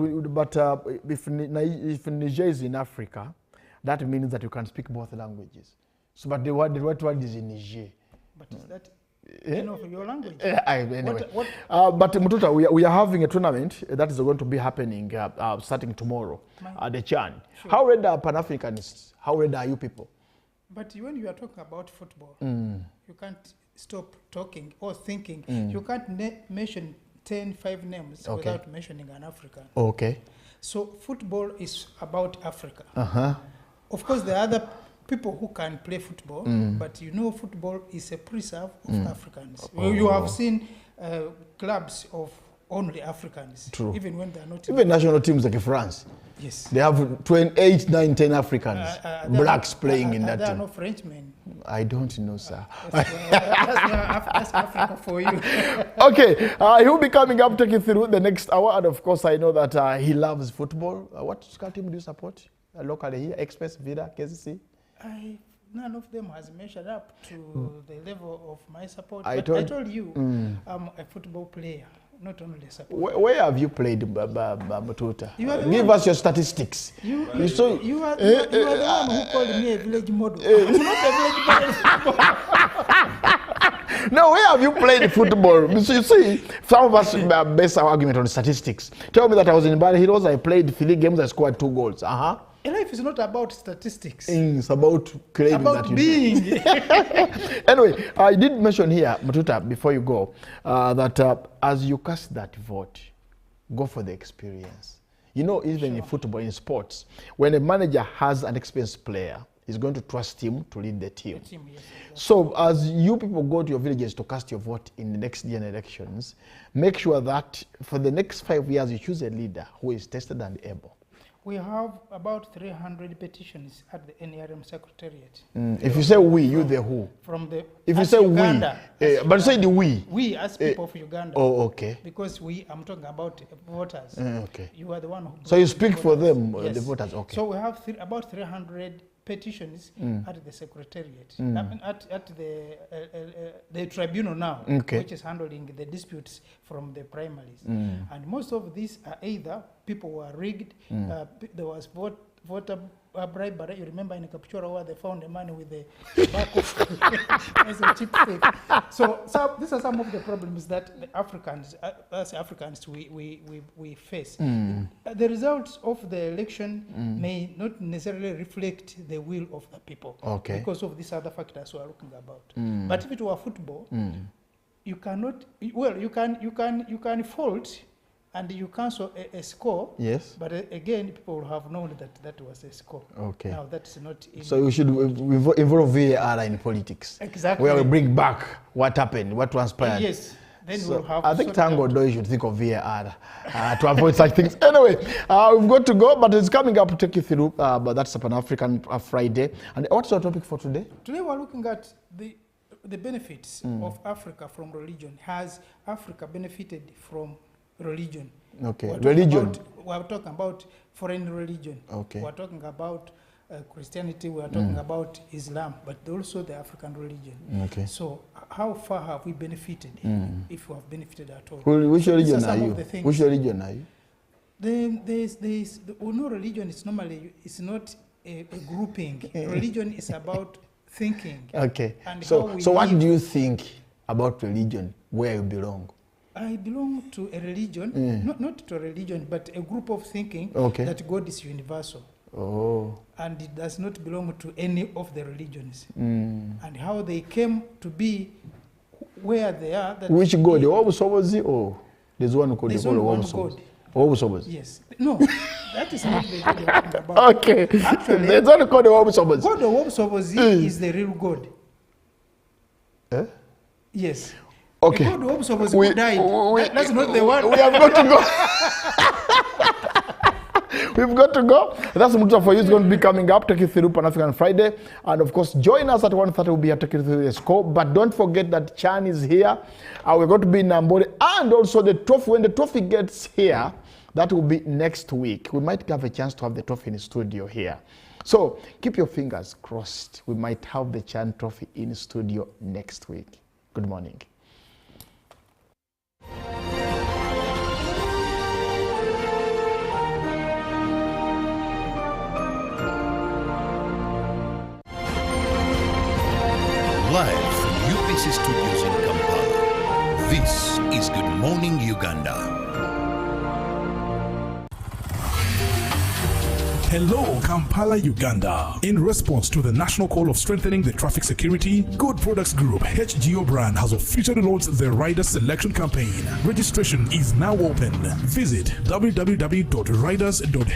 Speaker 20: if Niger is in Africa, that means that you can speak both languages. So, but the word is in Niger.
Speaker 21: But is that enough of your language?
Speaker 20: Anyway. But Mututa, we are having a tournament that is going to be happening starting tomorrow at the CHAN. Sure. How ready are Pan-Africanists? How ready are you people?
Speaker 21: But when you are talking about football, you can't stop talking or thinking. You can't mention 5 names without mentioning an African.
Speaker 20: Okay.
Speaker 21: So football is about Africa. Of course, there are other people who can play football, but you know football is a preserve of Africans. You have seen clubs of only Africans.
Speaker 20: True.
Speaker 21: Even when they are not.
Speaker 20: Even national teams like France.
Speaker 21: Yes.
Speaker 20: They have 28, 9, 10 Africans, blacks playing in that team.
Speaker 21: There are no Frenchmen.
Speaker 20: I don't know, sir.
Speaker 21: That's Africa for you.
Speaker 20: Okay, he'll be coming up, taking through the next hour. And of course, I know that he loves football. What team do you support locally here? Express, Vida, KCC?
Speaker 21: None of them has measured up to the level of my support.
Speaker 20: I
Speaker 21: told you, I'm a football player. Not only support.
Speaker 20: Where have you played, Matuta? Give us your statistics.
Speaker 21: You are the one who called me a village model. I'm not a village model.
Speaker 20: No, where have you played football? So you see, some of us base our argument on statistics. Tell me that I was in Bali Heroes, I played 3 games, I scored 2 goals.
Speaker 21: Life is not about statistics.
Speaker 20: It's about claiming
Speaker 21: about
Speaker 20: that you
Speaker 21: being.
Speaker 20: Anyway, I did mention here, Matuta, before you go, that as you cast that vote, go for the experience. You know, even in football, in sports, when a manager has an experienced player, he's going to trust him to lead the team. So as you people go to your villages to cast your vote in the next year elections, make sure that for the next 5 years, you choose a leader who is tested and able.
Speaker 21: We have about 300 petitions at the NRM Secretariat.
Speaker 20: If you say we, you the who?
Speaker 21: From the
Speaker 20: if you say Uganda, we, but say the we.
Speaker 21: We as people of Uganda.
Speaker 20: Oh, okay.
Speaker 21: Because I'm talking about voters.
Speaker 20: Okay.
Speaker 21: You are the one who.
Speaker 20: So you speak for them,
Speaker 21: yes.
Speaker 20: the voters, okay.
Speaker 21: So we have about 300 petitions at the Secretariat, I mean at the tribunal now, which is handling the disputes from the primaries. And most of these are either people who are rigged, there was voter bribery. You remember in Kapchora where they found the money with the tobacco as a cheap fake. So these are some of the problems that the Africans, as Africans, we face. The results of the election may not necessarily reflect the will of the people because of these other factors we are looking about. But if it were football, you cannot. Well, you can fault. And you cancel a score. Yes. But again, people will have known that was a score. Okay. Now that's not.
Speaker 20: So we should involve VAR in politics.
Speaker 21: Exactly.
Speaker 20: Where we bring back what happened, what transpired.
Speaker 21: Yes. Then we'll have.
Speaker 20: I think thank God you should think of VAR to avoid such things. Anyway, we've got to go, but it's coming up to take you through. But that's a Pan-African Friday. And what's our topic for today?
Speaker 21: Today we're looking at the benefits of Africa from religion. Has Africa benefited from religion?
Speaker 20: Okay. Religion.
Speaker 21: We're talking about foreign religion. Okay. We're talking about Christianity. We're talking about Islam, but also the African religion. Okay. So how far have we benefited, if we have benefited at all?
Speaker 20: Which religion are you? Which religion are you?
Speaker 21: No, religion is normally, it's not a grouping. Religion is about thinking.
Speaker 20: Okay. And so what do you think about religion, where you belong?
Speaker 21: I belong to a religion, not to a religion, but a group of thinking that God is universal. Oh. And it does not belong to any of the religions. And how they came to be where they are.
Speaker 20: Which God? The Obusobozi or there's one called the Obusobozi? Obusobozi.
Speaker 21: Yes. No, that is not the God you're talking about.
Speaker 20: Okay. Actually, there's one called the Obusobozi.
Speaker 21: God of Obusobozi is the real God.
Speaker 20: Eh?
Speaker 21: Yes.
Speaker 20: Okay.
Speaker 21: God of Obusobozi who died. That's not the one.
Speaker 20: We have got to go. We've got to go. That's Muta for you. It's going to be coming up, take you through Pan-African Friday. And of course, join us at 1:30. We'll be here taking you through the score. But don't forget that Chan is here. We're going to be in Nambole. And also the trophy, when the trophy gets here, that will be next week. We might have a chance to have the trophy in the studio here. So keep your fingers crossed. We might have the Chan trophy in the studio next week. Good morning.
Speaker 3: Live from UPC Studios in Kampala, this is Good Morning Uganda.
Speaker 5: Hello, Kampala, Uganda. In response to the national call of strengthening the traffic security, Good Products Group HGO brand has officially launched the Rider Selection Campaign. Registration is now open. Visit www.riders.hgo